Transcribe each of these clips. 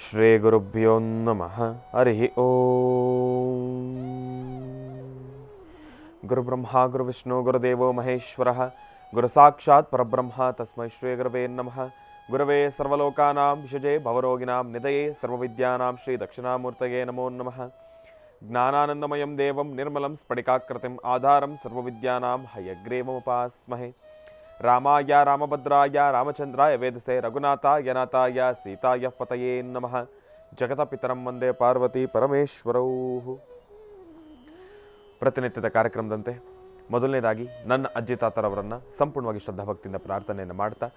ಶ್ರೀ ಗುರುಭ್ಯೋ ನಮಃ. ಹರಿ ಓಂ. ಗುರುಬ್ರಹ್ಮ ಗುರುವಿಷ್ಣು ಗುರುದೇವೋ ಮಹೇಶ್ವರ ಗುರು ಸಾಕ್ಷಾತ್ ಪರಬ್ರಹ್ಮ ತಸ್ಮೈ ಶ್ರೀ ಗುರವೇ ನಮಃ. ಗುರವೇ ಸರ್ವಲೋಕಾನಾಂ ವಿಷಜೇ ಭವರೋಗಿಣಾಂ ನಿಧಯೇ ಸರ್ವವಿದ್ಯಾನಾಂ ಶ್ರೀ ದಕ್ಷಿಣಾಮೂರ್ತಯೇ ನಮೋ ನಮಃ. ಜ್ಞಾನಾನಂದಮಯಂ ದೇವಂ ನಿರ್ಮಲಂ ಸ್ಫಟಿಕಾಕೃತಿಂ ಆಧಾರಂ ಸರ್ವವಿದ್ಯಾನಾಂ ಹಯಗ್ರೀವముపాస్మహే. ರಾಮಾಯ ರಾಮಭದ್ರಾಯ ರಾಮಚಂದ್ರಾಯ ವೇದಸೆ ರಘುನಾಥಾಯ ನಾಥಾಯ ಸೀತಾಯ ಪತಯೇ ನಮಃ. ಜಗತಪಿತರಂ ವಂದೇ ಪಾರ್ವತಿ ಪರಮೇಶ್ವರೌ. ಪ್ರತಿನಿತ್ಯದ ಕಾರ್ಯಕ್ರಮದಂತೆ ಮೊದಲನೇದಾಗಿ ನನ್ನ ಅಜ್ಜಿ ತಾತರವರನ್ನು ಸಂಪೂರ್ಣವಾಗಿ ಶ್ರದ್ಧಾಭಕ್ತಿಯಿಂದ ಪ್ರಾರ್ಥನೆಯನ್ನು ಮಾಡ್ತಾ,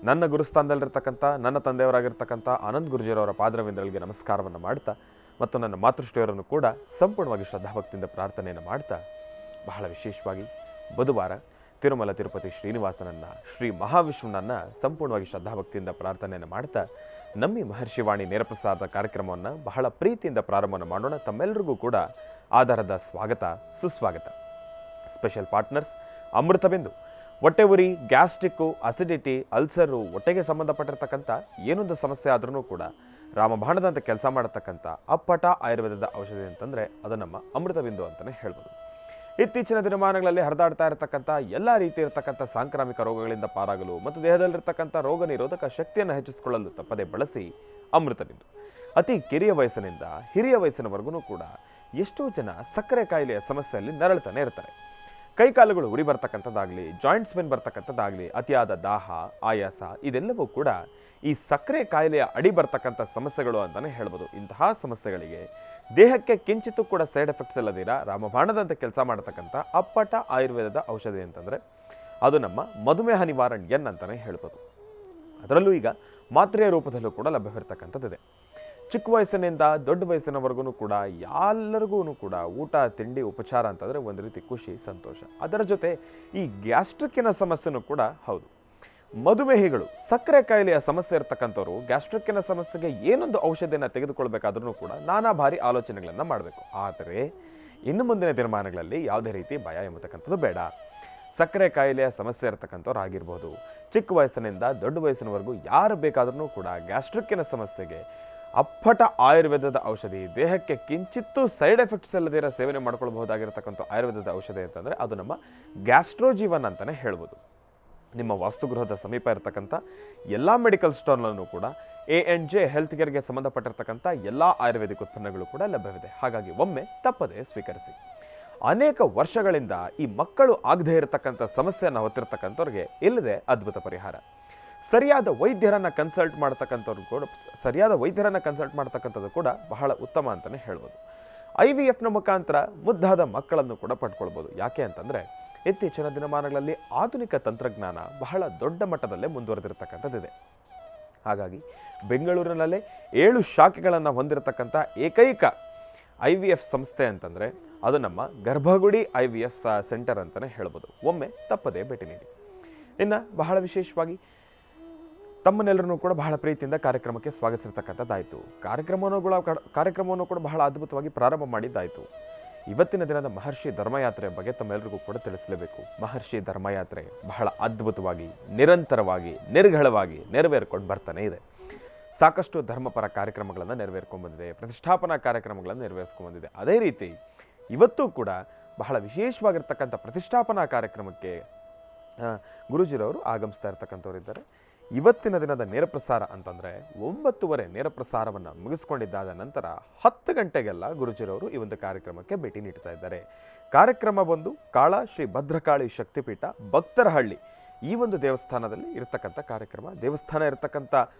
ನನ್ನ ಗುರುಸ್ಥಾನದಲ್ಲಿರ್ತಕ್ಕಂಥ ನನ್ನ ತಂದೆಯವರಾಗಿರ್ತಕ್ಕಂಥ ಆನಂದ್ ಗುರುಜಿಯವರ ಪಾದರವಿಂದಗಳಿಗೆ ನಮಸ್ಕಾರವನ್ನು ಮಾಡ್ತಾ, ಮತ್ತು ನನ್ನ ಮಾತೃಶ್ರೀಯವರನ್ನು ಕೂಡ ಸಂಪೂರ್ಣವಾಗಿ ಶ್ರದ್ಧಾಭಕ್ತಿಯಿಂದ ಪ್ರಾರ್ಥನೆಯನ್ನು ಮಾಡ್ತಾ, ಬಹಳ ವಿಶೇಷವಾಗಿ ಬುಧವಾರ ತಿರುಮಲ ತಿರುಪತಿ ಶ್ರೀನಿವಾಸನನ್ನು, ಶ್ರೀ ಮಹಾವಿಷ್ಣುವನ್ನ ಸಂಪೂರ್ಣವಾಗಿ ಶ್ರದ್ಧಾಭಕ್ತಿಯಿಂದ ಪ್ರಾರ್ಥನೆಯನ್ನು ಮಾಡ್ತಾ, ನಮ್ಮಿ ಮಹರ್ಷಿವಾಣಿ ನೇರಪ್ರಸಾದ ಕಾರ್ಯಕ್ರಮವನ್ನು ಬಹಳ ಪ್ರೀತಿಯಿಂದ ಪ್ರಾರಂಭವನ್ನು ಮಾಡೋಣ. ತಮ್ಮೆಲ್ಲರಿಗೂ ಕೂಡ ಆಧಾರದ ಸ್ವಾಗತ, ಸುಸ್ವಾಗತ. Special partners Amrutabindu. ಹೊಟ್ಟೆ ಉರಿ, ಗ್ಯಾಸ್ಟ್ರಿಕ್ಕು, ಅಸಿಡಿಟಿ, ಅಲ್ಸರು, ಹೊಟ್ಟೆಗೆ ಸಂಬಂಧಪಟ್ಟಿರ್ತಕ್ಕಂಥ ಏನೊಂದು ಸಮಸ್ಯೆ ಆದ್ರೂ ಕೂಡ ರಾಮಬಾಣದಂತ ಕೆಲಸ ಮಾಡತಕ್ಕಂಥ ಅಪ್ಪಟ ಆಯುರ್ವೇದದ ಔಷಧಿ ಅಂತಂದರೆ ಅದು ನಮ್ಮ ಅಮೃತಬಿಂದು ಅಂತಲೇ ಹೇಳ್ಬೋದು. ಇತ್ತೀಚಿನ ದಿನಮಾನಗಳಲ್ಲಿ ಹರಿದಾಡ್ತಾ ಇರತಕ್ಕಂಥ ಎಲ್ಲ ರೀತಿ ಇರತಕ್ಕಂಥ ಸಾಂಕ್ರಾಮಿಕ ರೋಗಗಳಿಂದ ಪಾರಾಗಲು ಮತ್ತು ದೇಹದಲ್ಲಿರ್ತಕ್ಕಂಥ ರೋಗ ನಿರೋಧಕ ಶಕ್ತಿಯನ್ನು ಹೆಚ್ಚಿಸಿಕೊಳ್ಳಲು ತಪ್ಪದೆ ಬಳಸಿ ಅಮೃತಬಿಂದು. ಅತಿ ಕಿರಿಯ ವಯಸ್ಸಿನಿಂದ ಹಿರಿಯ ವಯಸ್ಸಿನವರೆಗೂ ಕೂಡ ಎಷ್ಟೋ ಜನ ಸಕ್ಕರೆ ಕಾಯಿಲೆಯ ಸಮಸ್ಯೆಯಲ್ಲಿ ನರಳುತ್ತಾನೆ ಇರ್ತಾರೆ. ಕೈಕಾಲುಗಳು ಉರಿ ಬರ್ತಕ್ಕಂಥದ್ದಾಗಲಿ, ಜಾಯಿಂಟ್ಸ್ ಪೇನ್ ಬರ್ತಕ್ಕಂಥದ್ದಾಗಲಿ, ಅತಿಯಾದ ದಾಹ, ಆಯಾಸ, ಇದೆಲ್ಲವೂ ಕೂಡ ಈ ಸಕ್ಕರೆ ಕಾಯಿಲೆಯ ಅಡಿ ಬರ್ತಕ್ಕಂಥ ಸಮಸ್ಯೆಗಳು ಅಂತಲೇ ಹೇಳ್ಬೋದು. ಇಂತಹ ಸಮಸ್ಯೆಗಳಿಗೆ ದೇಹಕ್ಕೆ ಕಿಂಚಿತ್ತೂ ಕೂಡ ಸೈಡ್ ಎಫೆಕ್ಟ್ಸ್ ಇಲ್ಲದಿರ ರಾಮಬಾಣದಂತೆ ಕೆಲಸ ಮಾಡತಕ್ಕಂಥ ಅಪ್ಪಟ ಆಯುರ್ವೇದದ ಔಷಧಿ ಅಂತಂದರೆ ಅದು ನಮ್ಮ ಮಧುಮೇಹ ನಿವಾರಣೆಯನ್ ಅಂತಲೇ ಹೇಳ್ಬೋದು. ಅದರಲ್ಲೂ ಈಗ ಮಾತ್ರೆಯ ರೂಪದಲ್ಲೂ ಕೂಡ ಲಭ್ಯವಿರ್ತಕ್ಕಂಥದ್ದಿದೆ. ಚಿಕ್ಕ ವಯಸ್ಸಿನಿಂದ ದೊಡ್ಡ ವಯಸ್ಸಿನವರೆಗೂ ಕೂಡ ಎಲ್ಲರಿಗೂ ಕೂಡ ಊಟ ತಿಂಡಿ ಉಪಚಾರ ಅಂತಂದರೆ ಒಂದು ರೀತಿ ಖುಷಿ, ಸಂತೋಷ. ಅದರ ಜೊತೆ ಈ ಗ್ಯಾಸ್ಟ್ರಿಕ್ಕಿನ ಸಮಸ್ಯೆನೂ ಕೂಡ ಹೌದು. ಮಧುಮೇಹಿಗಳು, ಸಕ್ಕರೆ ಕಾಯಿಲೆಯ ಸಮಸ್ಯೆ ಇರತಕ್ಕಂಥವ್ರು ಗ್ಯಾಸ್ಟ್ರಿಕ್ಕಿನ ಸಮಸ್ಯೆಗೆ ಏನೊಂದು ಔಷಧಿಯನ್ನು ತೆಗೆದುಕೊಳ್ಬೇಕಾದ್ರೂ ಕೂಡ ನಾನಾ ಬಾರಿ ಆಲೋಚನೆಗಳನ್ನು ಮಾಡಬೇಕು. ಆದರೆ ಇನ್ನು ಮುಂದಿನ ದಿನಮಾನಗಳಲ್ಲಿ ಯಾವುದೇ ರೀತಿ ಭಯ ಎಂಬತಕ್ಕಂಥದ್ದು ಬೇಡ. ಸಕ್ಕರೆ ಕಾಯಿಲೆಯ ಸಮಸ್ಯೆ ಇರತಕ್ಕಂಥವ್ರು ಆಗಿರ್ಬೋದು, ಚಿಕ್ಕ ವಯಸ್ಸಿನಿಂದ ದೊಡ್ಡ ವಯಸ್ಸಿನವರೆಗೂ ಯಾರು ಬೇಕಾದ್ರೂ ಕೂಡ ಗ್ಯಾಸ್ಟ್ರಿಕ್ಕಿನ ಸಮಸ್ಯೆಗೆ ಅಪ್ಪಟ ಆಯುರ್ವೇದದ ಔಷಧಿ, ದೇಹಕ್ಕೆ ಕಿಂಚಿತ್ತೂ ಸೈಡ್ ಎಫೆಕ್ಟ್ಸ್ ಇಲ್ಲದಿರ ಸೇವನೆ ಮಾಡ್ಕೊಳ್ಬಹುದಾಗಿರ್ತಕ್ಕಂಥ ಆಯುರ್ವೇದದ ಔಷಧಿ ಅಂತಂದರೆ ಅದು ನಮ್ಮ ಗ್ಯಾಸ್ಟ್ರೋಜೀವನ್ ಅಂತಲೇ ಹೇಳ್ಬೋದು. ನಿಮ್ಮ ವಾಸ್ತುಗೃಹದ ಸಮೀಪ ಇರತಕ್ಕಂಥ ಎಲ್ಲ ಮೆಡಿಕಲ್ ಸ್ಟೋರ್ನಲ್ಲೂ ಕೂಡ A&J ಹೆಲ್ತ್ ಕೇರ್ಗೆ ಸಂಬಂಧಪಟ್ಟಿರ್ತಕ್ಕಂಥ ಎಲ್ಲ ಆಯುರ್ವೇದಿಕ್ ಉತ್ಪನ್ನಗಳು ಕೂಡ ಲಭ್ಯವಿದೆ. ಹಾಗಾಗಿ ಒಮ್ಮೆ ತಪ್ಪದೆ ಸ್ವೀಕರಿಸಿ. ಅನೇಕ ವರ್ಷಗಳಿಂದ ಈ ಮಕ್ಕಳು ಆಗದೇ ಇರತಕ್ಕಂಥ ಸಮಸ್ಯೆಯನ್ನು ಹೊತ್ತಿರ್ತಕ್ಕಂಥವ್ರಿಗೆ ಇಲ್ಲದೆ ಅದ್ಭುತ ಪರಿಹಾರ. ಸರಿಯಾದ ವೈದ್ಯರನ್ನು ಕನ್ಸಲ್ಟ್ ಮಾಡ್ತಕ್ಕಂಥದ್ದು ಕೂಡ ಬಹಳ ಉತ್ತಮ ಅಂತಲೇ ಹೇಳ್ಬೋದು. IVFನ ಮುಖಾಂತರ ಮುದ್ದಾದ ಮಕ್ಕಳನ್ನು ಕೂಡ ಪಡ್ಕೊಳ್ಬೋದು. ಯಾಕೆ ಅಂತಂದರೆ ಇತ್ತೀಚಿನ ದಿನಮಾನಗಳಲ್ಲಿ ಆಧುನಿಕ ತಂತ್ರಜ್ಞಾನ ಬಹಳ ದೊಡ್ಡ ಮಟ್ಟದಲ್ಲೇ ಮುಂದುವರೆದಿರ್ತಕ್ಕಂಥದ್ದಿದೆ. ಹಾಗಾಗಿ ಬೆಂಗಳೂರಿನಲ್ಲೇ 7 ಶಾಖೆಗಳನ್ನು ಹೊಂದಿರತಕ್ಕಂಥ ಏಕೈಕ IVF ಸಂಸ್ಥೆ ಅಂತಂದರೆ ಅದು ನಮ್ಮ ಗರ್ಭಗುಡಿ IVF ಸೆಂಟರ್ ಅಂತಲೇ ಹೇಳ್ಬೋದು. ಒಮ್ಮೆ ತಪ್ಪದೇ ಭೇಟಿ ನೀಡಿ. ಇನ್ನು ಬಹಳ ವಿಶೇಷವಾಗಿ ತಮ್ಮನ್ನೆಲ್ಲರನ್ನೂ ಕೂಡ ಬಹಳ ಪ್ರೀತಿಯಿಂದ ಕಾರ್ಯಕ್ರಮಕ್ಕೆ ಸ್ವಾಗತಿಸಿರ್ತಕ್ಕಂಥದ್ದಾಯಿತು. ಕಾರ್ಯಕ್ರಮವನ್ನು ಕೂಡ ಬಹಳ ಅದ್ಭುತವಾಗಿ ಪ್ರಾರಂಭ ಮಾಡಿದ್ದಾಯಿತು. ಇವತ್ತಿನ ದಿನದ ಮಹರ್ಷಿ ಧರ್ಮಯಾತ್ರೆಯ ಬಗ್ಗೆ ತಮ್ಮೆಲ್ಲರಿಗೂ ಕೂಡ ತಿಳಿಸಲೇಬೇಕು. ಮಹರ್ಷಿ ಧರ್ಮಯಾತ್ರೆ ಬಹಳ ಅದ್ಭುತವಾಗಿ, ನಿರಂತರವಾಗಿ, ನಿರ್ಘಳವಾಗಿ ನೆರವೇರ್ಕೊಂಡು ಬರ್ತಾನೆ ಇದೆ. ಸಾಕಷ್ಟು ಧರ್ಮಪರ ಕಾರ್ಯಕ್ರಮಗಳನ್ನು ನೆರವೇರ್ಕೊಂಡು ಬಂದಿದೆ, ಪ್ರತಿಷ್ಠಾಪನಾ ಕಾರ್ಯಕ್ರಮಗಳನ್ನು ನೆರವೇರಿಸ್ಕೊಂಡು ಬಂದಿದೆ. ಅದೇ ರೀತಿ ಇವತ್ತೂ ಕೂಡ ಬಹಳ ವಿಶೇಷವಾಗಿರ್ತಕ್ಕಂಥ ಪ್ರತಿಷ್ಠಾಪನಾ ಕಾರ್ಯಕ್ರಮಕ್ಕೆ ಗುರೂಜಿರವರು ಆಗಮಿಸ್ತಾ ಇರ್ತಕ್ಕಂಥವ್ರಿದ್ದಾರೆ. ಇವತ್ತಿನ ದಿನದ ನೇರಪ್ರಸಾರ ಅಂತಂದರೆ 9:30 ನೇರಪ್ರಸಾರವನ್ನು ಮುಗಿಸ್ಕೊಂಡಿದ್ದಾದ ನಂತರ 10 ಗಂಟೆಗೆಲ್ಲ ಗುರುಜಿರವರು ಈ ಒಂದು ಕಾರ್ಯಕ್ರಮಕ್ಕೆ ಭೇಟಿ ನೀಡ್ತಾ ಇದ್ದಾರೆ. ಕಾರ್ಯಕ್ರಮ ಬಂದು ಕಾಳ ಶ್ರೀ ಭದ್ರಕಾಳಿ ಶಕ್ತಿಪೀಠ ಭಕ್ತರಹಳ್ಳಿ ಈ ಒಂದು ದೇವಸ್ಥಾನದಲ್ಲಿ ಇರತಕ್ಕಂಥ ಕಾರ್ಯಕ್ರಮ. ದೇವಸ್ಥಾನ ಇರತಕ್ಕಂಥ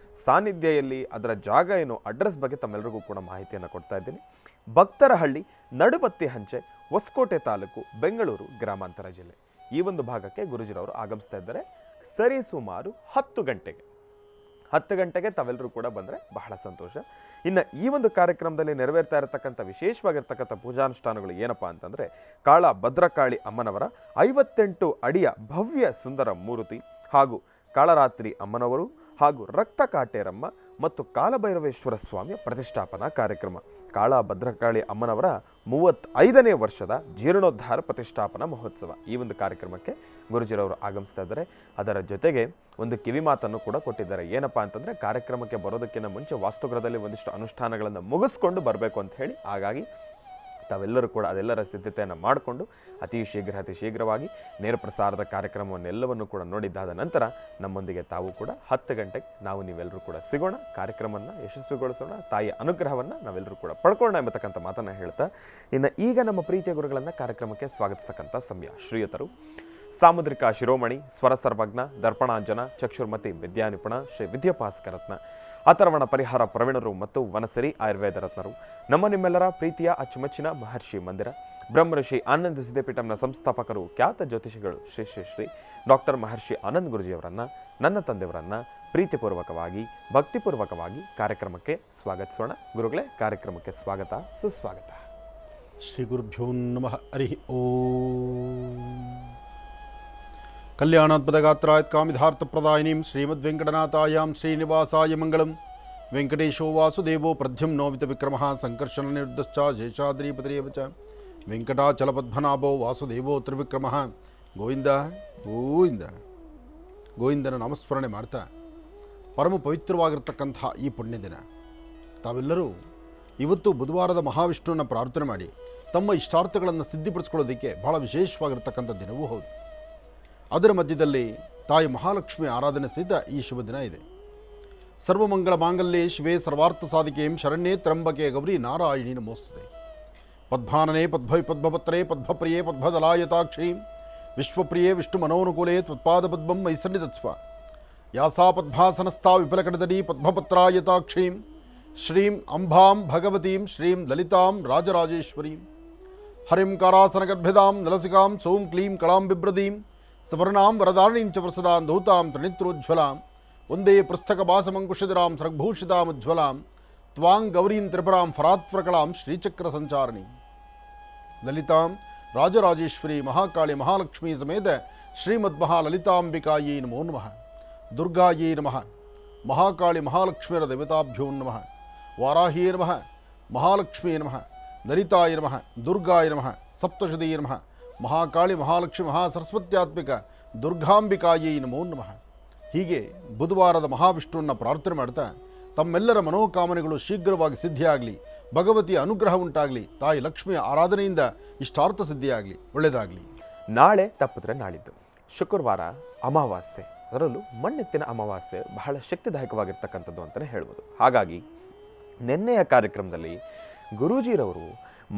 ಸಾನ್ನಿಧ್ಯದಲ್ಲಿ ಅದರ ಜಾಗ ಏನು, ಅಡ್ರೆಸ್ ಬಗ್ಗೆ ತಮ್ಮೆಲ್ಲರಿಗೂ ಕೂಡ ಮಾಹಿತಿಯನ್ನು ಕೊಡ್ತಾ ಇದ್ದೀನಿ. ಭಕ್ತರಹಳ್ಳಿ, ನಡುಬತ್ತಿ ಹಂಚೆ, ಹೊಸಕೋಟೆ ತಾಲೂಕು, ಬೆಂಗಳೂರು ಗ್ರಾಮಾಂತರ ಜಿಲ್ಲೆ. ಈ ಒಂದು ಭಾಗಕ್ಕೆ ಗುರುಜಿರವರು ಆಗಮಿಸ್ತಾ ಇದ್ದಾರೆ. ಸರಿ ಸುಮಾರು 10 ಗಂಟೆಗೆ ತಾವೆಲ್ಲರೂ ಕೂಡ ಬಂದರೆ ಬಹಳ ಸಂತೋಷ. ಇನ್ನು ಈ ಒಂದು ಕಾರ್ಯಕ್ರಮದಲ್ಲಿ ನೆರವೇರ್ತಾ ಇರತಕ್ಕಂಥ ವಿಶೇಷವಾಗಿರ್ತಕ್ಕಂಥ ಪೂಜಾನುಷ್ಠಾನಗಳು ಏನಪ್ಪಾ ಅಂತಂದರೆ ಕಾಳ ಭದ್ರಕಾಳಿ ಅಮ್ಮನವರ 58 ಅಡಿಯ ಭವ್ಯ ಸುಂದರ ಮೂರ್ತಿ ಹಾಗೂ ಕಾಳರಾತ್ರಿ ಅಮ್ಮನವರು ಹಾಗೂ ರಕ್ತ ಕಾಟೇರಮ್ಮ ಮತ್ತು ಕಾಲಭೈರವೇಶ್ವರ ಸ್ವಾಮಿಯ ಪ್ರತಿಷ್ಠಾಪನಾ ಕಾರ್ಯಕ್ರಮ. ಕಾಳ ಭದ್ರಕಾಳಿ ಅಮ್ಮನವರ 35ನೇ ವರ್ಷದ ಜೀರ್ಣೋದ್ಧಾರ ಪ್ರತಿಷ್ಠಾಪನಾ ಮಹೋತ್ಸವ. ಈ ಒಂದು ಕಾರ್ಯಕ್ರಮಕ್ಕೆ ಗುರುಜಿರವರು ಆಗಮಿಸ್ತಾ ಇದ್ದಾರೆ. ಅದರ ಜೊತೆಗೆ ಒಂದು ಕಿವಿ ಮಾತನ್ನು ಕೂಡ ಕೊಟ್ಟಿದ್ದಾರೆ. ಏನಪ್ಪ ಅಂತಂದರೆ, ಕಾರ್ಯಕ್ರಮಕ್ಕೆ ಬರೋದಕ್ಕಿಂತ ಮುಂಚೆ ವಾಸ್ತುಗೃಹದಲ್ಲಿ ಒಂದಿಷ್ಟು ಅನುಷ್ಠಾನಗಳನ್ನು ಮುಗಿಸ್ಕೊಂಡು ಬರಬೇಕು ಅಂತ ಹೇಳಿ. ಹಾಗಾಗಿ ತಾವೆಲ್ಲರೂ ಕೂಡ ಅದೆಲ್ಲರ ಸಿದ್ಧತೆಯನ್ನು ಮಾಡಿಕೊಂಡು ಅತಿ ಶೀಘ್ರವಾಗಿ ನೇರ ಪ್ರಸಾರದ ಕಾರ್ಯಕ್ರಮವನ್ನೆಲ್ಲವನ್ನು ಕೂಡ ನೋಡಿದ್ದಾದ ನಂತರ ನಮ್ಮೊಂದಿಗೆ ತಾವು ಕೂಡ 10 ಗಂಟೆಗೆ ನೀವೆಲ್ಲರೂ ಕೂಡ ಸಿಗೋಣ, ಕಾರ್ಯಕ್ರಮವನ್ನು ಯಶಸ್ವಿಗೊಳಿಸೋಣ, ತಾಯಿಯ ಅನುಗ್ರಹವನ್ನು ನಾವೆಲ್ಲರೂ ಕೂಡ ಪಡ್ಕೊಳ್ಳೋಣ ಎಂಬತಕ್ಕಂಥ ಮಾತನ್ನು ಹೇಳ್ತಾ, ಇನ್ನು ಈಗ ನಮ್ಮ ಪ್ರೀತಿಯ ಗುರುಗಳನ್ನು ಕಾರ್ಯಕ್ರಮಕ್ಕೆ ಸ್ವಾಗತಿಸ್ತಕ್ಕಂಥ ಸಮಯ. ಶ್ರೀಯುತರು ಸಾಮುದ್ರಿಕ ಶಿರೋಮಣಿ, ಸ್ವರ ಸರ್ವಜ್ಞ, ದರ್ಪಣಾಂಜನ, ಚಕ್ಷುರ್ಮತಿ ವಿದ್ಯಾನಿಪುಣ, ಶ್ರೀ ವಿದ್ಯಾಭಾಸ್ಕರತ್ನ, ಅಥರ್ವಣ ಪರಿಹಾರ ಪ್ರವೀಣರು ಮತ್ತು ವನಸರಿ ಆಯುರ್ವೇದ ರತ್ನರು, ನಮ್ಮ ನಿಮ್ಮೆಲ್ಲರ ಪ್ರೀತಿಯ ಅಚ್ಚುಮೆಚ್ಚಿನ ಮಹರ್ಷಿ ಮಂದಿರ ಬ್ರಹ್ಮಋಷಿ ಆನಂದ ಸಿದ್ಧಿಪೀಠಂನ ಸಂಸ್ಥಾಪಕರು, ಖ್ಯಾತ ಜ್ಯೋತಿಷಿಗಳು ಶ್ರೀ ಶ್ರೀ ಶ್ರೀ ಡಾಕ್ಟರ್ ಮಹರ್ಷಿ ಆನಂದ್ ಗುರುಜಿಯವರನ್ನು, ನನ್ನ ತಂದೆಯವರನ್ನು ಪ್ರೀತಿಪೂರ್ವಕವಾಗಿ ಭಕ್ತಿಪೂರ್ವಕವಾಗಿ ಕಾರ್ಯಕ್ರಮಕ್ಕೆ ಸ್ವಾಗತಿಸೋಣ. ಗುರುಗಳೇ, ಕಾರ್ಯಕ್ರಮಕ್ಕೆ ಸ್ವಾಗತ, ಸುಸ್ವಾಗತ. ಶ್ರೀ ಗುರುಭ್ಯೋ ನಮಃ. ಹರಿ ಓಂ. ಕಲ್ಯಾಣಾತ್ಮದಗಾತ್ರಾಯತ್ ಕಾಮಿಧಾರ್ಥಪ್ರದಾಯಿನೀಂ ಶ್ರೀಮದ್ವೆಂಕಟನಾಥಾಯಾಂ ಶ್ರೀನಿವಾಸಾಯ ಮಂಗಳಂ. ವೆಂಕಟೇಶೋ ವಾಸುದೇವೋ ಪ್ರದ್ಯುಮ್ನೋ ವಿತವಿಕ್ರಮಃ ಸಂಕರ್ಷಣ ನಿರುದ್ಧಶ್ಚ ಶೇಷಾದ್ರಿಪತಿರೇವ ಚ ವೆಂಕಟಾಚಲಪದ್ಮನಾಭೋ ವಾಸುದೇವೋ ತ್ರಿವಿಕ್ರಮಃ. ಗೋವಿಂದ ಗೋವಿಂದ ಗೋವಿಂದನ ನಾಮಸ್ಮರಣೆ ಮಾಡ್ತಾ ಪರಮ ಪವಿತ್ರವಾಗಿರ್ತಕ್ಕಂಥ ಈ ಪುಣ್ಯ ದಿನ ತಾವೆಲ್ಲರೂ ಇವತ್ತು ಬುಧವಾರದ ಮಹಾವಿಷ್ಣುವನ್ನು ಪ್ರಾರ್ಥನೆ ಮಾಡಿ ತಮ್ಮ ಇಷ್ಟಾರ್ಥಗಳನ್ನು ಸಿದ್ಧಿಪಡಿಸ್ಕೊಳ್ಳೋದಕ್ಕೆ ಬಹಳ ವಿಶೇಷವಾಗಿರ್ತಕ್ಕಂಥ ದಿನವೂ ಹೌದು. ಅದರ ಮಧ್ಯದಲ್ಲಿ ತಾಯಿ ಮಹಾಲಕ್ಷ್ಮಿ ಆರಾಧನೆ ಸಹಿತ ಈ ಶುಭ ದಿನ ಇದೆ. ಸರ್ವಮಂಗಳ ಮಾಂಗಲ್ಯೆ ಶಿವೆ ಸರ್ವಾರ್ಥ ಸಾಧಿಕೆಂ ಶರಣ್ಯೇ ತ್ರಂಬಕೆ ಗೌರಿ ನಾರಾಯಣಿ ನಮೋಸ್ತುತೆ. ಪದ್ಮಾನನೆ ಪದ್ಮಪತ್ರೇ ಪದ್ಮಪ್ರಿಯೇ ಪದ್ಮದಲಾಯತಾಕ್ಷಿ ವಿಶ್ವಪ್ರಿಯೇ ವಿಷ್ಣು ಮನೋನುಕೂಲೇ ತ್ವತ್ಪಾದ ಪದ್ಮಂ ಮೈಸನ್ನಿಧತ್ಸ್ವ. ಯಾಸಾ ಪದ್ಮಾಸನಸ್ಥಾ ವಿಫಲಕಟದಡಿ ಪದ್ಮಪತ್ರಾಯತಾಕ್ಷೀಂ ಶ್ರೀಂ ಅಂಬಾಂ ಭಗವತೀಂ ಶ್ರೀಂ ಲಲಿತಾಂ ರಾಜರಾಜೇಶ್ವರೀಂ ಹರಿಂ ಕಾರಾಸನಗರ್ಭಿದಾಂ ನಲಸಿಕಾಂ ಸೋಂ ಕ್ಲೀಂ ಕಳಾಂ ಬಿಭ್ರದೀಂ ಸವರ್ಣಾಂ ವರದಾರಣೀಂ ಚ ವೃಸದಾಂ ಧೌತಾಂ ತ್ರಿನೇತ್ರೋಜ್ವಲಾಂ ಒಂದೇ ಪುಸ್ತಕಭಾಸಮಂಕುಶಿಧರಾಂ ಸೃಗ್ಭೂಷಿತಾಮುಜ್ವಲಾಂ ತ್ವಾಂ ಗೌರೀಂ ತ್ರಿಪುರಾಂ ಫರಾತ್ಪ್ರಕಳಾಂ ಶ್ರೀಚಕ್ರ ಸಂಚಾರಿಣಿ ಲಲಿತಾಂ ರಾಜರಾಜೇಶ್ವರಿ ಮಹಾಕಾಳಿ ಮಹಾಲಕ್ಷ್ಮೀ ಸಮೇತ ಶ್ರೀಮದ್ಮಹಾಲಲಿತಾಂಬಿಕಾಯೈ ನಮೋ ನಮಃ. ದುರ್ಗಾಯೈ ನಮಃ. ಮಹಾಕಾಳಿ ಮಹಾಲಕ್ಷ್ಮೀರ ದೇವತಾಭ್ಯೋ ನಮಃ. ವಾರಾಹ್ಯೈ ನಮಃ. ಮಹಾಲಕ್ಷ್ಮೀ ನಮಃ. ಲಲಿತಾಯ ನಮಃ. ದುರ್ಗಾಯ ನಮಃ. ಸಪ್ತಶತೀ ನಮಃ. ಮಹಾಕಾಳಿ ಮಹಾಲಕ್ಷ್ಮಿ ಮಹಾಸರಸ್ವತ್ಯಾತ್ಮಿಕ ದುರ್ಗಾಂಬಿಕಾಯೈ ನಮೋ ನಮಃ. ಹೀಗೆ ಬುಧವಾರದ ಮಹಾವಿಷ್ಣುವನ್ನು ಪ್ರಾರ್ಥನೆ ಮಾಡ್ತಾ ತಮ್ಮೆಲ್ಲರ ಮನೋಕಾಮನೆಗಳು ಶೀಘ್ರವಾಗಿ ಸಿದ್ಧಿಯಾಗಲಿ, ಭಗವತಿಯ ಅನುಗ್ರಹ ಉಂಟಾಗಲಿ, ತಾಯಿ ಲಕ್ಷ್ಮಿಯ ಆರಾಧನೆಯಿಂದ ಇಷ್ಟಾರ್ಥ ಸಿದ್ಧಿಯಾಗಲಿ, ಒಳ್ಳೆಯದಾಗಲಿ. ನಾಳೆ ತಪ್ಪಿದ್ರೆ ನಾಳಿದ್ದು ಶುಕ್ರವಾರ ಅಮಾವಾಸ್ಯೆ, ಅದರಲ್ಲೂ ಮಣ್ಣೆತ್ತಿನ ಅಮಾವಾಸ್ಯೆ ಬಹಳ ಶಕ್ತಿದಾಯಕವಾಗಿರ್ತಕ್ಕಂಥದ್ದು ಅಂತಲೇ ಹೇಳ್ಬೋದು. ಹಾಗಾಗಿ ನಿನ್ನೆಯ ಕಾರ್ಯಕ್ರಮದಲ್ಲಿ ಗುರೂಜಿರವರು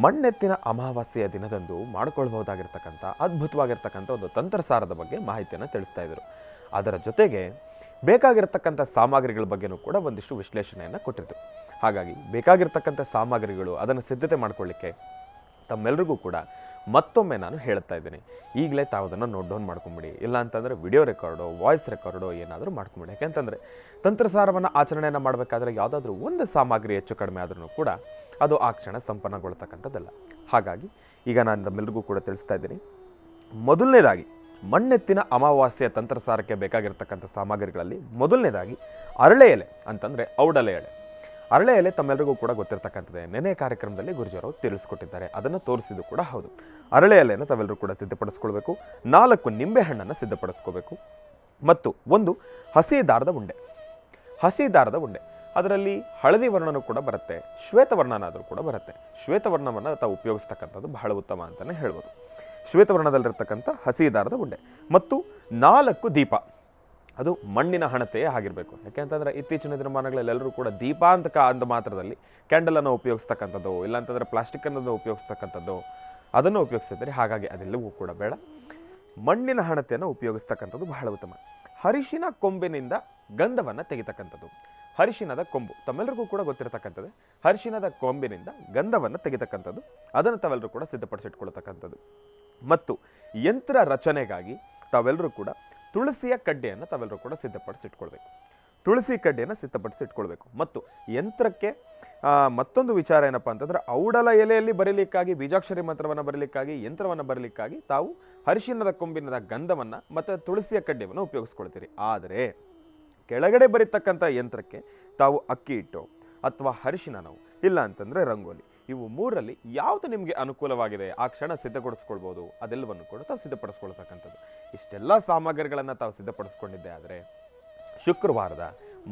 ಮಣ್ಣೆತ್ತಿನ ಅಮಾವಾಸ್ಯೆಯ ದಿನದಂದು ಮಾಡಿಕೊಳ್ಬಹುದಾಗಿರ್ತಕ್ಕಂಥ ಅದ್ಭುತವಾಗಿರ್ತಕ್ಕಂಥ ಒಂದು ತಂತ್ರಸಾರದ ಬಗ್ಗೆ ಮಾಹಿತಿಯನ್ನು ತಿಳಿಸ್ತಾ ಇದ್ದರು. ಅದರ ಜೊತೆಗೆ ಬೇಕಾಗಿರ್ತಕ್ಕಂಥ ಸಾಮಗ್ರಿಗಳ ಬಗ್ಗೆನೂ ಕೂಡ ಒಂದಿಷ್ಟು ವಿಶ್ಲೇಷಣೆಯನ್ನು ಕೊಟ್ಟಿದ್ರು. ಹಾಗಾಗಿ ಬೇಕಾಗಿರ್ತಕ್ಕಂಥ ಸಾಮಗ್ರಿಗಳು, ಅದನ್ನು ಸಿದ್ಧತೆ ಮಾಡ್ಕೊಳ್ಳಿಕ್ಕೆ ತಮ್ಮೆಲ್ಲರಿಗೂ ಕೂಡ ಮತ್ತೊಮ್ಮೆ ನಾನು ಹೇಳ್ತಾ ಇದ್ದೀನಿ, ಈಗಲೇ ತಾವು ಅದನ್ನು ನೋಟ್ ಡೌನ್ ಮಾಡ್ಕೊಂಬಿಡಿ. ಇಲ್ಲ ಅಂತಂದರೆ ವಿಡಿಯೋ ರೆಕಾರ್ಡೋ, ವಾಯ್ಸ್ ರೆಕಾರ್ಡೋ ಏನಾದರೂ ಮಾಡ್ಕೊಂಬಿಡಿ. ಯಾಕೆಂತಂದರೆ ತಂತ್ರಸಾರವನ್ನು ಆಚರಣೆಯನ್ನು ಮಾಡಬೇಕಾದ್ರೆ ಯಾವುದಾದ್ರೂ ಒಂದು ಸಾಮಗ್ರಿ ಹೆಚ್ಚು ಕಡಿಮೆ ಆದ್ರೂ ಕೂಡ ಅದು ಆ ಕ್ಷಣ ಸಂಪನ್ನಗೊಳ್ತಕ್ಕಂಥದ್ದಲ್ಲ. ಹಾಗಾಗಿ ಈಗ ನಾನು ನಮ್ಮೆಲ್ಲರಿಗೂ ಕೂಡ ತಿಳಿಸ್ತಾ ಇದ್ದೀನಿ. ಮೊದಲನೇದಾಗಿ ಮಣ್ಣೆತ್ತಿನ ಅಮಾವಾಸ್ಯೆಯ ತಂತ್ರಸಾರಕ್ಕೆ ಬೇಕಾಗಿರ್ತಕ್ಕಂಥ ಸಾಮಗ್ರಿಗಳಲ್ಲಿ ಮೊದಲನೇದಾಗಿ ಅರಳೆ ಎಲೆ ಅಂತಂದರೆ ಔಡಲೆ ಎಲೆ. ಅರಳೆ ಎಲೆ ತಮ್ಮೆಲ್ಲರಿಗೂ ಕೂಡ ಗೊತ್ತಿರ್ತಕ್ಕಂಥದ್ದೇ. ನೆನೆ ಕಾರ್ಯಕ್ರಮದಲ್ಲಿ ಗುರುಜಿಯವರು ತಿಳಿಸ್ಕೊಟ್ಟಿದ್ದಾರೆ, ಅದನ್ನು ತೋರಿಸಿದ್ದು ಕೂಡ ಹೌದು. ಅರಳೆ ಎಲೆಯನ್ನು ತಾವೆಲ್ಲರೂ ಕೂಡ ಸಿದ್ಧಪಡಿಸ್ಕೊಳ್ಬೇಕು. 4 ನಿಂಬೆಹಣ್ಣನ್ನು ಸಿದ್ಧಪಡಿಸ್ಕೋಬೇಕು ಮತ್ತು 1 ಹಸಿ ದಾರದ ಉಂಡೆ. ಹಸಿ ದಾರದ ಉಂಡೆ ಅದರಲ್ಲಿ ಹಳದಿ ವರ್ಣನೂ ಕೂಡ ಬರುತ್ತೆ, ಶ್ವೇತವರ್ಣನಾದರೂ ಕೂಡ ಬರುತ್ತೆ. ಶ್ವೇತವರ್ಣವನ್ನು ತಾವು ಉಪಯೋಗಿಸ್ತಕ್ಕಂಥದ್ದು ಬಹಳ ಉತ್ತಮ ಅಂತಲೇ ಹೇಳ್ಬೋದು. ಶ್ವೇತವರ್ಣದಲ್ಲಿರ್ತಕ್ಕಂಥ ಹಸಿ ದಾರದ ಉಂಡೆ ಮತ್ತು 4 ದೀಪ. ಅದು ಮಣ್ಣಿನ ಹಣತೆಯೇ ಆಗಿರಬೇಕು. ಯಾಕೆಂತಂದರೆ ಇತ್ತೀಚಿನ ದಿನಮಾನಗಳಲ್ಲಿ ಎಲ್ಲರೂ ಕೂಡ ದೀಪ ಅಂದ ಮಾತ್ರದಲ್ಲಿ ಕ್ಯಾಂಡಲನ್ನು ಉಪಯೋಗಿಸ್ತಕ್ಕಂಥದ್ದು, ಇಲ್ಲಾಂತಂದರೆ ಪ್ಲಾಸ್ಟಿಕ್ಕನ್ನು ಉಪಯೋಗಿಸ್ತಕ್ಕಂಥದ್ದು ಅದನ್ನು ಉಪಯೋಗಿಸ್ತಿದ್ದಾರೆ. ಹಾಗಾಗಿ ಅದೆಲ್ಲವೂ ಕೂಡ ಬೇಡ. ಮಣ್ಣಿನ ಹಣತೆಯನ್ನು ಉಪಯೋಗಿಸ್ತಕ್ಕಂಥದ್ದು ಬಹಳ ಉತ್ತಮ. ಅರಿಶಿನ ಕೊಂಬಿನಿಂದ ಗಂಧವನ್ನು ತೆಗಿತಕ್ಕಂಥದ್ದು. ಅರಿಶಿನದ ಕೊಂಬು ತಮ್ಮೆಲ್ಲರಿಗೂ ಕೂಡ ಗೊತ್ತಿರತಕ್ಕಂಥದ್ದು. ಅರಿಶಿನದ ಕೊಂಬಿನಿಂದ ಗಂಧವನ್ನು ತೆಗಿತಕ್ಕಂಥದ್ದು, ಅದನ್ನು ತಾವೆಲ್ಲರೂ ಕೂಡ ಸಿದ್ಧಪಡಿಸಿಟ್ಕೊಳ್ತಕ್ಕಂಥದ್ದು. ಮತ್ತು ಯಂತ್ರ ರಚನೆಗಾಗಿ ತಾವೆಲ್ಲರೂ ಕೂಡ ತುಳಸಿಯ ಕಡ್ಡಿಯನ್ನು ತಾವೆಲ್ಲರೂ ಕೂಡ ಸಿದ್ಧಪಡಿಸಿಟ್ಕೊಳ್ಬೇಕು. ತುಳಸಿ ಕಡ್ಡಿಯನ್ನು ಸಿದ್ಧಪಡಿಸಿಟ್ಕೊಳ್ಬೇಕು. ಮತ್ತು ಯಂತ್ರಕ್ಕೆ ಮತ್ತೊಂದು ವಿಚಾರ ಏನಪ್ಪ ಅಂತಂದರೆ, ಔಡಲ ಎಲೆಯಲ್ಲಿ ಬರೀಲಿಕ್ಕಾಗಿ, ಬೀಜಾಕ್ಷರಿ ಮಂತ್ರವನ್ನು ಬರೀಲಿಕ್ಕಾಗಿ, ಯಂತ್ರವನ್ನು ಬರೀಲಿಕ್ಕಾಗಿ ತಾವು ಅರಿಶಿನದ ಕೊಂಬಿನ ಗಂಧವನ್ನು ಮತ್ತು ತುಳಸಿಯ ಕಡ್ಡಿಯನ್ನು ಉಪಯೋಗಿಸ್ಕೊಳ್ತೀರಿ. ಆದರೆ ಕೆಳಗಡೆ ಬರೀತಕ್ಕಂಥ ಯಂತ್ರಕ್ಕೆ ತಾವು ಅಕ್ಕಿ ಹಿಟ್ಟು ಅಥವಾ ಅರಿಶಿನವು ಇಲ್ಲ ಅಂತಂದರೆ ರಂಗೋಲಿ, ಇವು ಮೂರಲ್ಲಿ ಯಾವುದು ನಿಮಗೆ ಅನುಕೂಲವಾಗಿದೆ ಆ ಕ್ಷಣ ಸಿದ್ಧಗೊಳಿಸ್ಕೊಳ್ಬೋದು, ಅದೆಲ್ಲವನ್ನು ಕೂಡ ತಾವು ಸಿದ್ಧಪಡಿಸ್ಕೊಳ್ತಕ್ಕಂಥದ್ದು. ಇಷ್ಟೆಲ್ಲ ಸಾಮಗ್ರಿಗಳನ್ನು ತಾವು ಸಿದ್ಧಪಡಿಸ್ಕೊಂಡಿದ್ದೆ ಆದರೆ ಶುಕ್ರವಾರದ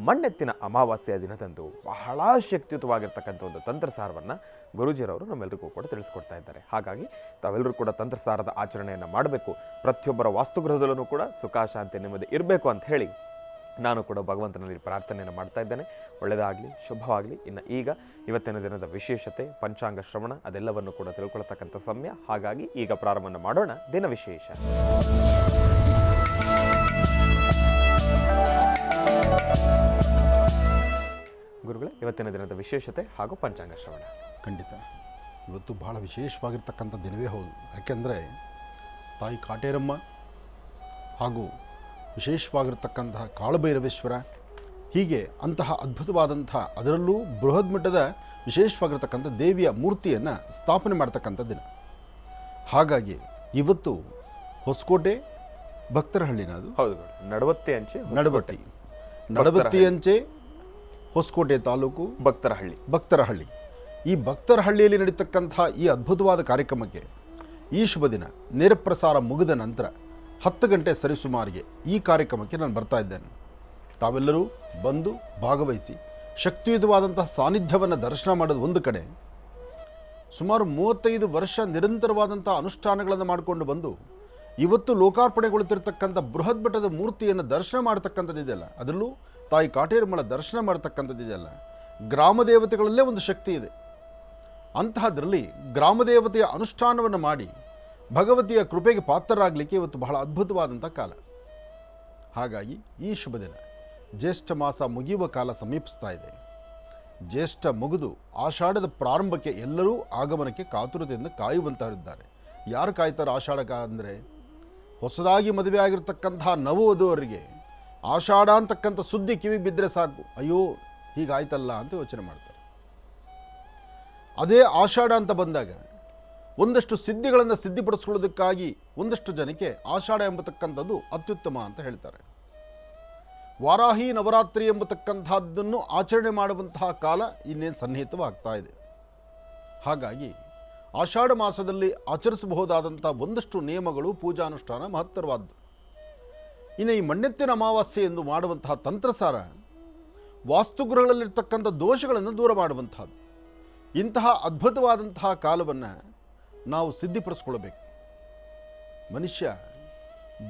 ಮಣ್ಣೆತ್ತಿನ ಅಮಾವಾಸ್ಯೆಯ ದಿನದಂದು ಬಹಳ ಶಕ್ತಿಯುತವಾಗಿರ್ತಕ್ಕಂಥ ಒಂದು ತಂತ್ರಸಾರವನ್ನು ಗುರೂಜಿರವರು ನಮ್ಮೆಲ್ಲರಿಗೂ ಕೂಡ ತಿಳಿಸ್ಕೊಡ್ತಾ ಇದ್ದಾರೆ. ಹಾಗಾಗಿ ತಾವೆಲ್ಲರೂ ಕೂಡ ತಂತ್ರಸಾರದ ಆಚರಣೆಯನ್ನು ಮಾಡಬೇಕು. ಪ್ರತಿಯೊಬ್ಬರ ವಾಸ್ತುಗೃಹದಲ್ಲೂ ಕೂಡ ಸುಖ ಶಾಂತಿ ನೆಮ್ಮದಿ ಇರಬೇಕು ಅಂತ ಹೇಳಿ ನಾನು ಕೂಡ ಭಗವಂತನಲ್ಲಿ ಪ್ರಾರ್ಥನೆಯನ್ನು ಮಾಡ್ತಾ ಇದ್ದೇನೆ. ಒಳ್ಳೆಯದಾಗಲಿ, ಶುಭವಾಗಲಿ. ಇನ್ನು ಈಗ ಇವತ್ತಿನ ದಿನದ ವಿಶೇಷತೆ, ಪಂಚಾಂಗ ಶ್ರವಣ ಅದೆಲ್ಲವನ್ನು ಕೂಡ ತಿಳ್ಕೊಳ್ತಕ್ಕಂಥ ಸಮಯ. ಹಾಗಾಗಿ ಈಗ ಪ್ರಾರಂಭ ಮಾಡೋಣ ದಿನ ವಿಶೇಷ. ಗುರುಗಳೇ, ಇವತ್ತಿನ ದಿನದ ವಿಶೇಷತೆ ಹಾಗೂ ಪಂಚಾಂಗ ಶ್ರವಣ. ಖಂಡಿತ ಇವತ್ತು ಬಹಳ ವಿಶೇಷವಾಗಿರ್ತಕ್ಕಂಥ ದಿನವೇ ಹೌದು. ಯಾಕೆಂದರೆ ತಾಯಿ ಕಾಟೇರಮ್ಮ ಹಾಗೂ ವಿಶೇಷವಾಗಿರ್ತಕ್ಕಂತಹ ಕಾಳಭೈರವೇಶ್ವರ, ಹೀಗೆ ಅಂತಹ ಅದ್ಭುತವಾದಂಥ, ಅದರಲ್ಲೂ ಬೃಹದ್ ಮಟ್ಟದ ವಿಶೇಷವಾಗಿರ್ತಕ್ಕಂಥ ದೇವಿಯ ಮೂರ್ತಿಯನ್ನು ಸ್ಥಾಪನೆ ಮಾಡ್ತಕ್ಕಂಥ ದಿನ. ಹಾಗಾಗಿ ಇವತ್ತು ಹೊಸಕೋಟೆ ಭಕ್ತರಹಳ್ಳಿನ, ಅದು ಹೌದು, ನಡವತ್ತಿ ಅಂಚೆ ನಡವತ್ತಿ ಅಂಚೆ ಹೊಸಕೋಟೆ ತಾಲೂಕು ಭಕ್ತರಹಳ್ಳಿ. ಈ ಭಕ್ತರಹಳ್ಳಿಯಲ್ಲಿ ನಡೀತಕ್ಕಂಥ ಈ ಅದ್ಭುತವಾದ ಕಾರ್ಯಕ್ರಮಕ್ಕೆ ಈ ಶುಭ ದಿನ ನೇರ ಪ್ರಸಾರ ಮುಗಿದ ನಂತರ 10 ಗಂಟೆ ಸರಿಸುಮಾರಿಗೆ ಈ ಕಾರ್ಯಕ್ರಮಕ್ಕೆ ನಾನು ಬರ್ತಾ ಇದ್ದೇನೆ. ತಾವೆಲ್ಲರೂ ಬಂದು ಭಾಗವಹಿಸಿ ಶಕ್ತಿಯುತವಾದಂತಹ ಸಾನ್ನಿಧ್ಯವನ್ನು ದರ್ಶನ ಮಾಡೋದು ಒಂದು ಕಡೆ, ಸುಮಾರು 35 ವರ್ಷ ನಿರಂತರವಾದಂಥ ಅನುಷ್ಠಾನಗಳನ್ನು ಮಾಡಿಕೊಂಡು ಬಂದು ಇವತ್ತು ಲೋಕಾರ್ಪಣೆಗೊಳ್ತಿರ್ತಕ್ಕಂಥ ಬೃಹತ್ ಮಟ್ಟದ ಮೂರ್ತಿಯನ್ನು ದರ್ಶನ ಮಾಡ್ತಕ್ಕಂಥದ್ದಿದೆಯಲ್ಲ, ಅದರಲ್ಲೂ ತಾಯಿ ಕಾಟೇರಮ್ಮಳ ದರ್ಶನ ಮಾಡ್ತಕ್ಕಂಥದ್ದಿದೆಯಲ್ಲ, ಗ್ರಾಮ ದೇವತೆಗಳಲ್ಲೇ ಒಂದು ಶಕ್ತಿ ಇದೆ. ಅಂತಹದ್ರಲ್ಲಿ ಗ್ರಾಮ ದೇವತೆಯ ಅನುಷ್ಠಾನವನ್ನು ಮಾಡಿ ಭಗವತಿಯ ಕೃಪೆಗೆ ಪಾತ್ರರಾಗಲಿಕ್ಕೆ ಇವತ್ತು ಬಹಳ ಅದ್ಭುತವಾದಂಥ ಕಾಲ. ಹಾಗಾಗಿ ಈ ಶುಭ ದಿನ ಜ್ಯೇಷ್ಠ ಮಾಸ ಮುಗಿಯುವ ಕಾಲ ಸಮೀಪಿಸ್ತಾ ಇದೆ. ಜ್ಯೇಷ್ಠ ಮುಗಿದು ಆಷಾಢದ ಪ್ರಾರಂಭಕ್ಕೆ ಎಲ್ಲರೂ ಆಗಮನಕ್ಕೆ ಕಾತುರತೆಯಿಂದ ಕಾಯುವಂತಹರಿದ್ದಾರೆ. ಯಾರು ಕಾಯ್ತಾರೆ ಆಷಾಢ ಅಂದರೆ? ಹೊಸದಾಗಿ ಮದುವೆ ಆಗಿರ್ತಕ್ಕಂತಹ ನವವಧುವರಿಗೆ ಆಷಾಢ ಅಂತಕ್ಕಂಥ ಸುದ್ದಿ ಕಿವಿಗೆ ಬಿದ್ದರೆ ಸಾಕು, ಅಯ್ಯೋ ಹೀಗಾಯ್ತಲ್ಲ ಅಂತ ಯೋಚನೆ ಮಾಡ್ತಾರೆ. ಅದೇ ಆಷಾಢ ಅಂತ ಬಂದಾಗ ಒಂದಷ್ಟು ಸಿದ್ಧಿಗಳನ್ನು ಸಿದ್ಧಿಪಡಿಸ್ಕೊಳ್ಳೋದಕ್ಕಾಗಿ ಒಂದಷ್ಟು ಜನಕ್ಕೆ ಆಷಾಢ ಎಂಬತಕ್ಕಂಥದ್ದು ಅತ್ಯುತ್ತಮ ಅಂತ ಹೇಳ್ತಾರೆ. ವಾರಾಹಿ ನವರಾತ್ರಿ ಎಂಬತಕ್ಕಂಥದ್ದನ್ನು ಆಚರಣೆ ಮಾಡುವಂತಹ ಕಾಲ ಇನ್ನೇನು ಸನ್ನಿಹಿತವಾಗ್ತಾ ಇದೆ. ಹಾಗಾಗಿ ಆಷಾಢ ಮಾಸದಲ್ಲಿ ಆಚರಿಸಬಹುದಾದಂಥ ಒಂದಷ್ಟು ನಿಯಮಗಳು, ಪೂಜಾನುಷ್ಠಾನ ಮಹತ್ತರವಾದ್ದು. ಇನ್ನು ಈ ಮಣ್ಣೆತ್ತಿನ ಅಮಾವಾಸ್ಯೆ ಎಂದು ಮಾಡುವಂತಹ ತಂತ್ರಸಾರ ವಾಸ್ತುಗೃಹಗಳಲ್ಲಿರ್ತಕ್ಕಂಥ ದೋಷಗಳನ್ನು ದೂರ ಮಾಡುವಂತಹದ್ದು. ಇಂತಹ ಅದ್ಭುತವಾದಂತಹ ಕಾಲವನ್ನು ನಾವು ಸಿದ್ಧಿಪಡಿಸ್ಕೊಳ್ಬೇಕು. ಮನುಷ್ಯ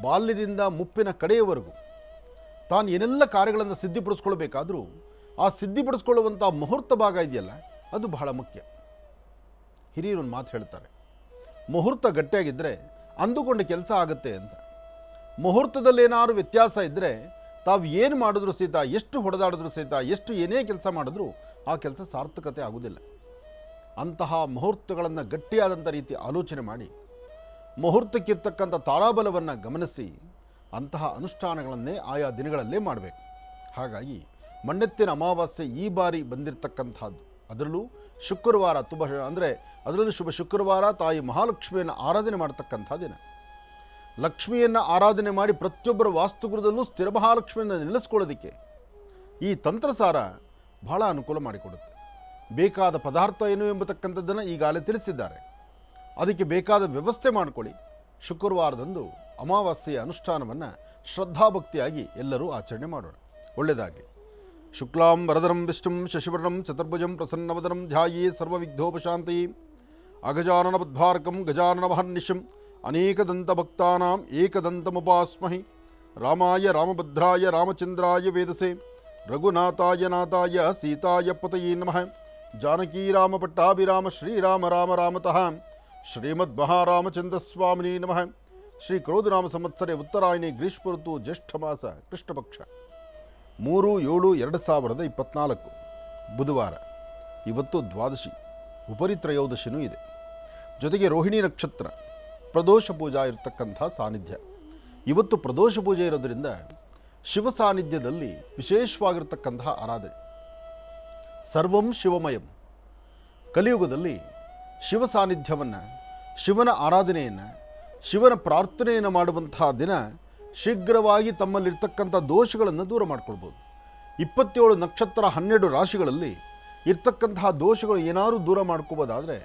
ಬಾಲ್ಯದಿಂದ ಮುಪ್ಪಿನ ಕಡೆಯವರೆಗೂ ತಾನು ಏನೆಲ್ಲ ಕಾರ್ಯಗಳನ್ನು ಸಿದ್ಧಿಪಡಿಸ್ಕೊಳ್ಬೇಕಾದ್ರೂ ಆ ಸಿದ್ಧಿಪಡಿಸ್ಕೊಳ್ಳುವಂಥ ಮುಹೂರ್ತ ಭಾಗ ಇದೆಯಲ್ಲ, ಅದು ಬಹಳ ಮುಖ್ಯ. ಹಿರಿಯರೊಂದು ಮಾತು ಹೇಳ್ತಾರೆ, ಮುಹೂರ್ತ ಗಟ್ಟಿಯಾಗಿದ್ದರೆ ಅಂದುಕೊಂಡ ಕೆಲಸ ಆಗುತ್ತೆ ಅಂತ. ಮುಹೂರ್ತದಲ್ಲೇನಾದ್ರು ವ್ಯತ್ಯಾಸ ಇದ್ದರೆ ತಾವು ಏನು ಮಾಡಿದ್ರೂ ಸಹಿತ, ಎಷ್ಟು ಹೊಡೆದಾಡಿದ್ರೂ ಸಹಿತ, ಎಷ್ಟು ಏನೇ ಕೆಲಸ ಮಾಡಿದ್ರೂ ಆ ಕೆಲಸ ಸಾರ್ಥಕತೆ ಆಗುವುದಿಲ್ಲ. ಅಂತಹ ಮುಹೂರ್ತಗಳನ್ನು ಗಟ್ಟಿಯಾದಂಥ ರೀತಿ ಆಲೋಚನೆ ಮಾಡಿ ಮುಹೂರ್ತಕ್ಕಿರ್ತಕ್ಕಂಥ ತಾರಾಬಲವನ್ನು ಗಮನಿಸಿ ಅಂತಹ ಅನುಷ್ಠಾನಗಳನ್ನೇ ಆಯಾ ದಿನಗಳಲ್ಲೇ ಮಾಡಬೇಕು. ಹಾಗಾಗಿ ಮಣ್ಣೆತ್ತಿನ ಅಮಾವಾಸ್ಯೆ ಈ ಬಾರಿ ಬಂದಿರತಕ್ಕಂಥದ್ದು, ಅದರಲ್ಲೂ ಶುಕ್ರವಾರ ಅದರಲ್ಲೂ ಶುಭ ಶುಕ್ರವಾರ, ತಾಯಿ ಮಹಾಲಕ್ಷ್ಮಿಯನ್ನು ಆರಾಧನೆ ಮಾಡತಕ್ಕಂಥ ದಿನ. ಲಕ್ಷ್ಮಿಯನ್ನು ಆರಾಧನೆ ಮಾಡಿ ಪ್ರತಿಯೊಬ್ಬರ ವಾಸ್ತುಗೃಹದಲ್ಲೂ ಸ್ಥಿರ ಮಹಾಲಕ್ಷ್ಮಿಯನ್ನು ನಿಲ್ಲಿಸ್ಕೊಳ್ಳೋದಕ್ಕೆ ಈ ತಂತ್ರಸಾರ ಬಹಳ ಅನುಕೂಲ ಮಾಡಿಕೊಡುತ್ತೆ. ಬೇಕಾದ ಪದಾರ್ಥ ಏನು ಎಂಬತಕ್ಕಂಥದ್ದನ್ನು ಈಗಾಗಲೇ ತಿಳಿಸಿದ್ದಾರೆ. ಅದಕ್ಕೆ ಬೇಕಾದ ವ್ಯವಸ್ಥೆ ಮಾಡಿಕೊಳ್ಳಿ. ಶುಕ್ರವಾರದಂದು ಅಮಾವಾಸ್ಯೆಯ ಅನುಷ್ಠಾನವನ್ನು ಶ್ರದ್ಧಾಭಕ್ತಿಯಾಗಿ ಎಲ್ಲರೂ ಆಚರಣೆ ಮಾಡೋಣ. ಒಳ್ಳೆಯದಾಗಲಿ. ಶುಕ್ಲಾಂ ವರದರಂ ವಿಷ್ಣುಂ ಶಶಿವರ್ಣಂ ಚತುರ್ಭುಜಂ ಪ್ರಸನ್ನವದನಂ ಧ್ಯಾಯೇ ಸರ್ವವಿಘ್ನೋಪಶಾಂತಿ. ಅಗಜಾನನ ಬದ್ಧಾರ್ಕಂ ಗಜಾನನ ಮಹರ್ನಿಶಂ ಅನೇಕದಂತಭಕ್ತಾನಾಂ ಏಕದಂತಮುಪಾಸ್ಮಹಿ. ರಾಮಾಯ ರಾಮಭದ್ರಾಯ ರಾಮಚಂದ್ರಾಯ ವೇದಸೆ ರಘುನಾಥಾಯ ನಾಥಾಯ ಸೀತಾಯ ಪತಯೇ ನಮಃ. ಜಾನಕೀ ರಾಮ ಪಟ್ಟಾಭಿರಾಮ ಶ್ರೀರಾಮ ರಾಮ ರಾಮತಃ ಶ್ರೀಮದ್ ಮಹಾರಾಮಚಂದ್ರ ಸ್ವಾಮಿನೇ ನಮಃ. ಶ್ರೀ ಕ್ರೋಧನಾಮ ಸಂವತ್ಸರೆ ಉತ್ತರಾಯಣಿ ಗ್ರೀಷ್ಮ ಋತು ಜ್ಯೇಷ್ಠ ಮಾಸ ಕೃಷ್ಣಪಕ್ಷ 3/7/2024 ಬುಧವಾರ. ಇವತ್ತು ದ್ವಾದಶಿ, ಉಪರಿತ್ರಯೋದಶಿನೂ ಇದೆ. ಜೊತೆಗೆ ರೋಹಿಣಿ ನಕ್ಷತ್ರ, ಪ್ರದೋಷ ಪೂಜಾ ಇರತಕ್ಕಂಥ ಸಾನ್ನಿಧ್ಯ. ಇವತ್ತು ಪ್ರದೋಷ ಪೂಜೆ ಇರೋದರಿಂದ ಶಿವ ಸಾನ್ನಿಧ್ಯದಲ್ಲಿ ವಿಶೇಷವಾಗಿರ್ತಕ್ಕಂತಹ ಆರಾಧನೆ. ಸರ್ವಂ ಶಿವಮಯಂ. ಕಲಿಯುಗದಲ್ಲಿ ಶಿವ ಸಾನ್ನಿಧ್ಯವನ್ನು, ಶಿವನ ಆರಾಧನೆಯನ್ನು, ಶಿವನ ಪ್ರಾರ್ಥನೆಯನ್ನು ಮಾಡುವಂತಹ ದಿನ ಶೀಘ್ರವಾಗಿ ತಮ್ಮಲ್ಲಿರ್ತಕ್ಕಂಥ ದೋಷಗಳನ್ನು ದೂರ ಮಾಡ್ಕೊಳ್ಬೋದು. 27 ನಕ್ಷತ್ರ 12 ರಾಶಿಗಳಲ್ಲಿ ಇರ್ತಕ್ಕಂತಹ ದೋಷಗಳು ಏನಾದರೂ ದೂರ ಮಾಡ್ಕೋಬೋದಾದರೆ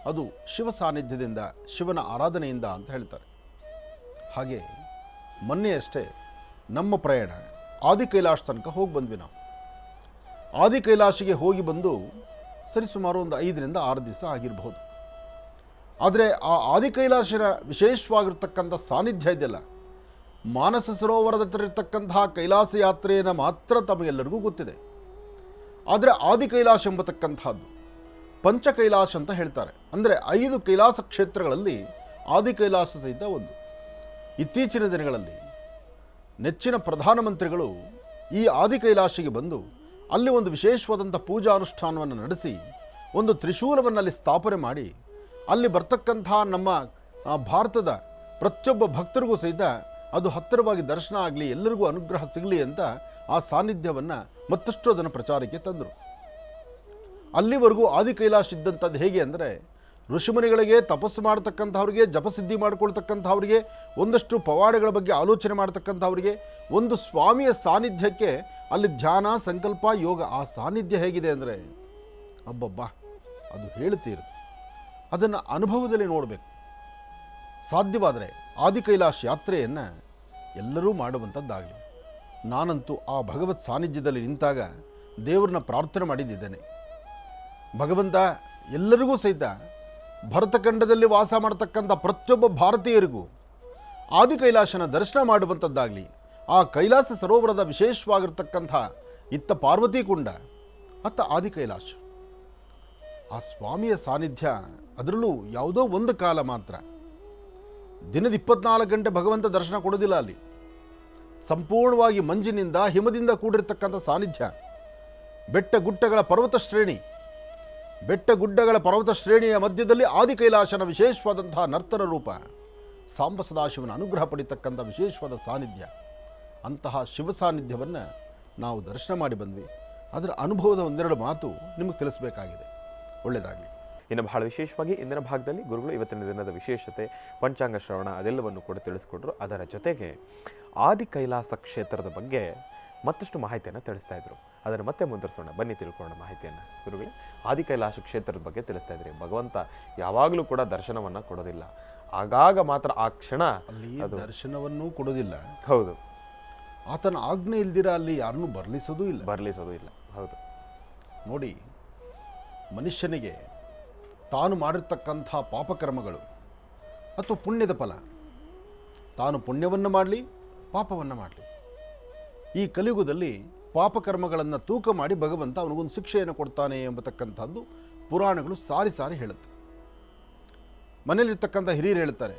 ಅದು ಶಿವ ಸಾನ್ನಿಧ್ಯದಿಂದ, ಶಿವನ ಆರಾಧನೆಯಿಂದ ಅಂತ ಹೇಳ್ತಾರೆ. ಹಾಗೆ ಮೊನ್ನೆಯಷ್ಟೇ ನಮ್ಮ ಪ್ರಯಾಣ ಆದಿ ಕೈಲಾಸ ತನಕ ಹೋಗಿ ಬಂದ್ವಿ. ನಾವು ಆದಿ ಕೈಲಾಸಿಗೆ ಹೋಗಿ ಬಂದು ಸರಿಸುಮಾರು ಒಂದು 5ರಿಂದ 6 ದಿವಸ ಆಗಿರಬಹುದು. ಆದರೆ ಆ ಆದಿ ಕೈಲಾಸನ ವಿಶೇಷವಾಗಿರ್ತಕ್ಕಂಥ ಸಾನ್ನಿಧ್ಯ ಇದೆಯಲ್ಲ, ಮಾನಸ ಸರೋವರದ ಹತ್ರ ಇರತಕ್ಕಂತಹ ಕೈಲಾಸ ಯಾತ್ರೆಯನ್ನು ಮಾತ್ರ ತಮಗೆಲ್ಲರಿಗೂ ಗೊತ್ತಿದೆ. ಆದರೆ ಆದಿ ಕೈಲಾಸ ಎಂಬತಕ್ಕಂಥದ್ದು ಪಂಚ ಕೈಲಾಸ ಅಂತ ಹೇಳ್ತಾರೆ. ಅಂದರೆ 5 ಕೈಲಾಸ ಕ್ಷೇತ್ರಗಳಲ್ಲಿ ಆದಿ ಕೈಲಾಸ ಸಹಿತ ಒಂದು. ಇತ್ತೀಚಿನ ದಿನಗಳಲ್ಲಿ ನೆಚ್ಚಿನ ಪ್ರಧಾನಮಂತ್ರಿಗಳು ಈ ಆದಿ ಕೈಲಾಸಿಗೆ ಬಂದು ಅಲ್ಲಿ ಒಂದು ವಿಶೇಷವಾದಂಥ ಪೂಜಾ ಅನುಷ್ಠಾನವನ್ನು ನಡೆಸಿ ಒಂದು ತ್ರಿಶೂಲವನ್ನು ಅಲ್ಲಿ ಸ್ಥಾಪನೆ ಮಾಡಿ ಅಲ್ಲಿ ಬರ್ತಕ್ಕಂಥ ನಮ್ಮ ಭಾರತದ ಪ್ರತಿಯೊಬ್ಬ ಭಕ್ತರಿಗೂ ಸಹಿತ ಅದು ಹತ್ತಿರವಾಗಿ ದರ್ಶನ ಆಗಲಿ, ಎಲ್ಲರಿಗೂ ಅನುಗ್ರಹ ಸಿಗಲಿ ಅಂತ ಆ ಸಾನ್ನಿಧ್ಯವನ್ನು ಮತ್ತಷ್ಟು ಅದನ್ನು ಪ್ರಚಾರಕ್ಕೆ ತಂದರು. ಅಲ್ಲಿವರೆಗೂ ಆದಿ ಕೈಲಾಸ ಇದ್ದಂಥದ್ದು ಹೇಗೆ ಅಂದರೆ, ಋಷಿಮುನಿಗಳಿಗೆ ತಪಸ್ಸು ಮಾಡ್ತಕ್ಕಂಥವ್ರಿಗೆ, ಜಪಸಿದ್ಧಿ ಮಾಡ್ಕೊಳ್ತಕ್ಕಂಥವ್ರಿಗೆ, ಒಂದಷ್ಟು ಪವಾಡಗಳ ಬಗ್ಗೆ ಆಲೋಚನೆ ಮಾಡ್ತಕ್ಕಂಥವ್ರಿಗೆ, ಒಂದು ಸ್ವಾಮಿಯ ಸಾನ್ನಿಧ್ಯಕ್ಕೆ ಅಲ್ಲಿ ಧ್ಯಾನ, ಸಂಕಲ್ಪ, ಯೋಗ, ಆ ಸಾನ್ನಿಧ್ಯ ಹೇಗಿದೆ ಅಂದರೆ ಅಬ್ಬಬ್ಬಾ, ಅದು ಹೇಳ್ತಿರುತ್ತೆ. ಅದನ್ನು ಅನುಭವದಲ್ಲಿ ನೋಡಬೇಕು. ಸಾಧ್ಯವಾದರೆ ಆದಿ ಕೈಲಾಸ ಯಾತ್ರೆಯನ್ನು ಎಲ್ಲರೂ ಮಾಡುವಂಥದ್ದಾಗಲಿ. ನಾನಂತೂ ಆ ಭಗವತ್ ಸಾನ್ನಿಧ್ಯದಲ್ಲಿ ನಿಂತಾಗ ದೇವರನ್ನ ಪ್ರಾರ್ಥನೆ ಮಾಡಿದ್ದೇನೆ, ಭಗವಂತ ಎಲ್ಲರಿಗೂ ಸಹಿತ ಭರತಖಂಡದಲ್ಲಿ ವಾಸ ಮಾಡತಕ್ಕಂಥ ಪ್ರತಿಯೊಬ್ಬ ಭಾರತೀಯರಿಗೂ ಆದಿ ಕೈಲಾಸನ ದರ್ಶನ ಮಾಡುವಂಥದ್ದಾಗಲಿ. ಆ ಕೈಲಾಸ ಸರೋವರದ ವಿಶೇಷವಾಗಿರ್ತಕ್ಕಂಥ ಇತ್ತ ಪಾರ್ವತಿ ಕುಂಡ, ಅತ್ತ ಆದಿ ಕೈಲಾಸ, ಆ ಸ್ವಾಮಿಯ ಸಾನ್ನಿಧ್ಯ, ಅದರಲ್ಲೂ ಯಾವುದೋ ಒಂದು ಕಾಲ ಮಾತ್ರ, ದಿನದ 24 ಗಂಟೆ ಭಗವಂತ ದರ್ಶನ ಕೊಡೋದಿಲ್ಲ. ಅಲ್ಲಿ ಸಂಪೂರ್ಣವಾಗಿ ಮಂಜಿನಿಂದ, ಹಿಮದಿಂದ ಕೂಡಿರ್ತಕ್ಕಂಥ ಸಾನ್ನಿಧ್ಯ, ಬೆಟ್ಟ ಗುಡ್ಡಗಳ ಪರ್ವತ ಶ್ರೇಣಿಯ ಮಧ್ಯದಲ್ಲಿ ಆದಿ ಕೈಲಾಸನ ವಿಶೇಷವಾದಂತಹ ನರ್ತನ ರೂಪ, ಸಾಂಬ ಸದಾಶಿವನ ಅನುಗ್ರಹ ಪಡಿತಕ್ಕಂಥ ವಿಶೇಷವಾದ ಸಾನ್ನಿಧ್ಯ. ಅಂತಹ ಶಿವ ಸಾನ್ನಿಧ್ಯವನ್ನು ನಾವು ದರ್ಶನ ಮಾಡಿ ಬಂದ್ವಿ. ಅದರ ಅನುಭವದ ಒಂದೆರಡು ಮಾತು ನಿಮಗೆ ತಿಳಿಸಬೇಕಾಗಿದೆ. ಒಳ್ಳೆಯದಾಗಲಿ. ಇನ್ನು ಬಹಳ ವಿಶೇಷವಾಗಿ ಇಂದಿನ ಭಾಗದಲ್ಲಿ ಗುರುಗಳು ಇವತ್ತಿನ ದಿನದ ವಿಶೇಷತೆ, ಪಂಚಾಂಗ ಶ್ರವಣ ಅದೆಲ್ಲವನ್ನು ಕೂಡ ತಿಳಿಸ್ಕೊಟ್ರು. ಅದರ ಜೊತೆಗೆ ಆದಿ ಕೈಲಾಸ ಕ್ಷೇತ್ರದ ಬಗ್ಗೆ ಮತ್ತಷ್ಟು ಮಾಹಿತಿಯನ್ನು ತಿಳಿಸ್ತಾ ಇದ್ರು. ಅದನ್ನು ಮತ್ತೆ ಮುಂದುವರಿಸೋಣ, ಬನ್ನಿ ತಿಳ್ಕೊಳ್ಳೋಣ ಮಾಹಿತಿಯನ್ನು. ಗುರುಗಳೇ, ಆದಿ ಕೈಲಾಸ ಕ್ಷೇತ್ರದ ಬಗ್ಗೆ ತಿಳಿಸ್ತಾ ಇದ್ರಿ. ಭಗವಂತ ಯಾವಾಗಲೂ ಕೂಡ ದರ್ಶನವನ್ನು ಕೊಡೋದಿಲ್ಲ, ಆಗಾಗ ಮಾತ್ರ ಆ ಕ್ಷಣ ಅಲ್ಲಿ ದರ್ಶನವನ್ನೂ ಕೊಡೋದಿಲ್ಲ. ಹೌದು, ಆತನ ಆಜ್ಞೆ ಇಲ್ದಿರ ಅಲ್ಲಿ ಯಾರನ್ನೂ ಬರಲಿಸೋದೂ ಇಲ್ಲ. ಹೌದು ನೋಡಿ, ಮನುಷ್ಯನಿಗೆ ತಾನು ಮಾಡಿರ್ತಕ್ಕಂಥ ಪಾಪಕರ್ಮಗಳು ಅಥವಾ ಪುಣ್ಯದ ಫಲ, ತಾನು ಪುಣ್ಯವನ್ನು ಮಾಡಲಿ, ಪಾಪವನ್ನು ಮಾಡಲಿ, ಈ ಕಲಿಯುಗದಲ್ಲಿ ಪಾಪಕರ್ಮಗಳನ್ನು ತೂಕ ಮಾಡಿ ಭಗವಂತ ಅವನಿಗೊಂದು ಶಿಕ್ಷೆಯನ್ನು ಕೊಡ್ತಾನೆ ಎಂಬತಕ್ಕಂಥದ್ದು ಪುರಾಣಗಳು ಸಾರಿ ಸಾರಿ ಹೇಳುತ್ತೆ. ಮನೇಲಿರ್ತಕ್ಕಂಥ ಹಿರಿಯರು ಹೇಳ್ತಾರೆ,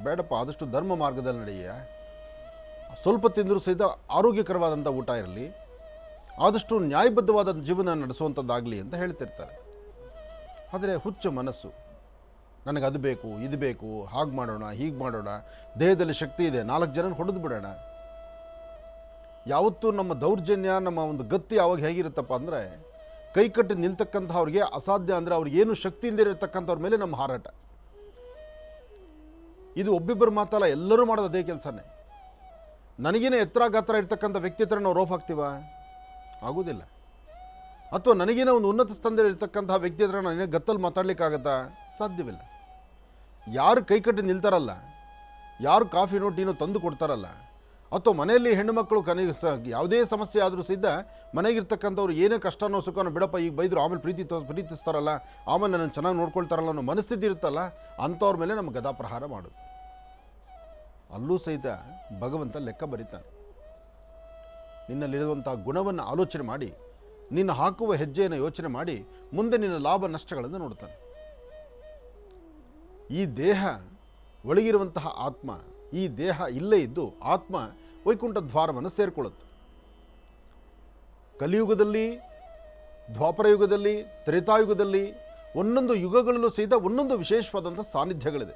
ಬೇಡಪ್ಪ ಆದಷ್ಟು ಧರ್ಮ ಮಾರ್ಗದಲ್ಲಿ ನಡೆಯ, ಸ್ವಲ್ಪ ತಿಂದರೂ ಸಹಿತ ಆರೋಗ್ಯಕರವಾದಂಥ ಊಟ ಇರಲಿ, ಆದಷ್ಟು ನ್ಯಾಯಬದ್ಧವಾದ ಜೀವನ ನಡೆಸುವಂಥದ್ದಾಗಲಿ ಅಂತ ಹೇಳ್ತಿರ್ತಾರೆ. ಆದರೆ ಹುಚ್ಚು ಮನಸ್ಸು, ನನಗೆ ಅದು ಬೇಕು, ಇದು ಬೇಕು, ಹಾಗೆ ಮಾಡೋಣ, ಹೀಗೆ ಮಾಡೋಣ, ದೇಹದಲ್ಲಿ ಶಕ್ತಿ ಇದೆ, 4 ಜನನ ಹೊಡೆದು ಬಿಡೋಣ. ಯಾವತ್ತೂ ನಮ್ಮ ದೌರ್ಜನ್ಯ, ನಮ್ಮ ಒಂದು ಗತಿ ಯಾವಾಗ ಹೇಗಿರುತ್ತಪ್ಪ ಅಂದರೆ, ಕೈ ಕಟ್ಟಿ ನಿಲ್ತಕ್ಕಂಥವ್ರಿಗೆ ಅಸಾಧ್ಯ ಅಂದರೆ ಅವ್ರಿಗೇನು ಶಕ್ತಿ ಇಲ್ಲದಿರತಕ್ಕಂಥವ್ರ ಮೇಲೆ ನಮ್ಮ ಹಾರಾಟ. ಇದು ಒಬ್ಬಿಬ್ಬರು ಮಾತಲ್ಲ, ಎಲ್ಲರೂ ಮಾಡೋದು ಅದೇ ಕೆಲಸನೇ. ನನಗೇನೆ ಎತ್ತರ ಗಾತ್ರ ಇರ್ತಕ್ಕಂಥ ವ್ಯಕ್ತಿ ಹತ್ರ ನಾವು ರೋಫ್ ಹಾಕ್ತೀವ? ಆಗೋದಿಲ್ಲ. ಅಥವಾ ನನಗೇನೋ ಒಂದು ಉನ್ನತ ಸ್ಥಾನದಲ್ಲಿ ಇರ್ತಕ್ಕಂಥ ವ್ಯಕ್ತಿ ಹತ್ರ ನಾನು ಗತ್ತಲ್ಲಿ ಮಾತಾಡ್ಲಿಕ್ಕಾಗತ್ತಾ? ಸಾಧ್ಯವಿಲ್ಲ. ಯಾರು ಕೈ ಕಟ್ಟಿ ನಿಲ್ತಾರಲ್ಲ, ಯಾರು ಕಾಫಿನೋ ಟೀನೋ ತಂದು ಕೊಡ್ತಾರಲ್ಲ, ಅಥವಾ ಮನೆಯಲ್ಲಿ ಹೆಣ್ಣು ಮಕ್ಕಳು ಯಾವುದೇ ಸಮಸ್ಯೆ ಆದರೂ ಸಹಿತ ಮನೆಗಿರ್ತಕ್ಕಂಥವ್ರು ಏನೇ ಕಷ್ಟನೋ ಸುಖನೋ, ಬಿಡಪ್ಪ ಈಗ ಬೈದರು ಆಮೇಲೆ ಪ್ರೀತಿಸ್ತಾರಲ್ಲ, ಆಮೇಲೆ ನನ್ನ ಚೆನ್ನಾಗಿ ನೋಡ್ಕೊಳ್ತಾರಲ್ಲ ಅನ್ನೋ ಮನಸ್ಥಿತಿ ಇರುತ್ತಲ್ಲ, ಅಂಥವ್ರ ಮೇಲೆ ನಮ್ಮ ಗದಾ ಪ್ರಹಾರ ಮಾಡೋದು. ಅಲ್ಲೂ ಸಹಿತ ಭಗವಂತ ಲೆಕ್ಕ ಬರೀತಾನೆ. ನಿನ್ನಲ್ಲಿರುವಂಥ ಗುಣವನ್ನು ಆಲೋಚನೆ ಮಾಡಿ, ನಿನ್ನ ಹಾಕುವ ಹೆಜ್ಜೆಯನ್ನು ಯೋಚನೆ ಮಾಡಿ, ಮುಂದೆ ನಿನ್ನ ಲಾಭ ನಷ್ಟಗಳನ್ನು ನೋಡ್ತಾನೆ. ಈ ದೇಹ ಒಳಗಿರುವಂತಹ ಆತ್ಮ, ಈ ದೇಹ ಇಲ್ಲೇ ಇದ್ದು ಆತ್ಮ ವೈಕುಂಠ ದ್ವಾರವನ್ನು ಸೇರಿಕೊಳ್ಳುತ್ತೆ. ಕಲಿಯುಗದಲ್ಲಿ, ದ್ವಾಪರ ಯುಗದಲ್ಲಿ, ತ್ರೇತಾಯುಗದಲ್ಲಿ, ಒಂದೊಂದು ಯುಗಗಳಲ್ಲೂ ಸಹಿತ ಒಂದೊಂದು ವಿಶೇಷವಾದಂಥ ಸಾನ್ನಿಧ್ಯಗಳಿದೆ.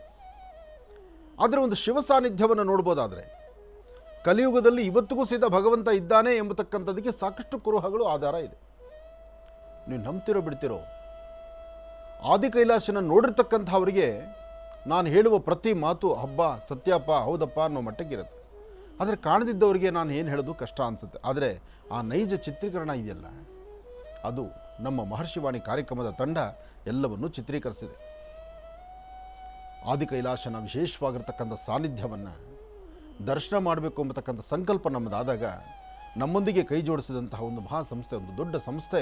ಆದರೆ ಒಂದು ಶಿವ ಸಾನ್ನಿಧ್ಯವನ್ನು ನೋಡ್ಬೋದಾದರೆ ಕಲಿಯುಗದಲ್ಲಿ ಇವತ್ತಿಗೂ ಸಹಿತ ಭಗವಂತ ಇದ್ದಾನೆ ಎಂಬತಕ್ಕಂಥದ್ದಕ್ಕೆ ಸಾಕಷ್ಟು ಕುರುಹಗಳು ಆಧಾರ ಇದೆ. ನೀವು ನಂಬ್ತಿರೋ ಬಿಡ್ತಿರೋ, ಆದಿ ಕೈಲಾಸನ ನೋಡಿರ್ತಕ್ಕಂಥವರಿಗೆ ನಾನು ಹೇಳುವ ಪ್ರತಿ ಮಾತು ಹಬ್ಬ, ಸತ್ಯಪ್ಪ, ಹೌದಪ್ಪ ಅನ್ನೋ ಮಟ್ಟಕ್ಕಿರುತ್ತೆ. ಆದರೆ ಕಾಣದಿದ್ದವರಿಗೆ ನಾನು ಏನು ಹೇಳೋದು ಕಷ್ಟ ಅನಿಸುತ್ತೆ. ಆದರೆ ಆ ನೈಜ ಚಿತ್ರೀಕರಣ ಇದೆಯಲ್ಲ, ಅದು ನಮ್ಮ ಮಹರ್ಷಿವಾಣಿ ಕಾರ್ಯಕ್ರಮದ ತಂಡ ಎಲ್ಲವನ್ನೂ ಚಿತ್ರೀಕರಿಸಿದೆ. ಆದಿ ಕೈಲಾಸನ ವಿಶೇಷವಾಗಿರ್ತಕ್ಕಂಥ ಸಾನ್ನಿಧ್ಯವನ್ನು ದರ್ಶನ ಮಾಡಬೇಕು ಎಂಬತಕ್ಕಂಥ ಸಂಕಲ್ಪ ನಮ್ಮದಾದಾಗ ನಮ್ಮೊಂದಿಗೆ ಕೈ ಜೋಡಿಸಿದಂತಹ ಒಂದು ಮಹಾಸಂಸ್ಥೆ, ಒಂದು ದೊಡ್ಡ ಸಂಸ್ಥೆ,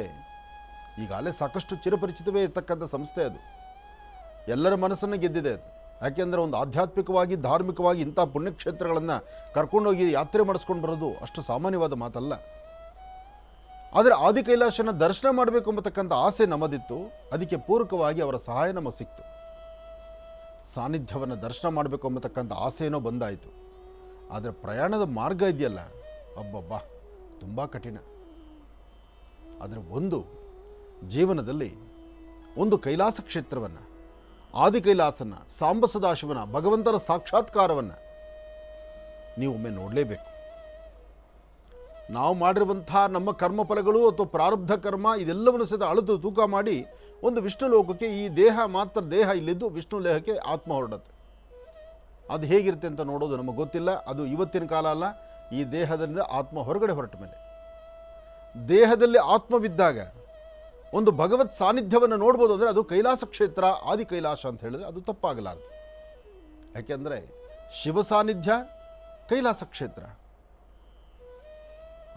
ಈಗಾಗಲೇ ಸಾಕಷ್ಟು ಚಿರಪರಿಚಿತವೇ ಇರತಕ್ಕಂಥ ಸಂಸ್ಥೆ. ಅದು ಎಲ್ಲರ ಮನಸ್ಸನ್ನು ಗೆದ್ದಿದೆ. ಅದು ಯಾಕೆಂದರೆ ಒಂದು ಆಧ್ಯಾತ್ಮಿಕವಾಗಿ ಧಾರ್ಮಿಕವಾಗಿ ಇಂಥ ಪುಣ್ಯಕ್ಷೇತ್ರಗಳನ್ನು ಕರ್ಕೊಂಡೋಗಿ ಯಾತ್ರೆ ಮಾಡಿಸ್ಕೊಂಡು ಬರೋದು ಅಷ್ಟು ಸಾಮಾನ್ಯವಾದ ಮಾತಲ್ಲ. ಆದರೆ ಆದಿ ಕೈಲಾಸನ ದರ್ಶನ ಮಾಡಬೇಕು ಎಂಬತಕ್ಕಂಥ ಆಸೆ ನಮ್ಮದಿತ್ತು. ಅದಕ್ಕೆ ಪೂರಕವಾಗಿ ಅವರ ಸಹಾಯ ನಮಗೆ ಸಿಕ್ತು. ಸಾನ್ನಿಧ್ಯವನ್ನು ದರ್ಶನ ಮಾಡಬೇಕು ಎಂಬತಕ್ಕಂಥ ಆಸೆಯೇನೋ ಬಂದಾಯಿತು. ಆದರೆ ಪ್ರಯಾಣದ ಮಾರ್ಗ ಇದೆಯಲ್ಲ, ಅಬ್ಬಬ್ಬಾ ತುಂಬ ಕಠಿಣ. ಆದರೆ ಒಂದು ಜೀವನದಲ್ಲಿ ಒಂದು ಕೈಲಾಸ ಕ್ಷೇತ್ರವನ್ನು, ಆದಿ ಕೈಲಾಸನ, ಸಾಂಬ ಸದಾಶಿವನ, ಭಗವಂತನ ಸಾಕ್ಷಾತ್ಕಾರವನ್ನು ನೀವೊಮ್ಮೆ ನೋಡಲೇಬೇಕು. ನಾವು ಮಾಡಿರುವಂಥ ನಮ್ಮ ಕರ್ಮಫಲಗಳು ಅಥವಾ ಪ್ರಾರಬ್ಧ ಕರ್ಮ ಇದೆಲ್ಲವನ್ನು ಸಹಿತ ಅಳೆದು ತೂಕ ಮಾಡಿ ಒಂದು ವಿಷ್ಣು ಲೋಕಕ್ಕೆ ಈ ದೇಹ ಮಾತ್ರ, ದೇಹ ಇಲ್ಲಿದ್ದು ವಿಷ್ಣು ದೇಹಕ್ಕೆ ಆತ್ಮ ಹೊರಡುತ್ತೆ. ಅದು ಹೇಗಿರುತ್ತೆ ಅಂತ ನೋಡೋದು ನಮಗೆ ಗೊತ್ತಿಲ್ಲ. ಅದು ಇವತ್ತಿನ ಕಾಲ ಅಲ್ಲ. ಈ ದೇಹದಿಂದ ಆತ್ಮ ಹೊರಗಡೆ ಹೊರಟ ಮೇಲೆ, ದೇಹದಲ್ಲಿ ಆತ್ಮವಿದ್ದಾಗ ಒಂದು ಭಗವತ್ ಸಾನ್ನಿಧ್ಯವನ್ನು ನೋಡ್ಬೋದು. ಅಂದರೆ ಅದು ಕೈಲಾಸ ಕ್ಷೇತ್ರ, ಆದಿ ಕೈಲಾಸ ಅಂತ ಹೇಳಿದ್ರೆ ಅದು ತಪ್ಪಾಗಲಾರದು. ಯಾಕೆಂದರೆ ಶಿವ ಸಾನ್ನಿಧ್ಯ ಕೈಲಾಸ ಕ್ಷೇತ್ರ.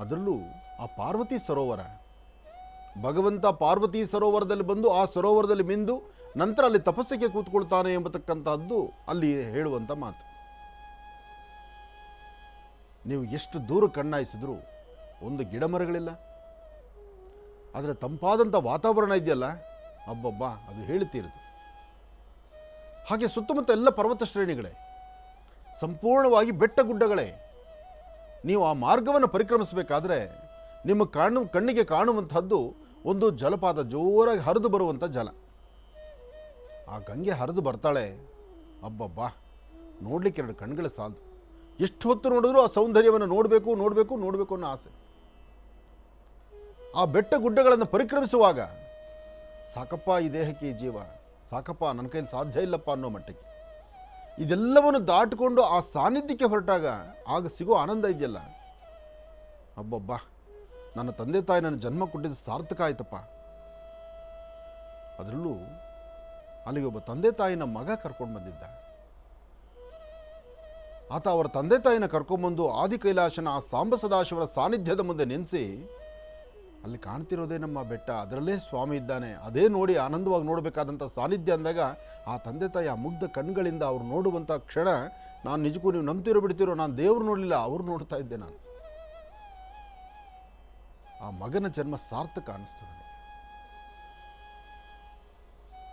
ಅದರಲ್ಲೂ ಆ ಪಾರ್ವತಿ ಸರೋವರ, ಭಗವಂತ ಪಾರ್ವತಿ ಸರೋವರದಲ್ಲಿ ಬಂದು ಆ ಸರೋವರದಲ್ಲಿ ಮಿಂದು ನಂತರ ಅಲ್ಲಿ ತಪಸ್ಸಿಗೆ ಕೂತ್ಕೊಳ್ತಾನೆ ಎಂಬತಕ್ಕಂಥದ್ದು ಅಲ್ಲಿ ಹೇಳುವಂಥ ಮಾತು. ನೀವು ಎಷ್ಟು ದೂರ ಕಣ್ಣಾಯಿಸಿದ್ರು ಒಂದು ಗಿಡ ಮರಗಳಿಲ್ಲ. ಆದರೆ ತಂಪಾದಂಥ ವಾತಾವರಣ ಇದೆಯಲ್ಲ, ಅಬ್ಬಬ್ಬಾ ಅದು ಹೇಳ್ತಿರೋದು. ಹಾಗೆ ಸುತ್ತಮುತ್ತ ಎಲ್ಲ ಪರ್ವತ ಶ್ರೇಣಿಗಳೇ, ಸಂಪೂರ್ಣವಾಗಿ ಬೆಟ್ಟ ಗುಡ್ಡಗಳೇ. ನೀವು ಆ ಮಾರ್ಗವನ್ನು ಪರಿಕ್ರಮಿಸಬೇಕಾದ್ರೆ ನಿಮ್ಮ ಕಣ್ಣಿಗೆ ಕಾಣುವಂಥದ್ದು ಒಂದು ಜಲಪಾತ, ಜೋರಾಗಿ ಹರಿದು ಬರುವಂಥ ಜಲ. ಆ ಗಂಗೆ ಹರಿದು ಬರ್ತಾಳೆ, ಅಬ್ಬಬ್ಬಾ ನೋಡಲಿಕ್ಕೆ ಎರಡು ಕಣ್ಗಳ ಸಾಲದು. ಎಷ್ಟು ಹೊತ್ತು ನೋಡಿದ್ರೂ ಆ ಸೌಂದರ್ಯವನ್ನು ನೋಡಬೇಕು ನೋಡಬೇಕು ನೋಡಬೇಕು ಅನ್ನೋ ಆಸೆ. ಆ ಬೆಟ್ಟ ಗುಡ್ಡಗಳನ್ನು ಪರಿಕ್ರಮಿಸುವಾಗ ಸಾಕಪ್ಪ ಈ ದೇಹಕ್ಕೆ ಈ ಜೀವ, ಸಾಕಪ್ಪ ನನ್ನ ಕೈಲಿ ಸಾಧ್ಯ ಇಲ್ಲಪ್ಪ ಅನ್ನೋ ಮಟ್ಟಕ್ಕೆ ಇದೆಲ್ಲವನ್ನು ದಾಟಿಕೊಂಡು ಆ ಸಾನ್ನಿಧ್ಯಕ್ಕೆ ಹೊರಟಾಗ ಆಗ ಸಿಗೋ ಆನಂದ ಇದೆಯಲ್ಲ, ಅಬ್ಬಬ್ಬಾ ನನ್ನ ತಂದೆ ತಾಯಿ ನನ್ನ ಜನ್ಮ ಕೊಟ್ಟಿದ್ದು ಸಾರ್ಥಕ ಆಯ್ತಪ್ಪ. ಅದರಲ್ಲೂ ಅಲ್ಲಿಗೆ ಒಬ್ಬ ತಂದೆ ತಾಯಿನ ಮಗ ಕರ್ಕೊಂಡು ಬಂದಿದ್ದ. ಆತ ಅವರ ತಂದೆ ತಾಯಿನ ಕರ್ಕೊಂಬಂದು ಆದಿ ಕೈಲಾಸನ ಆ ಸಾಂಬ ಸದಾಶಿವನ ಸಾನ್ನಿಧ್ಯದ ಮುಂದೆ ನೆನೆಸಿ, ಅಲ್ಲಿ ಕಾಣ್ತಿರೋದೇ ನಮ್ಮ ಬೆಟ್ಟ, ಅದರಲ್ಲೇ ಸ್ವಾಮಿ ಇದ್ದಾನೆ, ಅದೇ ನೋಡಿ ಆನಂದವಾಗಿ ನೋಡಬೇಕಾದಂಥ ಸಾನ್ನಿಧ್ಯ ಅಂದಾಗ ಆ ತಂದೆ ತಾಯಿ ಆ ಮುಗ್ಧ ಕಣ್ಗಳಿಂದ ಅವ್ರು ನೋಡುವಂಥ ಕ್ಷಣ, ನಾನು ನಿಜಕ್ಕೂ ನೀವು ನಂಬ್ತಿರೋ ಬಿಡ್ತಿರೋ, ನಾನು ದೇವ್ರು ನೋಡಲಿಲ್ಲ, ಅವ್ರು ನೋಡ್ತಾ ಇದ್ದೆ. ನಾನು ಆ ಮಗನ ಜನ್ಮ ಸಾರ್ಥಕ ಅನ್ನಿಸ್ತು ನನಗೆ.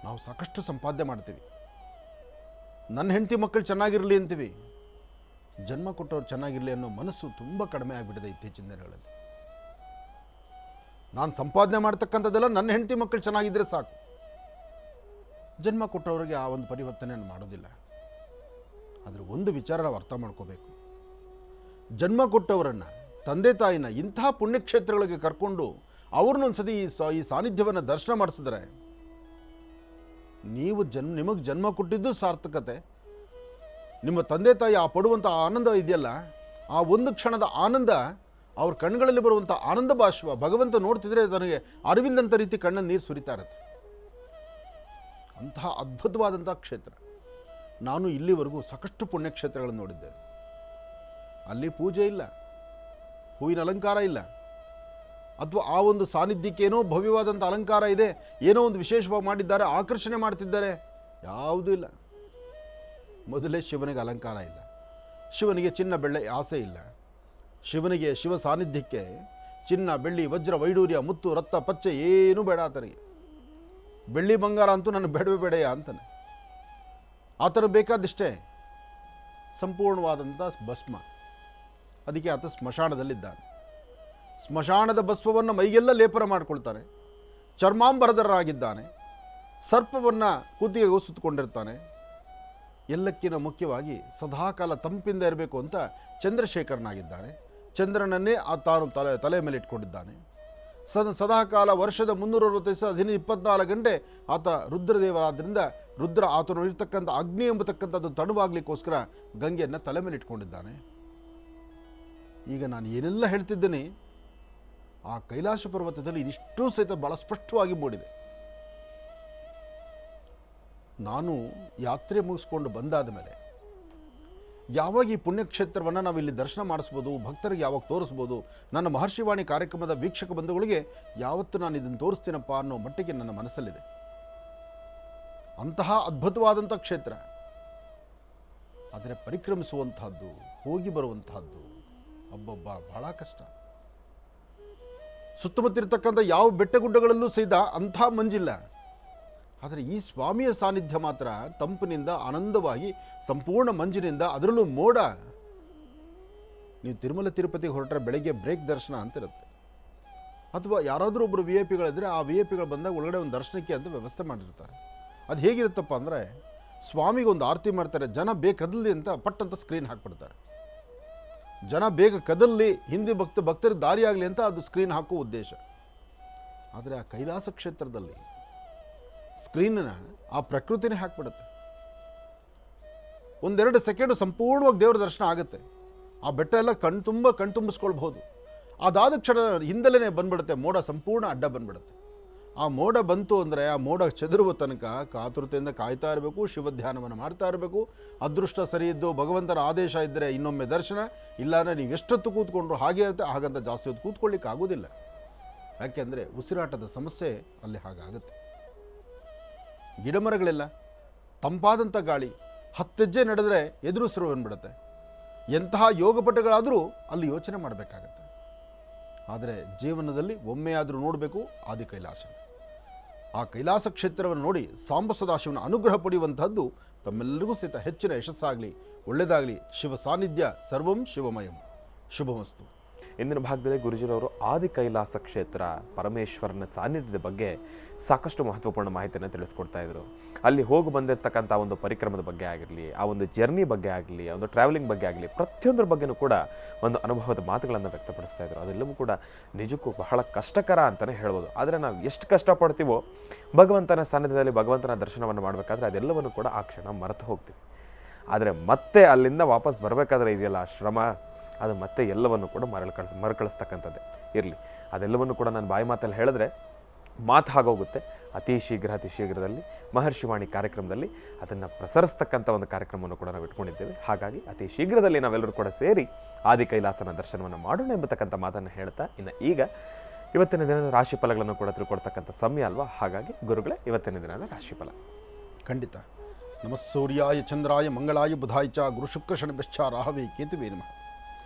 ನಾವು ಸಾಕಷ್ಟು ಸಂಪಾದನೆ ಮಾಡ್ತೀವಿ, ನನ್ನ ಹೆಂಡತಿ ಮಕ್ಕಳು ಚೆನ್ನಾಗಿರಲಿ ಅಂತೀವಿ, ಜನ್ಮ ಕೊಟ್ಟವ್ರು ಚೆನ್ನಾಗಿರಲಿ ಅನ್ನೋ ಮನಸ್ಸು ತುಂಬ ಕಡಿಮೆ ಆಗಿಬಿಟ್ಟಿದೆ ಇತ್ತೀಚಿನ ದಿನಗಳಲ್ಲಿ. ನಾನು ಸಂಪಾದನೆ ಮಾಡ್ತಕ್ಕಂಥದ್ದೆಲ್ಲ ನನ್ನ ಹೆಂಡತಿ ಮಕ್ಕಳು ಚೆನ್ನಾಗಿದ್ದರೆ ಸಾಕು, ಜನ್ಮ ಕೊಟ್ಟವರಿಗೆ ಆ ಒಂದು ಪರಿವರ್ತನೆಯನ್ನು ಮಾಡೋದಿಲ್ಲ. ಆದರೆ ಒಂದು ವಿಚಾರ ನಾವು ಅರ್ಥ ಮಾಡ್ಕೋಬೇಕು, ಜನ್ಮ ಕೊಟ್ಟವರನ್ನು, ತಂದೆ ತಾಯಿನ ಇಂತಹ ಪುಣ್ಯಕ್ಷೇತ್ರಗಳಿಗೆ ಕರ್ಕೊಂಡು ಅವ್ರನ್ನೊಂದ್ಸತಿ ಈ ಸಾನ್ನಿಧ್ಯವನ್ನು ದರ್ಶನ ಮಾಡಿಸಿದ್ರೆ ನೀವು ನಿಮಗೆ ಜನ್ಮ ಕೊಟ್ಟಿದ್ದು ಸಾರ್ಥಕತೆ. ನಿಮ್ಮ ತಂದೆ ತಾಯಿ ಆ ಪಡುವಂಥ ಆನಂದ ಇದೆಯಲ್ಲ, ಆ ಒಂದು ಕ್ಷಣದ ಆನಂದ, ಅವ್ರ ಕಣ್ಗಳಲ್ಲಿ ಬರುವಂಥ ಆನಂದ ಬಾಷ್ಪ ಭಗವಂತ ನೋಡ್ತಿದ್ರೆ ತನಗೆ ಅರಿವಿಲ್ಲದಂಥ ರೀತಿ ಕಣ್ಣಲ್ಲಿ ನೀರು ಸುರಿತಾ ಇರುತ್ತೆ. ಅಂತಹ ಅದ್ಭುತವಾದಂಥ ಕ್ಷೇತ್ರ. ನಾನು ಇಲ್ಲಿವರೆಗೂ ಸಾಕಷ್ಟು ಪುಣ್ಯಕ್ಷೇತ್ರಗಳನ್ನು ನೋಡಿದ್ದೇನೆ. ಅಲ್ಲಿ ಪೂಜೆ ಇಲ್ಲ, ಹೂವಿನ ಅಲಂಕಾರ ಇಲ್ಲ, ಅಥವಾ ಆ ಒಂದು ಸಾನ್ನಿಧ್ಯಕ್ಕೇನೋ ಭವ್ಯವಾದಂಥ ಅಲಂಕಾರ ಇದೆ, ಏನೋ ಒಂದು ವಿಶೇಷವಾಗಿ ಮಾಡಿದ್ದಾರೆ, ಆಕರ್ಷಣೆ ಮಾಡ್ತಿದ್ದಾರೆ, ಯಾವುದೂ ಇಲ್ಲ. ಮೊದಲೇ ಶಿವನಿಗೆ ಅಲಂಕಾರ ಇಲ್ಲ, ಶಿವನಿಗೆ ಚಿನ್ನ ಬೆಳ್ಳಿ ಆಸೆ ಇಲ್ಲ, ಶಿವನಿಗೆ ಶಿವ ಸಾನ್ನಿಧ್ಯಕ್ಕೆ ಚಿನ್ನ ಬೆಳ್ಳಿ ವಜ್ರ ವೈಡೂರ್ಯ ಮುತ್ತು ರಕ್ತ ಪಚ್ಚೆ ಏನೂ ಬೇಡ ಆತನಿಗೆ. ಬೆಳ್ಳಿ ಬಂಗಾರ ಅಂತೂ ನನಗೆ ಬೇಡವೇ ಬೇಡೆಯ ಅಂತಾನೆ. ಆತನ ಬೇಕಾದಷ್ಟೇ ಸಂಪೂರ್ಣವಾದಂಥ ಭಸ್ಮ. ಅದಕ್ಕೆ ಆತ ಸ್ಮಶಾನದಲ್ಲಿದ್ದಾನೆ. ಸ್ಮಶಾನದ ಭಸ್ಮವನ್ನು ಮೈಗೆಲ್ಲ ಲೇಪನ ಮಾಡಿಕೊಳ್ತಾನೆ, ಚರ್ಮಾಂಬರಧರನಾಗಿದ್ದಾನೆ, ಸರ್ಪವನ್ನು ಕುತ್ತಿಗೆಗೂ ಸುತ್ತಕೊಂಡಿರ್ತಾನೆ. ಎಲ್ಲಕ್ಕಿಂತ ಮುಖ್ಯವಾಗಿ ಸದಾಕಾಲ ತಂಪಿಂದ ಇರಬೇಕು ಅಂತ ಚಂದ್ರಶೇಖರನಾಗಿದ್ದಾನೆ. ಚಂದ್ರನನ್ನೇ ತಾನು ತಲೆ ಮೇಲೆ ಇಟ್ಕೊಂಡಿದ್ದಾನೆ. ಸದಾಕಾಲ ವರ್ಷದ 365 ದಿನ 24 ಗಂಟೆ ಆತ ರುದ್ರದೇವರಾದ್ದರಿಂದ ರುದ್ರ ಆತನು ಇರ್ತಕ್ಕಂಥ ಅಗ್ನಿ ಎಂಬತಕ್ಕಂಥದ್ದು ತಣುವಾಗಲಿಕ್ಕೋಸ್ಕರ ಗಂಗೆಯನ್ನು ತಲೆ ಮೇಲೆ ಇಟ್ಕೊಂಡಿದ್ದಾನೆ. ಈಗ ನಾನು ಏನೆಲ್ಲ ಹೇಳ್ತಿದ್ದೇನೆ ಆ ಕೈಲಾಸ ಪರ್ವತದಲ್ಲಿ ಇದಿಷ್ಟೂ ಸಹಿತ ಭಾಳ ಸ್ಪಷ್ಟವಾಗಿ ಮೂಡಿದೆ. ನಾನು ಯಾತ್ರೆ ಮುಗಿಸ್ಕೊಂಡು ಬಂದಾದ ಮೇಲೆ ಯಾವಾಗ ಈ ಪುಣ್ಯಕ್ಷೇತ್ರವನ್ನು ನಾವು ಇಲ್ಲಿ ದರ್ಶನ ಮಾಡಿಸ್ಬೋದು, ಭಕ್ತರಿಗೆ ಯಾವಾಗ ತೋರಿಸ್ಬೋದು, ನನ್ನ ಮಹರ್ಷಿವಾಣಿ ಕಾರ್ಯಕ್ರಮದ ವೀಕ್ಷಕ ಬಂಧುಗಳಿಗೆ ಯಾವತ್ತು ನಾನು ಇದನ್ನು ತೋರಿಸ್ತೀನಪ್ಪ ಅನ್ನೋ ಮಟ್ಟಿಗೆ ನನ್ನ ಮನಸ್ಸಲ್ಲಿದೆ. ಅಂತಹ ಅದ್ಭುತವಾದಂಥ ಕ್ಷೇತ್ರ. ಆದರೆ ಪರಿಕ್ರಮಿಸುವಂತಹದ್ದು, ಹೋಗಿ ಬರುವಂತಹದ್ದು ಒಬ್ಬೊಬ್ಬ ಬಹಳ ಕಷ್ಟ. ಸುತ್ತಮುತ್ತಿರ್ತಕ್ಕಂಥ ಯಾವ ಬೆಟ್ಟಗುಡ್ಡಗಳಲ್ಲೂ ಸಹಿತ ಅಂಥ ಮಂಜಿಲ್ಲ. ಆದರೆ ಈ ಸ್ವಾಮಿಯ ಸಾನ್ನಿಧ್ಯ ಮಾತ್ರ ತಂಪಿನಿಂದ ಆನಂದವಾಗಿ ಸಂಪೂರ್ಣ ಮಂಜಿನಿಂದ, ಅದರಲ್ಲೂ ಮೋಡ. ನೀವು ತಿರುಮಲ ತಿರುಪತಿಗೆ ಹೊರಟ್ರೆ ಬೆಳಗ್ಗೆ ಬ್ರೇಕ್ ದರ್ಶನ ಅಂತಿರುತ್ತೆ, ಅಥವಾ ಯಾರಾದರೂ ಒಬ್ಬರು VIP ಗಳಿದ್ರೆ ಆ VIP ಬಂದಾಗ ಒಳಗಡೆ ಒಂದು ದರ್ಶನಕ್ಕೆ ಅಂತ ವ್ಯವಸ್ಥೆ ಮಾಡಿರ್ತಾರೆ. ಅದು ಹೇಗಿರುತ್ತಪ್ಪ ಅಂದರೆ, ಸ್ವಾಮಿಗೆ ಒಂದು ಆರತಿ ಮಾಡ್ತಾರೆ, ಜನ ಬೇಗ ಕದಲಿ ಅಂತ ಪಟ್ಟಂತ ಸ್ಕ್ರೀನ್ ಹಾಕ್ಬಿಡ್ತಾರೆ. ಜನ ಬೇಗ ಕದಲಿ, ಹಿಂದಿ ಭಕ್ತರಿಗೆ ದಾರಿ ಆಗಲಿ ಅಂತ ಅದು ಸ್ಕ್ರೀನ್ ಹಾಕೋ ಉದ್ದೇಶ. ಆದರೆ ಆ ಕೈಲಾಸ ಕ್ಷೇತ್ರದಲ್ಲಿ ಸ್ಕ್ರೀನ್ನ ಆ ಪ್ರಕೃತಿನೇ ಹಾಕ್ಬಿಡುತ್ತೆ. ಒಂದೆರಡು ಸೆಕೆಂಡು ಸಂಪೂರ್ಣವಾಗಿ ದೇವರ ದರ್ಶನ ಆಗುತ್ತೆ. ಆ ಬೆಟ್ಟ ಎಲ್ಲ ಕಣ್ತುಂಬಿಸ್ಕೊಳ್ಬಹುದು. ಅದಾದ ಕ್ಷಣ ಹಿಂದಲೇ ಬಂದ್ಬಿಡುತ್ತೆ ಮೋಡ, ಸಂಪೂರ್ಣ ಅಡ್ಡ ಬಂದ್ಬಿಡುತ್ತೆ. ಆ ಮೋಡ ಬಂತು ಅಂದರೆ ಆ ಮೋಡ ಚೆದರುವ ತನಕ ಕಾತುರತೆಯಿಂದ ಕಾಯ್ತಾ ಇರಬೇಕು, ಶಿವಧ್ಯಾನವನ್ನು ಮಾಡ್ತಾ ಇರಬೇಕು. ಅದೃಷ್ಟ ಸರಿ ಇದ್ದು ಭಗವಂತನ ಆದೇಶ ಇದ್ದರೆ ಇನ್ನೊಮ್ಮೆ ದರ್ಶನ, ಇಲ್ಲಾಂದರೆ ನೀವು ಎಷ್ಟೊತ್ತು ಕೂತ್ಕೊಂಡ್ರು ಹಾಗೆ ಇರುತ್ತೆ. ಹಾಗಂತ ಜಾಸ್ತಿ ಹೊತ್ತು ಕೂತ್ಕೊಳ್ಳಿಕ್ಕೆ ಆಗೋದಿಲ್ಲ. ಯಾಕೆಂದರೆ ಉಸಿರಾಟದ ಸಮಸ್ಯೆ ಅಲ್ಲಿ ಹಾಗಾಗುತ್ತೆ. ಗಿಡಮರಗಳೆಲ್ಲ, ತಂಪಾದಂಥ ಗಾಳಿ, 10 ಹೆಜ್ಜೆ ನಡೆದರೆ ಎದುರು ಬಂದ್ಬಿಡುತ್ತೆ. ಎಂತಹ ಯೋಗಪಟುಗಳಾದರೂ ಅಲ್ಲಿ ಯೋಚನೆ ಮಾಡಬೇಕಾಗತ್ತೆ. ಆದರೆ ಜೀವನದಲ್ಲಿ ಒಮ್ಮೆಯಾದರೂ ನೋಡಬೇಕು ಆದಿ ಕೈಲಾಸ. ಆ ಕೈಲಾಸ ಕ್ಷೇತ್ರವನ್ನು ನೋಡಿ ಸಾಂಬ ಸದಾಶಿವನ ಅನುಗ್ರಹ ಪಡೆಯುವಂತಹದ್ದು ತಮ್ಮೆಲ್ಲರಿಗೂ ಸಹಿತ ಹೆಚ್ಚಿನ ಯಶಸ್ಸಾಗಲಿ, ಒಳ್ಳೆಯದಾಗಲಿ. ಶಿವ ಸಾನ್ನಿಧ್ಯ ಸರ್ವಂ ಶಿವಮಯಂ. ಶುಭಮಸ್ತು. ಇಂದಿನ ಭಾಗದಲ್ಲಿ ಗುರುಜಿರವರು ಆದಿ ಕೈಲಾಸ ಕ್ಷೇತ್ರ ಪರಮೇಶ್ವರನ ಸಾನ್ನಿಧ್ಯದ ಬಗ್ಗೆ ಸಾಕಷ್ಟು ಮಹತ್ವಪೂರ್ಣ ಮಾಹಿತಿಯನ್ನು ತಿಳಿಸ್ಕೊಡ್ತಾ ಇದ್ರು. ಅಲ್ಲಿ ಹೋಗಿ ಬಂದಿರತಕ್ಕಂಥ ಒಂದು ಪರಿಕ್ರಮದ ಬಗ್ಗೆ ಆಗಿರಲಿ, ಆ ಒಂದು ಜರ್ನಿ ಬಗ್ಗೆ ಆಗಲಿ, ಆ ಒಂದು ಟ್ರಾವೆಲಿಂಗ್ ಬಗ್ಗೆ ಆಗಲಿ, ಪ್ರತಿಯೊಂದರ ಬಗ್ಗೆನೂ ಕೂಡ ಒಂದು ಅನುಭವದ ಮಾತುಗಳನ್ನು ವ್ಯಕ್ತಪಡಿಸ್ತಾ ಇದ್ರು. ಅದೆಲ್ಲವೂ ಕೂಡ ನಿಜಕ್ಕೂ ಬಹಳ ಕಷ್ಟಕರ ಅಂತಲೇ ಹೇಳ್ಬೋದು. ಆದರೆ ನಾವು ಎಷ್ಟು ಕಷ್ಟಪಡ್ತೀವೋ ಭಗವಂತನ ಸಾನ್ನಿಧ್ಯದಲ್ಲಿ ಭಗವಂತನ ದರ್ಶನವನ್ನು ಮಾಡಬೇಕಾದ್ರೆ ಅದೆಲ್ಲವನ್ನು ಕೂಡ ಆ ಕ್ಷಣ ಮರೆತು ಹೋಗ್ತೀವಿ. ಆದರೆ ಮತ್ತೆ ಅಲ್ಲಿಂದ ವಾಪಸ್ ಬರಬೇಕಾದ್ರೆ ಇದೆಯಲ್ಲ ಆ ಶ್ರಮ, ಅದು ಮತ್ತೆ ಎಲ್ಲವನ್ನು ಕೂಡ ಮರುಕಳಿಸ್ತಕ್ಕಂಥದ್ದೇ ಇರಲಿ. ಅದೆಲ್ಲವನ್ನು ಕೂಡ ನಾನು ಬಾಯಿ ಮಾತಲ್ಲಿ ಹೇಳಿದ್ರೆ ಮಾತು ಆಗೋಗುತ್ತೆ. ಅತಿ ಶೀಘ್ರದಲ್ಲಿ ಮಹರ್ಷಿವಾಣಿ ಕಾರ್ಯಕ್ರಮದಲ್ಲಿ ಅದನ್ನು ಪ್ರಸರಿಸ್ತಕ್ಕಂಥ ಒಂದು ಕಾರ್ಯಕ್ರಮವನ್ನು ಕೂಡ ನಾವು ಇಟ್ಕೊಂಡಿದ್ದೇವೆ. ಹಾಗಾಗಿ ಅತಿ ಶೀಘ್ರದಲ್ಲಿ ನಾವೆಲ್ಲರೂ ಕೂಡ ಸೇರಿ ಆದಿ ಕೈಲಾಸನ ದರ್ಶನವನ್ನು ಮಾಡೋಣ ಎಂಬತಕ್ಕಂಥ ಮಾತನ್ನು ಹೇಳ್ತಾ, ಇನ್ನು ಈಗ ಇವತ್ತಿನ ದಿನದ ರಾಶಿ ಫಲಗಳನ್ನು ಕೂಡ ತಿಳ್ಕೊಳ್ತಕ್ಕಂಥ ಸಮಯ ಅಲ್ವಾ. ಹಾಗಾಗಿ ಗುರುಗಳೇ, ಇವತ್ತಿನ ದಿನದ ರಾಶಿಫಲ ಖಂಡಿತ. ನಮಃ ಸೂರ್ಯಾಯ ಚಂದ್ರಾಯ ಮಂಗಳಾಯ ಬುಧಾಯ ಚ ಗುರು ಶುಕ್ರ ಶನಿಭ್ಯಶ್ಚ ರಾಹವೇ ಕೇತುವೇ ನಮಃ.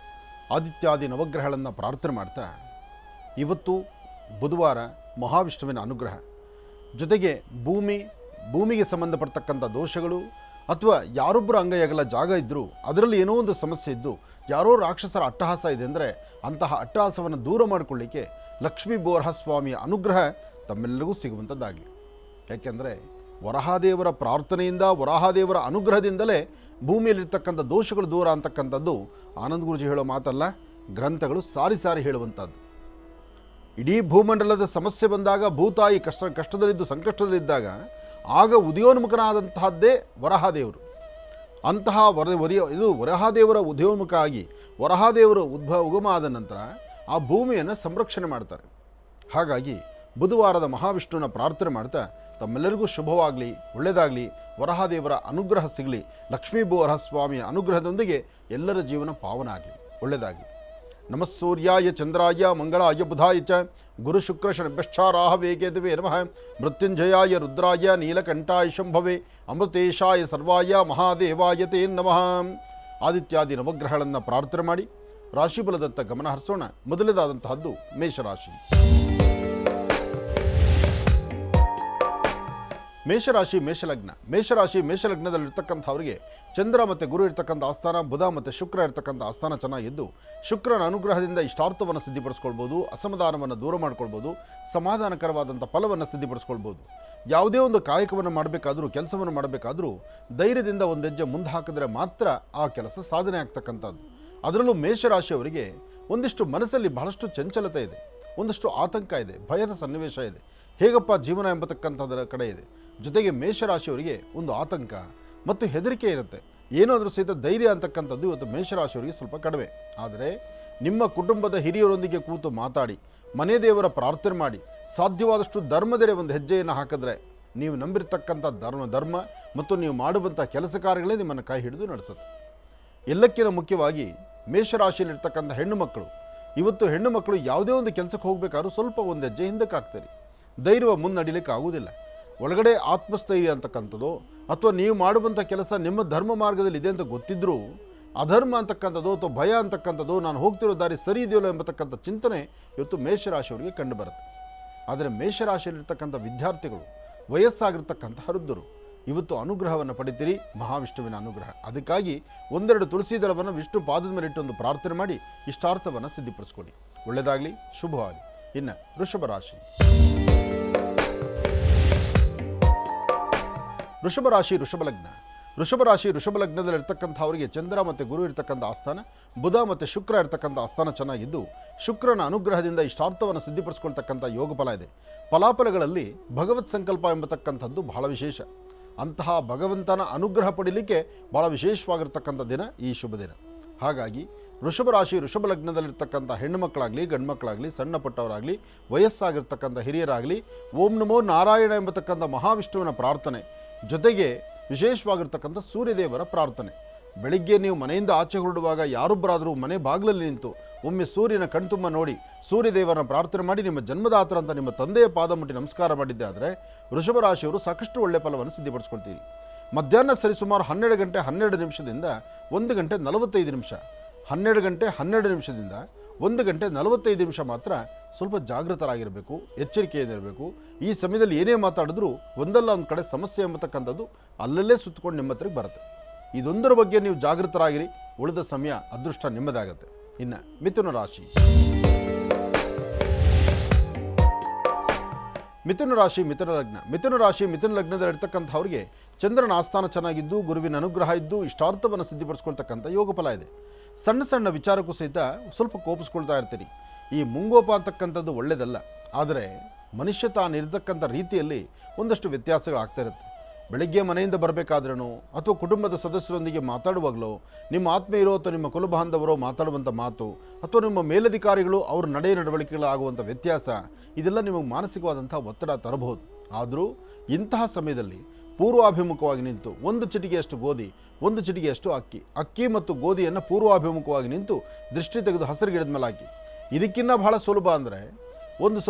ಆದಿತ್ಯಾದಿ ನವಗ್ರಹಗಳನ್ನು ಪ್ರಾರ್ಥನೆ ಮಾಡ್ತಾ, ಇವತ್ತು ಬುಧವಾರ ಮಹಾವಿಷ್ಣುವಿನ ಅನುಗ್ರಹ ಜೊತೆಗೆ ಭೂಮಿಗೆ ಸಂಬಂಧಪಡ್ತಕ್ಕಂಥ ದೋಷಗಳು, ಅಥವಾ ಯಾರೊಬ್ಬರ ಅಂಗೈಯಗಲ ಜಾಗ ಇದ್ದರೂ ಅದರಲ್ಲಿ ಏನೋ ಒಂದು ಸಮಸ್ಯೆ ಇದ್ದು ಯಾರೋ ರಾಕ್ಷಸರ ಅಟ್ಟಹಾಸ ಇದೆ ಅಂದರೆ ಅಂತಹ ಅಟ್ಟಹಾಸವನ್ನು ದೂರ ಮಾಡಿಕೊಳ್ಳಿಕ್ಕೆ ಲಕ್ಷ್ಮೀ ಬೋರಹಸ್ವಾಮಿಯ ಅನುಗ್ರಹ ತಮ್ಮೆಲ್ಲರಿಗೂ ಸಿಗುವಂಥದ್ದಾಗಲಿ. ಯಾಕೆಂದರೆ ವರಹಾದೇವರ ಪ್ರಾರ್ಥನೆಯಿಂದ, ವರಾಹದೇವರ ಅನುಗ್ರಹದಿಂದಲೇ ಭೂಮಿಯಲ್ಲಿರ್ತಕ್ಕಂಥ ದೋಷಗಳು ದೂರ ಅಂತಕ್ಕಂಥದ್ದು ಆನಂದ ಗುರುಜಿ ಹೇಳೋ ಮಾತಲ್ಲ, ಗ್ರಂಥಗಳು ಸಾರಿ ಹೇಳುವಂಥದ್ದು. ಇಡೀ ಭೂಮಂಡಲದ ಸಮಸ್ಯೆ ಬಂದಾಗ, ಭೂತಾಯಿ ಕಷ್ಟದಲ್ಲಿದ್ದು ಸಂಕಷ್ಟದಲ್ಲಿದ್ದಾಗ ಆಗ ಉದಯೋನ್ಮುಖನಾದಂತಹದ್ದೇ ವರಹಾದೇವರು. ಅಂತಹ ಇದು ವರಹಾದೇವರ ಉದಯೋನ್ಮುಖ ಆಗಿ ವರಹಾದೇವರು ಉಗಮ ಆದ ನಂತರ ಆ ಭೂಮಿಯನ್ನು ಸಂರಕ್ಷಣೆ ಮಾಡ್ತಾರೆ. ಹಾಗಾಗಿ ಬುಧವಾರದ ಮಹಾವಿಷ್ಣುವಿನ ಪ್ರಾರ್ಥನೆ ಮಾಡ್ತಾ ತಮ್ಮೆಲ್ಲರಿಗೂ ಶುಭವಾಗಲಿ, ಒಳ್ಳೆಯದಾಗಲಿ, ವರಹಾದೇವರ ಅನುಗ್ರಹ ಸಿಗಲಿ, ಲಕ್ಷ್ಮೀ ಬೋರಹಸ್ವಾಮಿಯ ಅನುಗ್ರಹದೊಂದಿಗೆ ಎಲ್ಲರ ಜೀವನ ಪಾವನ ಆಗಲಿ, ಒಳ್ಳೆಯದಾಗಲಿ. ನಮಃ ಸೂರ್ಯಾಯ ಚಂದ್ರಾಯ ಮಂಗಳಾಯ ಬುಧಾಯ ಚ ಗುರು ಶುಕ್ರ ಶನಿಭ್ಯಶ್ಚ ರಾಹವೇ ಕೇತುವೇ ನಮಃ. ಮೃತ್ಯುಂಜಯಾಯ ರುದ್ರಾಯ ನೀಲಕಂಠಾಯ ಶಂಭವೇ ಅಮೃತೇಶಾಯ ಸರ್ವಾಯ ಮಹಾದೇವಾಯ ತೇ ನಮಃ. ಆದಿತ್ಯಾದಿ ನವಗ್ರಹಗಳನ್ನು ಪ್ರಾರ್ಥನೆ ಮಾಡಿ ರಾಶಿಫಲದತ್ತ ಗಮನ ಹರಿಸೋಣ. ಮೊದಲನೇದಾದಂತಹದ್ದು ಮೇಷರಾಶಿ. ಮೇಷಲಗ್ನದಲ್ಲಿರ್ತಕ್ಕಂಥವ್ರಿಗೆ ಚಂದ್ರ ಮತ್ತು ಗುರು ಇರ್ತಕ್ಕಂಥ ಆಸ್ಥಾನ, ಬುಧ ಮತ್ತು ಶುಕ್ರ ಇರ್ತಕ್ಕಂಥ ಆಸ್ಥಾನ ಚೆನ್ನಾಗಿದ್ದು ಶುಕ್ರನ ಅನುಗ್ರಹದಿಂದ ಇಷ್ಟಾರ್ಥವನ್ನು ಸಿದ್ಧಿಪಡಿಸ್ಕೊಳ್ಬೋದು, ಅಸಮಾಧಾನವನ್ನು ದೂರ ಮಾಡ್ಕೊಳ್ಬೋದು, ಸಮಾಧಾನಕರವಾದಂಥ ಫಲವನ್ನು ಸಿದ್ಧಿಪಡಿಸ್ಕೊಳ್ಬೋದು. ಯಾವುದೇ ಒಂದು ಕಾಯಕವನ್ನು ಮಾಡಬೇಕಾದ್ರೂ, ಕೆಲಸವನ್ನು ಮಾಡಬೇಕಾದ್ರೂ ಧೈರ್ಯದಿಂದ ಒಂದು ಹೆಜ್ಜೆ ಮುಂದೆ ಹಾಕಿದ್ರೆ ಮಾತ್ರ ಆ ಕೆಲಸ ಸಾಧನೆ ಆಗ್ತಕ್ಕಂಥದ್ದು. ಅದರಲ್ಲೂ ಮೇಷರಾಶಿಯವರಿಗೆ ಒಂದಿಷ್ಟು ಮನಸ್ಸಲ್ಲಿ ಬಹಳಷ್ಟು ಚಂಚಲತೆ ಇದೆ, ಒಂದಷ್ಟು ಆತಂಕ ಇದೆ, ಭಯದ ಸನ್ನಿವೇಶ ಇದೆ, ಹೇಗಪ್ಪ ಜೀವನ ಎಂಬತಕ್ಕಂಥದ್ದರ ಕಡೆ ಇದೆ. ಜೊತೆಗೆ ಮೇಷರಾಶಿಯವರಿಗೆ ಒಂದು ಆತಂಕ ಮತ್ತು ಹೆದರಿಕೆ ಇರುತ್ತೆ. ಏನಾದರೂ ಸಹಿತ ಧೈರ್ಯ ಅಂತಕ್ಕಂಥದ್ದು ಇವತ್ತು ಮೇಷರಾಶಿಯವರಿಗೆ ಸ್ವಲ್ಪ ಕಡಿಮೆ. ಆದರೆ ನಿಮ್ಮ ಕುಟುಂಬದ ಹಿರಿಯರೊಂದಿಗೆ ಕೂತು ಮಾತಾಡಿ, ಮನೆ ದೇವರ ಪ್ರಾರ್ಥನೆ ಮಾಡಿ, ಸಾಧ್ಯವಾದಷ್ಟು ಧರ್ಮದೆಡೆ ಒಂದು ಹೆಜ್ಜೆಯನ್ನು ಹಾಕಿದ್ರೆ ನೀವು ನಂಬಿರ್ತಕ್ಕಂಥ ಧರ್ಮ ಮತ್ತು ನೀವು ಮಾಡುವಂಥ ಕೆಲಸ ಕಾರ್ಯಗಳೇ ನಿಮ್ಮನ್ನು ಕೈ ಹಿಡಿದು ನಡೆಸುತ್ತೆ. ಎಲ್ಲಕ್ಕಿಂತ ಮುಖ್ಯವಾಗಿ ಮೇಷರಾಶಿಯಲ್ಲಿರ್ತಕ್ಕಂಥ ಹೆಣ್ಣು ಮಕ್ಕಳು, ಇವತ್ತು ಹೆಣ್ಣು ಮಕ್ಕಳು ಯಾವುದೇ ಒಂದು ಕೆಲಸಕ್ಕೆ ಹೋಗಬೇಕಾದ್ರೂ ಸ್ವಲ್ಪ ಒಂದು ಹೆಜ್ಜೆ ಹಿಂದಕ್ಕೆ ಹಾಕ್ತಾರೆ. ಧೈರ್ಯ ಮುನ್ನಡಿಲಿಕ್ಕೆ ಆಗೋದಿಲ್ಲ. ಒಳಗಡೆ ಆತ್ಮಸ್ಥೈರ್ಯ ಅಂತಕ್ಕಂಥದ್ದು ಅಥವಾ ನೀವು ಮಾಡುವಂಥ ಕೆಲಸ ನಿಮ್ಮ ಧರ್ಮ ಮಾರ್ಗದಲ್ಲಿ ಇದೆ ಅಂತ ಗೊತ್ತಿದ್ದರೂ ಅಧರ್ಮ ಅಂತಕ್ಕಂಥದ್ದು ಅಥವಾ ಭಯ ಅಂತಕ್ಕಂಥದ್ದು, ನಾನು ಹೋಗ್ತಿರೋ ದಾರಿ ಸರಿ ಇದೆಯಲ್ಲ ಎಂಬತಕ್ಕಂಥ ಚಿಂತನೆ ಇವತ್ತು ಮೇಷರಾಶಿಯವರಿಗೆ ಕಂಡುಬರುತ್ತೆ. ಆದರೆ ಮೇಷರಾಶಿಯಲ್ಲಿರ್ತಕ್ಕಂಥ ವಿದ್ಯಾರ್ಥಿಗಳು, ವಯಸ್ಸಾಗಿರ್ತಕ್ಕಂಥ ವೃದ್ಧರು ಇವತ್ತು ಅನುಗ್ರಹವನ್ನು ಪಡಿತೀರಿ, ಮಹಾವಿಷ್ಣುವಿನ ಅನುಗ್ರಹ. ಅದಕ್ಕಾಗಿ ಒಂದೆರಡು ತುಳಸಿ ದಳವನ್ನು ವಿಷ್ಣು ಪಾದದ ಮೇಲೆ ಇಟ್ಟೊಂದು ಪ್ರಾರ್ಥನೆ ಮಾಡಿ ಇಷ್ಟಾರ್ಥವನ್ನು ಸಿದ್ಧಿಪಡಿಸ್ಕೊಳ್ಳಿ. ಒಳ್ಳೆಯದಾಗಲಿ, ಶುಭವಾಗಲಿ. ಇನ್ನು ವೃಷಭ ರಾಶಿ. ವೃಷಭ ರಾಶಿ ವೃಷಭ ಲಗ್ನ. ವೃಷಭ ರಾಶಿ ವೃಷಭ ಲಗ್ನದಲ್ಲಿರ್ತಕ್ಕಂಥವರಿಗೆ ಚಂದ್ರ ಮತ್ತು ಗುರು ಇರ್ತಕ್ಕಂಥ ಆಸ್ಥಾನ, ಬುಧ ಮತ್ತು ಶುಕ್ರ ಇರ್ತಕ್ಕಂಥ ಆಸ್ಥಾನ ಚೆನ್ನಾಗಿದ್ದು, ಶುಕ್ರನ ಅನುಗ್ರಹದಿಂದ ಇಷ್ಟಾರ್ಥವನ್ನು ಸಿದ್ಧಿಪಡಿಸ್ಕೊಳ್ತಕ್ಕಂಥ ಯೋಗ ಫಲ ಇದೆ. ಫಲಾಫಲಗಳಲ್ಲಿ ಭಗವತ್ ಸಂಕಲ್ಪ ಎಂಬತಕ್ಕಂಥದ್ದು ಬಹಳ ವಿಶೇಷ. ಅಂತಹ ಭಗವಂತನ ಅನುಗ್ರಹ ಪಡೀಲಿಕ್ಕೆ ಬಹಳ ವಿಶೇಷವಾಗಿರ್ತಕ್ಕಂಥ ದಿನ ಈ ಶುಭ ದಿನ. ಹಾಗಾಗಿ ವೃಷಭ ರಾಶಿ ವೃಷಭ ಲಗ್ನದಲ್ಲಿರ್ತಕ್ಕಂಥ ಹೆಣ್ಣು ಮಕ್ಕಳಾಗಲಿ ಗಂಡು ಮಕ್ಕಳಾಗಲಿ, ಸಣ್ಣ ಪುಟ್ಟವರಾಗಲಿ, ವಯಸ್ಸಾಗಿರ್ತಕ್ಕಂಥ ಹಿರಿಯರಾಗಲಿ, ಓಂ ನಮೋ ನಾರಾಯಣ ಎಂಬತಕ್ಕಂಥ ಮಹಾವಿಷ್ಣುವಿನ ಪ್ರಾರ್ಥನೆ ಜೊತೆಗೆ ವಿಶೇಷವಾಗಿರ್ತಕ್ಕಂಥ ಸೂರ್ಯದೇವರ ಪ್ರಾರ್ಥನೆ. ಬೆಳಿಗ್ಗೆ ನೀವು ಮನೆಯಿಂದ ಆಚೆ ಹೊರಡುವಾಗ ಯಾರೊಬ್ಬರಾದರೂ ಮನೆ ಬಾಗಿಲಲ್ಲಿ ನಿಂತು ಒಮ್ಮೆ ಸೂರ್ಯನ ಕಣ್ತುಂಬ ನೋಡಿ ಸೂರ್ಯದೇವರನ್ನ ಪ್ರಾರ್ಥನೆ ಮಾಡಿ ನಿಮ್ಮ ಜನ್ಮದಾತರ ಅಂತ ನಿಮ್ಮ ತಂದೆಯ ಪಾದ ಮುಟ್ಟಿ ನಮಸ್ಕಾರ ಮಾಡಿದ್ದೆ ಆದರೆ ವೃಷಭ ರಾಶಿಯವರು ಸಾಕಷ್ಟು ಒಳ್ಳೆಯ ಫಲವನ್ನು ಸಿದ್ಧಪಡಿಸ್ಕೊಳ್ತೀರಿ. ಮಧ್ಯಾಹ್ನ ಸರಿಸುಮಾರು 12 ಗಂಟೆ 12 ನಿಮಿಷದಿಂದ 1 ಗಂಟೆ 45 ನಿಮಿಷ, 12 ಗಂಟೆ 12 ನಿಮಿಷದಿಂದ 1 ಗಂಟೆ 45 ನಿಮಿಷ ಮಾತ್ರ ಸ್ವಲ್ಪ ಜಾಗೃತರಾಗಿರಬೇಕು, ಎಚ್ಚರಿಕೆಯಿಂದಿರಬೇಕು. ಈ ಸಮಯದಲ್ಲಿ ಏನೇ ಮಾತಾಡಿದ್ರೂ ಒಂದಲ್ಲ ಒಂದು ಕಡೆ ಸಮಸ್ಯೆ ಎಂಬತಕ್ಕಂಥದ್ದು ಅಲ್ಲಲ್ಲೇ ಸುತ್ತಕೊಂಡು ನಿಮ್ಮ ಹತ್ರಕ್ಕೆ ಬರುತ್ತೆ. ಇದೊಂದರ ಬಗ್ಗೆ ನೀವು ಜಾಗೃತರಾಗಿರಿ, ಉಳಿದ ಸಮಯ ಅದೃಷ್ಟ ನಿಮ್ಮದಾಗತ್ತೆ. ಇನ್ನು ಮಿಥುನ ರಾಶಿ. ಮಿಥುನ ರಾಶಿ ಮಿಥುನ ಲಗ್ನ. ಮಿಥುನ ರಾಶಿ ಮಿಥುನ ಲಗ್ನದಲ್ಲಿರ್ತಕ್ಕಂಥವ್ರಿಗೆ ಚಂದ್ರನ ಆಸ್ಥಾನ ಚೆನ್ನಾಗಿದ್ದು, ಗುರುವಿನ ಅನುಗ್ರಹ ಇದ್ದು, ಇಷ್ಟಾರ್ಥವನ್ನು ಸಿದ್ಧಿಪಡಿಸ್ಕೊಳ್ತಕ್ಕಂಥ ಯೋಗ ಫಲ ಇದೆ. ಸಣ್ಣ ಸಣ್ಣ ವಿಚಾರಕ್ಕೂ ಸಹಿತ ಸ್ವಲ್ಪ ಕೋಪಿಸ್ಕೊಳ್ತಾ ಇರ್ತೀರಿ. ಈ ಮುಂಗೋಪ ಅಂತಕ್ಕಂಥದ್ದು ಒಳ್ಳೆಯದಲ್ಲ. ಆದರೆ ಮನುಷ್ಯ ತಾನಿರ್ತಕ್ಕಂಥ ರೀತಿಯಲ್ಲಿ ಒಂದಷ್ಟು ವ್ಯತ್ಯಾಸಗಳಾಗ್ತಾ ಇರುತ್ತೆ. ಬೆಳಗ್ಗೆ ಮನೆಯಿಂದ ಬರಬೇಕಾದ್ರೂ ಅಥವಾ ಕುಟುಂಬದ ಸದಸ್ಯರೊಂದಿಗೆ ಮಾತಾಡುವಾಗಲೋ, ನಿಮ್ಮ ಆತ್ಮೀಯರೋ ಅಥವಾ ನಿಮ್ಮ ಕುಲಬಾಂಧವರೋ ಮಾತಾಡುವಂಥ ಮಾತು ಅಥವಾ ನಿಮ್ಮ ಮೇಲಧಿಕಾರಿಗಳು ಅವ್ರ ನಡವಳಿಕೆಗಳಾಗುವಂಥ ವ್ಯತ್ಯಾಸ, ಇದೆಲ್ಲ ನಿಮಗೆ ಮಾನಸಿಕವಾದಂಥ ಒತ್ತಡ ತರಬಹುದು. ಆದರೂ ಇಂತಹ ಸಮಯದಲ್ಲಿ ಪೂರ್ವಾಭಿಮುಖವಾಗಿ ನಿಂತು 1 ಚಿಟಿಕೆಯಷ್ಟು ಗೋಧಿ, 1 ಚಿಟಿಕೆಯಷ್ಟು ಅಕ್ಕಿ ಮತ್ತು ಗೋಧಿಯನ್ನು ಪೂರ್ವಾಭಿಮುಖವಾಗಿ ನಿಂತು ದೃಷ್ಟಿ ತೆಗೆದು ಹಸಿರು ಗಿಡದ ಮೇಲೆ ಹಾಕಿ. ಇದಕ್ಕಿಂತ ಬಹಳ ಸುಲಭ ಅಂದರೆ ಒಂದು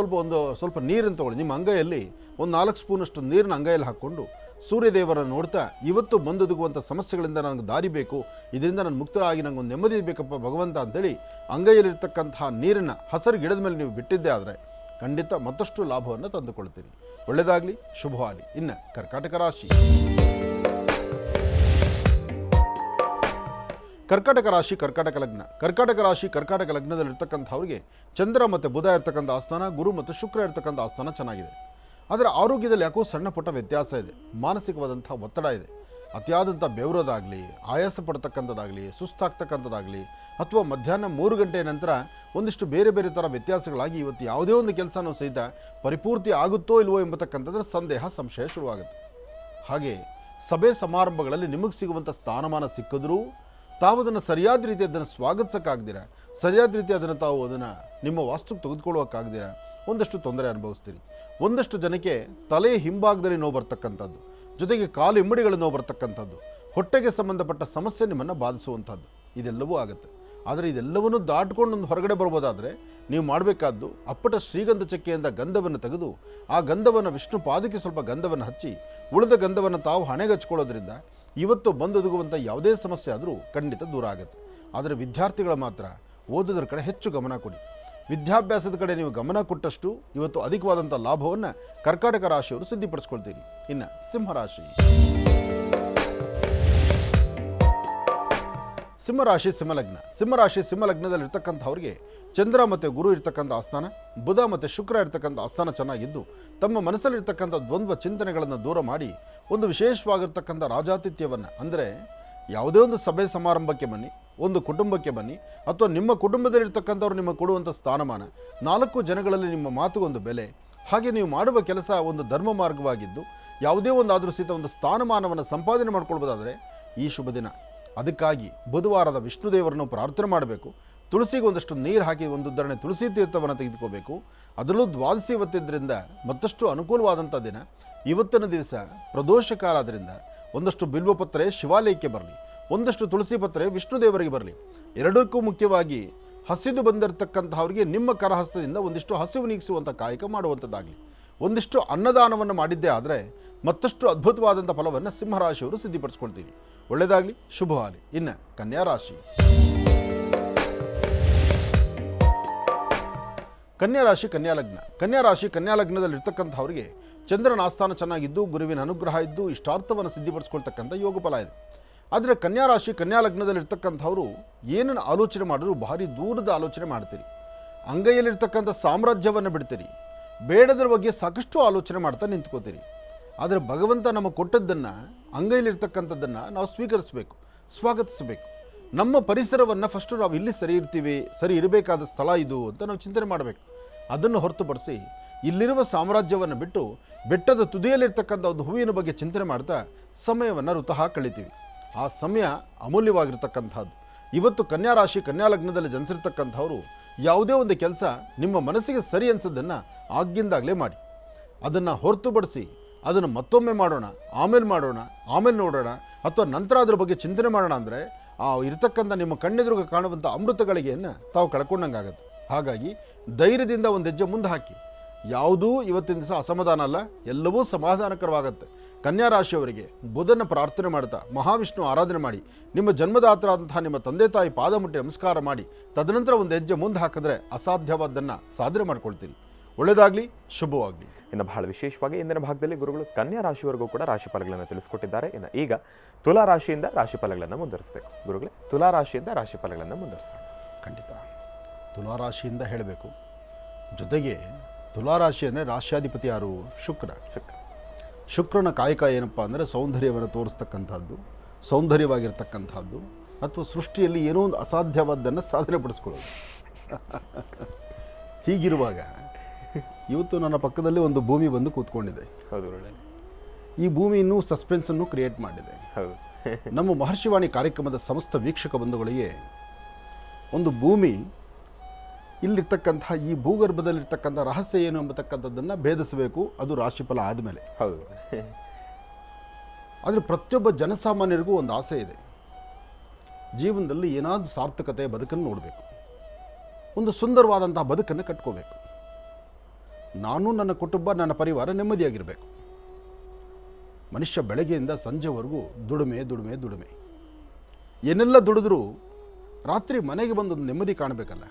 ಸ್ವಲ್ಪ ನೀರನ್ನು ತಗೊಳ್ಳಿ. ನಿಮ್ಮ ಅಂಗೈಯಲ್ಲಿ 4 ಸ್ಪೂನಷ್ಟು ನೀರನ್ನು ಅಂಗೈಯಲ್ಲಿ ಹಾಕ್ಕೊಂಡು ಸೂರ್ಯದೇವರನ್ನು ನೋಡ್ತಾ, ಇವತ್ತು ಬಂದೊದಗುವಂಥ ಸಮಸ್ಯೆಗಳಿಂದ ನನಗೆ ದಾರಿ ಬೇಕು, ಇದರಿಂದ ನಾನು ಮುಕ್ತರಾಗಿ ನನಗೊಂದು ನೆಮ್ಮದಿ ಬೇಕಪ್ಪ ಭಗವಂತ ಅಂತೇಳಿ ಅಂಗೈಯಲ್ಲಿರ್ತಕ್ಕಂತಹ ನೀರನ್ನು ಹಸಿರು ಗಿಡದ ಮೇಲೆ ನೀವು ಬಿಟ್ಟಿದ್ದೇ ಆದರೆ ಖಂಡಿತ ಮತ್ತಷ್ಟು ಲಾಭವನ್ನು ತಂದುಕೊಳ್ತೀರಿ. ಒಳ್ಳೆಯದಾಗಲಿ, ಶುಭವಾಗಲಿ. ಇನ್ನು ಕರ್ಕಾಟಕ ರಾಶಿ. ಕರ್ಕಾಟಕ ರಾಶಿ ಕರ್ಕಾಟಕ ಲಗ್ನ. ಕರ್ಕಾಟಕ ರಾಶಿ ಕರ್ಕಾಟಕ ಲಗ್ನದಲ್ಲಿರ್ತಕ್ಕಂಥವ್ರಿಗೆ ಚಂದ್ರ ಮತ್ತು ಬುಧ ಇರ್ತಕ್ಕಂಥ ಆಸ್ಥಾನ, ಗುರು ಮತ್ತು ಶುಕ್ರ ಇರ್ತಕ್ಕಂಥ ಆಸ್ಥಾನ ಚೆನ್ನಾಗಿದೆ. ಆದರೆ ಆರೋಗ್ಯದಲ್ಲಿ ಯಾಕೋ ಸಣ್ಣ ಪುಟ್ಟ ವ್ಯತ್ಯಾಸ ಇದೆ, ಮಾನಸಿಕವಾದಂಥ ಒತ್ತಡ ಇದೆ. ಅತಿಯಾದಂಥ ಬೆವರೋದಾಗಲಿ, ಆಯಾಸ ಪಡ್ತಕ್ಕಂಥದ್ದಾಗಲಿ, ಸುಸ್ತಾಗ್ತಕ್ಕಂಥದ್ದಾಗಲಿ ಅಥವಾ ಮಧ್ಯಾಹ್ನ 3 ಗಂಟೆಯ ನಂತರ ಒಂದಿಷ್ಟು ಬೇರೆ ಬೇರೆ ಥರ ವ್ಯತ್ಯಾಸಗಳಾಗಿ ಇವತ್ತು ಯಾವುದೇ ಒಂದು ಕೆಲಸನೂ ಸಹಿತ ಪರಿಪೂರ್ತಿ ಆಗುತ್ತೋ ಇಲ್ವೋ ಎಂಬತಕ್ಕಂಥದ್ರ ಸಂದೇಹ ಸಂಶಯ ಶುರುವಾಗುತ್ತೆ. ಹಾಗೆ ಸಭೆ ಸಮಾರಂಭಗಳಲ್ಲಿ ನಿಮಗೆ ಸಿಗುವಂಥ ಸ್ಥಾನಮಾನ ಸಿಕ್ಕಿದ್ರೂ ತಾವು ಅದನ್ನು ಸರಿಯಾದ ರೀತಿ ಅದನ್ನು ಸ್ವಾಗತಿಸೋಕ್ಕಾಗ್ದಿರ, ಸರಿಯಾದ ರೀತಿ ತಾವು ಅದನ್ನು ನಿಮ್ಮ ವಾಸ್ತುಕ್ಕೆ ತೆಗೆದುಕೊಳ್ಳೋಕ್ಕಾಗ್ದಿರ ಒಂದಷ್ಟು ತೊಂದರೆ ಅನುಭವಿಸ್ತೀರಿ. ಒಂದಷ್ಟು ಜನಕ್ಕೆ ತಲೆಯ ಹಿಂಭಾಗದಲ್ಲಿ ನೋವು ಬರ್ತಕ್ಕಂಥದ್ದು, ಜೊತೆಗೆ ಕಾಲು ಇಮ್ಮಡಿಗಳ ನೋವು ಬರ್ತಕ್ಕಂಥದ್ದು, ಹೊಟ್ಟೆಗೆ ಸಂಬಂಧಪಟ್ಟ ಸಮಸ್ಯೆ ನಿಮ್ಮನ್ನು ಬಾಧಿಸುವಂಥದ್ದು ಇದೆಲ್ಲವೂ ಆಗುತ್ತೆ. ಆದರೆ ಇದೆಲ್ಲವನ್ನೂ ದಾಟ್ಕೊಂಡು ಒಂದು ಹೊರಗಡೆ ಬರ್ಬೋದಾದರೆ ನೀವು ಮಾಡಬೇಕಾದ್ದು ಅಪ್ಪಟ ಶ್ರೀಗಂಧ ಚಕ್ಕೆಯಿಂದ ಗಂಧವನ್ನು ತೆಗೆದು ಆ ಗಂಧವನ್ನು ವಿಷ್ಣು ಪಾದಕ್ಕೆ ಸ್ವಲ್ಪ ಗಂಧವನ್ನು ಹಚ್ಚಿ ಉಳಿದ ಗಂಧವನ್ನು ತಾವು ಹಣೆಗೆ ಹಚ್ಕೊಳ್ಳೋದ್ರಿಂದ ಇವತ್ತು ಬಂದೊದಗುವಂಥ ಯಾವುದೇ ಸಮಸ್ಯೆ ಆದರೂ ಖಂಡಿತ ದೂರ ಆಗುತ್ತೆ. ಆದರೆ ವಿದ್ಯಾರ್ಥಿಗಳು ಮಾತ್ರ ಓದೋದ್ರ ಕಡೆ ಹೆಚ್ಚು ಗಮನ ಕೊಡಿ. ವಿದ್ಯಾಭ್ಯಾಸದ ಕಡೆ ನೀವು ಗಮನ ಕೊಟ್ಟಷ್ಟು ಇವತ್ತು ಅಧಿಕವಾದಂಥ ಲಾಭವನ್ನು ಕರ್ಕಾಟಕ ರಾಶಿಯವರು ಸಿದ್ಧಿಪಡಿಸ್ಕೊಳ್ತೀರಿ. ಇನ್ನು ಸಿಂಹರಾಶಿ. ಸಿಂಹರಾಶಿ ಸಿಂಹಲಗ್ನ. ಸಿಂಹರಾಶಿ ಸಿಂಹಲಗ್ನದಲ್ಲಿರ್ತಕ್ಕಂಥವ್ರಿಗೆ ಚಂದ್ರ ಮತ್ತು ಗುರು ಇರ್ತಕ್ಕಂಥ ಆಸ್ಥಾನ, ಬುಧ ಮತ್ತು ಶುಕ್ರ ಇರ್ತಕ್ಕಂಥ ಆಸ್ಥಾನ ಚೆನ್ನಾಗಿದ್ದು, ತಮ್ಮ ಮನಸ್ಸಲ್ಲಿರ್ತಕ್ಕಂಥ ದ್ವಂದ್ವ ಚಿಂತನೆಗಳನ್ನು ದೂರ ಮಾಡಿ ಒಂದು ವಿಶೇಷವಾಗಿರ್ತಕ್ಕಂಥ ರಾಜಾತಿಥ್ಯವನ್ನು, ಅಂದರೆ ಯಾವುದೇ ಒಂದು ಸಭೆ ಸಮಾರಂಭಕ್ಕೆ ಬನ್ನಿ, ಒಂದು ಕುಟುಂಬಕ್ಕೆ ಬನ್ನಿ ಅಥವಾ ನಿಮ್ಮ ಕುಟುಂಬದಲ್ಲಿರ್ತಕ್ಕಂಥವ್ರು ನಿಮಗೆ ಕೊಡುವಂಥ ಸ್ಥಾನಮಾನ, 4 ಜನಗಳಲ್ಲಿ ನಿಮ್ಮ ಮಾತುಗೊಂದು ಬೆಲೆ, ಹಾಗೆ ನೀವು ಮಾಡುವ ಕೆಲಸ ಒಂದು ಧರ್ಮ ಮಾರ್ಗವಾಗಿದ್ದು ಯಾವುದೇ ಒಂದಾದರೂ ಸಹಿತ ಒಂದು ಸ್ಥಾನಮಾನವನ್ನು ಸಂಪಾದನೆ ಮಾಡ್ಕೊಳ್ಬೋದಾದರೆ ಈ ಶುಭ ದಿನ. ಅದಕ್ಕಾಗಿ ಬುಧವಾರದ ವಿಷ್ಣುದೇವರನ್ನು ಪ್ರಾರ್ಥನೆ ಮಾಡಬೇಕು. ತುಳಸಿಗೆ ಒಂದಷ್ಟು ನೀರು ಹಾಕಿ ಒಂದು ಉದಾಹರಣೆ ತುಳಸಿ ತೀರ್ಥವನ್ನು ತೆಗೆದುಕೋಬೇಕು. ಅದರಲ್ಲೂ ದ್ವಾದಶಿ ಇವತ್ತಿದ್ದರಿಂದ ಮತ್ತಷ್ಟು ಅನುಕೂಲವಾದಂಥ ದಿನ. ಇವತ್ತಿನ ದಿವಸ ಪ್ರದೋಷ ಕಾಲ ಆದ್ದರಿಂದ ಒಂದಷ್ಟು ಬಿಲ್ವಪತ್ರೆ ಶಿವಾಲಯಕ್ಕೆ ಬರಲಿ, ಒಂದಷ್ಟು ತುಳಸಿ ಪತ್ರೆ ವಿಷ್ಣು ದೇವರಿಗೆ ಬರಲಿ. ಎರಡಕ್ಕೂ ಮುಖ್ಯವಾಗಿ ಹಸಿದು ಬಂದಿರತಕ್ಕಂಥವ್ರಿಗೆ ನಿಮ್ಮ ಕರಹಸ್ತದಿಂದ ಒಂದಿಷ್ಟು ಹಸಿವು ನೀಗಿಸುವಂಥ ಕಾಯಕ ಮಾಡುವಂಥದ್ದಾಗಲಿ. ಒಂದಿಷ್ಟು ಅನ್ನದಾನವನ್ನು ಮಾಡಿದ್ದೇ ಆದರೆ ಮತ್ತಷ್ಟು ಅದ್ಭುತವಾದಂಥ ಫಲವನ್ನು ಸಿಂಹರಾಶಿಯವರು ಸಿದ್ಧಿಪಡಿಸ್ಕೊಳ್ತೀವಿ. ಒಳ್ಳೆಯದಾಗಲಿ, ಶುಭವಾಗಲಿ. ಇನ್ನು ಕನ್ಯಾ ರಾಶಿ. ಕನ್ಯಾ ರಾಶಿ, ಕನ್ಯಾ ಲಗ್ನ. ಕನ್ಯಾ ರಾಶಿ, ಕನ್ಯಾ ಲಗ್ನದಲ್ಲಿರ್ತಕ್ಕಂಥವ್ರಿಗೆ ಚಂದ್ರನ ಆಸ್ಥಾನ ಚೆನ್ನಾಗಿದ್ದು, ಗುರುವಿನ ಅನುಗ್ರಹ ಇದ್ದು, ಇಷ್ಟಾರ್ಥವನ್ನು ಸಿದ್ಧಿಪಡಿಸ್ಕೊಳ್ತಕ್ಕಂಥ ಯೋಗ ಫಲ ಇದೆ. ಆದರೆ ಕನ್ಯಾ ರಾಶಿ, ಕನ್ಯಾ ಲಗ್ನದಲ್ಲಿರ್ತಕ್ಕಂಥವರು ಏನನ್ನು ಆಲೋಚನೆ ಮಾಡಿದ್ರು ಭಾರಿ ದೂರದ ಆಲೋಚನೆ ಮಾಡ್ತೀರಿ. ಅಂಗೈಯಲ್ಲಿರ್ತಕ್ಕಂಥ ಸಾಮ್ರಾಜ್ಯವನ್ನು ಬಿಡ್ತೀರಿ. ಬೇಡದ್ರ ಬಗ್ಗೆ ಸಾಕಷ್ಟು ಆಲೋಚನೆ ಮಾಡ್ತಾ ನಿಂತ್ಕೋತೀರಿ. ಆದರೆ ಭಗವಂತ ನಮಗೆ ಕೊಟ್ಟದ್ದನ್ನು, ಅಂಗೈಲಿರ್ತಕ್ಕಂಥದ್ದನ್ನು ನಾವು ಸ್ವೀಕರಿಸಬೇಕು, ಸ್ವಾಗತಿಸಬೇಕು. ನಮ್ಮ ಪರಿಸರವನ್ನು ಫಸ್ಟು ನಾವು ಇಲ್ಲಿ ಸರಿ ಇರ್ತೀವಿ, ಸರಿ ಇರಬೇಕಾದ ಸ್ಥಳ ಇದು ಅಂತ ನಾವು ಚಿಂತನೆ ಮಾಡಬೇಕು. ಅದನ್ನು ಹೊರತುಪಡಿಸಿ ಇಲ್ಲಿರುವ ಸಾಮ್ರಾಜ್ಯವನ್ನು ಬಿಟ್ಟು ಬೆಟ್ಟದ ತುದಿಯಲ್ಲಿರ್ತಕ್ಕಂಥ ಒಂದು ಹೂವಿನ ಬಗ್ಗೆ ಚಿಂತನೆ ಮಾಡ್ತಾ ಸಮಯವನ್ನು ವೃಥಾ ಕಳಿತೀವಿ. ಆ ಸಮಯ ಅಮೂಲ್ಯವಾಗಿರ್ತಕ್ಕಂಥದ್ದು. ಇವತ್ತು ಕನ್ಯಾ ರಾಶಿ, ಕನ್ಯಾ ಲಗ್ನದಲ್ಲಿ ಜನಿಸಿರ್ತಕ್ಕಂಥವರು ಯಾವುದೇ ಒಂದು ಕೆಲಸ ನಿಮ್ಮ ಮನಸ್ಸಿಗೆ ಸರಿ ಅನಿಸೋದನ್ನು ಆಗಿಂದಾಗಲೇ ಮಾಡಿ. ಅದನ್ನು ಹೊರತುಪಡಿಸಿ ಅದನ್ನು ಮತ್ತೊಮ್ಮೆ ಮಾಡೋಣ, ಆಮೇಲೆ ನೋಡೋಣ ಅಥವಾ ನಂತರ ಅದರ ಬಗ್ಗೆ ಚಿಂತನೆ ಮಾಡೋಣ ಅಂದರೆ ಆ ಇರ್ತಕ್ಕಂಥ ನಿಮ್ಮ ಕಣ್ಣೆದುರುಗ ಕಾಣುವಂಥ ಅಮೃತಗಳಿಗೆಯನ್ನು ತಾವು ಕಳ್ಕೊಂಡಂಗಾಗತ್ತೆ. ಹಾಗಾಗಿ ಧೈರ್ಯದಿಂದ ಒಂದು ಹೆಜ್ಜೆ ಮುಂದೆ ಹಾಕಿ. ಯಾವುದೂ ಇವತ್ತಿನ ದಿವಸ ಅಸಮಾಧಾನ ಅಲ್ಲ, ಎಲ್ಲವೂ ಸಮಾಧಾನಕರವಾಗುತ್ತೆ. ಕನ್ಯಾ ರಾಶಿಯವರಿಗೆ ಬುಧನ ಪ್ರಾರ್ಥನೆ ಮಾಡ್ತಾ ಮಹಾವಿಷ್ಣು ಆರಾಧನೆ ಮಾಡಿ, ನಿಮ್ಮ ಜನ್ಮದಾತರಾದಂತಹ ನಿಮ್ಮ ತಂದೆ ತಾಯಿ ಪಾದ ಮುಟ್ಟಿ ನಮಸ್ಕಾರ ಮಾಡಿ, ತದನಂತರ ಒಂದು ಹೆಜ್ಜೆ ಮುಂದೆ ಹಾಕಿದ್ರೆ ಅಸಾಧ್ಯವಾದ್ದನ್ನು ಸಾಧನೆ ಮಾಡ್ಕೊಳ್ತೀರಿ. ಒಳ್ಳೆಯದಾಗಲಿ, ಶುಭವಾಗಲಿ. ಇನ್ನು ಬಹಳ ವಿಶೇಷವಾಗಿ ಇಂದಿನ ಭಾಗದಲ್ಲಿ ಗುರುಗಳು ಕನ್ಯಾ ರಾಶಿವರೆಗೂ ಕೂಡ ರಾಶಿ ಫಲಗಳನ್ನು ತಿಳಿಸ್ಕೊಟ್ಟಿದ್ದಾರೆ. ಇನ್ನು ಈಗ ತುಲಾ ರಾಶಿಯಿಂದ ರಾಶಿ ಫಲಗಳನ್ನು ಮುಂದುವರಿಸಬೇಕು. ಗುರುಗಳೇ, ತುಲಾ ರಾಶಿಯಿಂದ ರಾಶಿ ಫಲಗಳನ್ನು ಮುಂದುವರಿಸೋಣ. ಖಂಡಿತ ತುಲಾರಾಶಿಯಿಂದ ಹೇಳಬೇಕು. ಜೊತೆಗೆ ತುಲಾರಾಶಿ ಅಂದರೆ ರಾಶ್ಯಾಧಿಪತಿ ಯಾರು? ಶುಕ್ರ. ಶುಕ್ರನ ಕಾಯಕ ಏನಪ್ಪ ಅಂದರೆ ಸೌಂದರ್ಯವನ್ನು ತೋರಿಸ್ತಕ್ಕಂಥದ್ದು, ಸೌಂದರ್ಯವಾಗಿರ್ತಕ್ಕಂಥದ್ದು, ಅಥವಾ ಸೃಷ್ಟಿಯಲ್ಲಿ ಏನೋ ಒಂದು ಅಸಾಧ್ಯವಾದ್ದನ್ನು ಸಾಧನೆ ಪಡಿಸ್ಕೊಳ್ಳೋದು. ಹೀಗಿರುವಾಗ ಇವತ್ತು ನನ್ನ ಪಕ್ಕದಲ್ಲಿ ಒಂದು ಭೂಮಿ ಬಂದು ಕೂತ್ಕೊಂಡಿದೆ. ಹೌದು. ಈ ಭೂಮಿ ಇನ್ನೂ ಸಸ್ಪೆನ್ಸನ್ನು ಕ್ರಿಯೇಟ್ ಮಾಡಿದೆ. ಹೌದು. ನಮ್ಮ ಮಹರ್ಷಿವಾಣಿ ಕಾರ್ಯಕ್ರಮದ ಸಮಸ್ತ ವೀಕ್ಷಕ ಬಂಧುಗಳಿಗೆ ಒಂದು ಭೂಮಿ ಇಲ್ಲಿರ್ತಕ್ಕಂಥ ಈ ಭೂಗರ್ಭದಲ್ಲಿರ್ತಕ್ಕಂಥ ರಹಸ್ಯ ಏನು ಎಂಬತಕ್ಕಂಥದ್ದನ್ನು ಭೇದಿಸಬೇಕು. ಅದು ರಾಶಿಫಲ ಆದಮೇಲೆ. ಹೌದು. ಆದರೆ ಪ್ರತಿಯೊಬ್ಬ ಜನಸಾಮಾನ್ಯರಿಗೂ ಒಂದು ಆಸೆ ಇದೆ. ಜೀವನದಲ್ಲಿ ಏನಾದರೂ ಸಾರ್ಥಕತೆಯ ಬದುಕನ್ನು ನೋಡಬೇಕು, ಒಂದು ಸುಂದರವಾದಂತಹ ಬದುಕನ್ನು ಕಟ್ಕೋಬೇಕು. ನಾನು, ನನ್ನ ಕುಟುಂಬ, ನನ್ನ ಪರಿವಾರ ನೆಮ್ಮದಿಯಾಗಿರಬೇಕು. ಮನುಷ್ಯ ಬೆಳಗ್ಗೆಯಿಂದ ಸಂಜೆವರೆಗೂ ದುಡಿಮೆ ದುಡಿಮೆ ದುಡಿಮೆ. ಏನೆಲ್ಲ ದುಡಿದ್ರೂ ರಾತ್ರಿ ಮನೆಗೆ ಬಂದು ಒಂದು ನೆಮ್ಮದಿ ಕಾಣಬೇಕಲ್ಲ.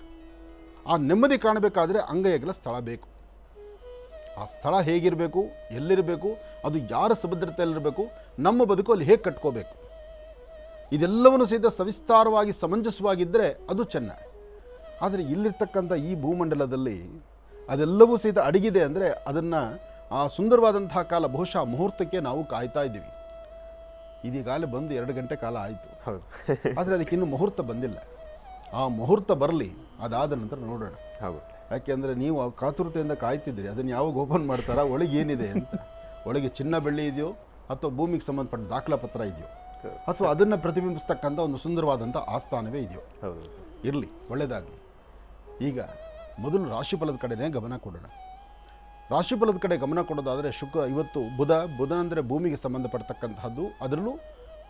ಆ ನೆಮ್ಮದಿ ಕಾಣಬೇಕಾದ್ರೆ ಅಂಗೈಗಳ ಸ್ಥಳ ಬೇಕು. ಆ ಸ್ಥಳ ಹೇಗಿರಬೇಕು, ಎಲ್ಲಿರಬೇಕು, ಅದು ಯಾರ ಸುಭದ್ರತೆಯಲ್ಲಿರಬೇಕು, ನಮ್ಮ ಬದುಕು ಅಲ್ಲಿ ಹೇಗೆ ಕಟ್ಕೋಬೇಕು, ಇದೆಲ್ಲವನ್ನು ಸಹಿತ ಸವಿಸ್ತಾರವಾಗಿ ಸಮಂಜಸವಾಗಿದ್ದರೆ ಅದು ಚೆನ್ನ. ಆದರೆ ಇಲ್ಲಿರ್ತಕ್ಕಂಥ ಈ ಭೂಮಂಡಲದಲ್ಲಿ ಅದೆಲ್ಲವೂ ಸಹಿತ ಅಡಗಿದೆ ಅಂದರೆ ಅದನ್ನು ಆ ಸುಂದರವಾದಂತಹ ಕಾಲ ಬಹುಶಃ ಮುಹೂರ್ತಕ್ಕೆ ನಾವು ಕಾಯ್ತಾ ಇದ್ದೀವಿ. ಇದೀಗಾಗಲೇ ಬಂದು 2 ಗಂಟೆ ಕಾಲ ಆಯಿತು. ಆದರೆ ಅದಕ್ಕಿನ್ನೂ ಮುಹೂರ್ತ ಬಂದಿಲ್ಲ. ಆ ಮುಹೂರ್ತ ಬರಲಿ, ಅದಾದ ನಂತರ ನೋಡೋಣ. ಯಾಕೆಂದರೆ ನೀವು ಕಾತುರತೆಯಿಂದ ಕಾಯ್ತಿದ್ದೀರಿ, ಅದನ್ನು ಯಾವಾಗ ಓಪನ್ ಮಾಡ್ತಾರಾ, ಒಳಗೆ ಏನಿದೆ ಅಂತ. ಒಳಗೆ ಚಿನ್ನ ಬೆಳ್ಳಿ ಇದೆಯೋ, ಅಥವಾ ಭೂಮಿಗೆ ಸಂಬಂಧಪಟ್ಟ ದಾಖಲಾ ಪತ್ರ ಇದೆಯೋ, ಅಥವಾ ಅದನ್ನು ಪ್ರತಿಬಿಂಬಿಸ್ತಕ್ಕಂಥ ಒಂದು ಸುಂದರವಾದಂಥ ಆಸ್ಥಾನವೇ ಇದೆಯೋ. ಇರಲಿ, ಒಳ್ಳೆಯದಾಗಲಿ. ಈಗ ಮೊದಲು ರಾಶಿಫಲದ ಕಡೆನೇ ಗಮನ ಕೊಡೋಣ. ರಾಶಿಫಲದ ಕಡೆ ಗಮನ ಕೊಡೋದಾದರೆ ಇವತ್ತು ಬುಧ ಅಂದರೆ ಭೂಮಿಗೆ ಸಂಬಂಧಪಡ್ತಕ್ಕಂತಹದ್ದು, ಅದರಲ್ಲೂ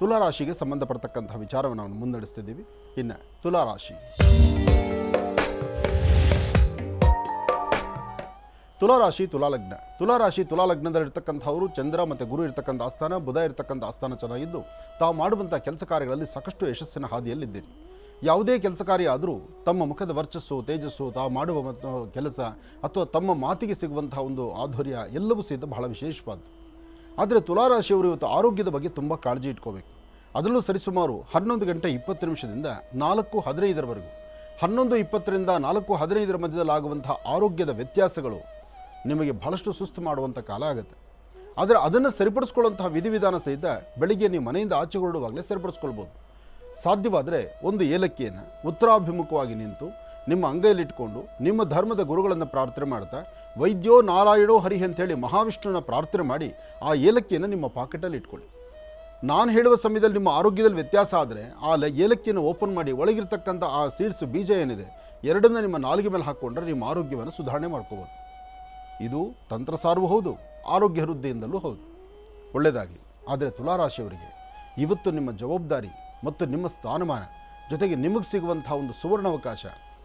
ತುಲಾರಾಶಿಗೆ ಸಂಬಂಧಪಡ್ತಕ್ಕಂತಹ ವಿಚಾರವನ್ನು ನಾವು ಮುನ್ನಡೆಸ್ತಿದ್ದೀವಿ. ಇನ್ನು ತುಲಾರಾಶಿ. ತುಲಾರಾಶಿ, ತುಲಾಲಗ್ನ. ತುಲಾರಾಶಿ, ತುಲಾಲಗ್ನದಲ್ಲಿರ್ತಕ್ಕಂಥವರು ಚಂದ್ರ ಮತ್ತು ಗುರು ಇರ್ತಕ್ಕಂಥ ಆಸ್ಥಾನ, ಬುಧ ಇರ್ತಕ್ಕಂಥ ಆಸ್ಥಾನ ಚೆನ್ನಾಗಿದ್ದು ತಾವು ಮಾಡುವಂಥ ಕೆಲಸ ಕಾರ್ಯಗಳಲ್ಲಿ ಸಾಕಷ್ಟು ಯಶಸ್ಸಿನ ಹಾದಿಯಲ್ಲಿದ್ದೀರಿ. ಯಾವುದೇ ಕೆಲಸ ಕಾರ್ಯ ಆದರೂ ತಮ್ಮ ಮುಖದ ವರ್ಚಸ್ಸು, ತೇಜಸ್ಸು, ತಾವು ಮಾಡುವ ಕೆಲಸ ಅಥವಾ ತಮ್ಮ ಮಾತಿಗೆ ಸಿಗುವಂತಹ ಒಂದು ಆಧ್ವರ್ಯ ಎಲ್ಲವೂ ಸಹಿತ ಬಹಳ ವಿಶೇಷವಾದ್ದು. ಆದರೆ ತುಲಾರಾಶಿಯವರು ಇವತ್ತು ಆರೋಗ್ಯದ ಬಗ್ಗೆ ತುಂಬ ಕಾಳಜಿ ಇಟ್ಕೋಬೇಕು. ಅದರಲ್ಲೂ ಸರಿಸುಮಾರು 11:20 4:15 11:20 4:15 ಮಧ್ಯದಲ್ಲಿ ಆಗುವಂತಹ ಆರೋಗ್ಯದ ವ್ಯತ್ಯಾಸಗಳು ನಿಮಗೆ ಬಹಳಷ್ಟು ಸುಸ್ತು ಮಾಡುವಂಥ ಕಾಲ ಆಗುತ್ತೆ. ಆದರೆ ಅದನ್ನು ಸರಿಪಡಿಸ್ಕೊಳ್ಳುವಂತಹ ವಿಧಿವಿಧಾನ ಸಹಿತ ಬೆಳಿಗ್ಗೆ ನೀವು ಮನೆಯಿಂದ ಆಚೆ ಹೊರಡುವಾಗಲೇ ಸರಿಪಡಿಸ್ಕೊಳ್ಬೋದು. ಸಾಧ್ಯವಾದರೆ ಒಂದು ಏಲಕ್ಕಿಯನ್ನು ಉತ್ತರಾಭಿಮುಖವಾಗಿ ನಿಂತು ನಿಮ್ಮ ಅಂಗೈಯಲ್ಲಿಟ್ಕೊಂಡು ನಿಮ್ಮ ಧರ್ಮದ ಗುರುಗಳನ್ನು ಪ್ರಾರ್ಥನೆ ಮಾಡ್ತಾ ವೈದ್ಯೋ ನಾರಾಯಣೋ ಹರಿ ಅಂತೇಳಿ ಮಹಾವಿಷ್ಣುವಿನ ಪ್ರಾರ್ಥನೆ ಮಾಡಿ ಆ ಏಲಕ್ಕಿಯನ್ನು ನಿಮ್ಮ ಪಾಕೆಟಲ್ಲಿ ಇಟ್ಕೊಳ್ಳಿ. ನಾನು ಹೇಳುವ ಸಮಯದಲ್ಲಿ ನಿಮ್ಮ ಆರೋಗ್ಯದಲ್ಲಿ ವ್ಯತ್ಯಾಸ ಆದರೆ ಆ ಏಲಕ್ಕಿಯನ್ನು ಓಪನ್ ಮಾಡಿ ಒಳಗಿರ್ತಕ್ಕಂಥ ಆ ಸೀಡ್ಸ್ ಬೀಜ ಏನಿದೆ ಎರಡನ್ನ ನಿಮ್ಮ ನಾಲಿಗೆ ಮೇಲೆ ಹಾಕ್ಕೊಂಡ್ರೆ ನಿಮ್ಮ ಆರೋಗ್ಯವನ್ನು ಸುಧಾರಣೆ ಮಾಡ್ಕೋಬೋದು. ಇದು ತಂತ್ರಸಾರವೂ ಹೌದು, ಆರೋಗ್ಯ ವೃದ್ಧಿಯಿಂದಲೂ ಹೌದು. ಒಳ್ಳೆಯದಾಗಲಿ. ಆದರೆ ತುಲಾರಾಶಿಯವರಿಗೆ ಇವತ್ತು ನಿಮ್ಮ ಜವಾಬ್ದಾರಿ ಮತ್ತು ನಿಮ್ಮ ಸ್ಥಾನಮಾನ ಜೊತೆಗೆ ನಿಮಗೆ ಸಿಗುವಂಥ ಒಂದು ಸುವರ್ಣಾವಕಾಶ,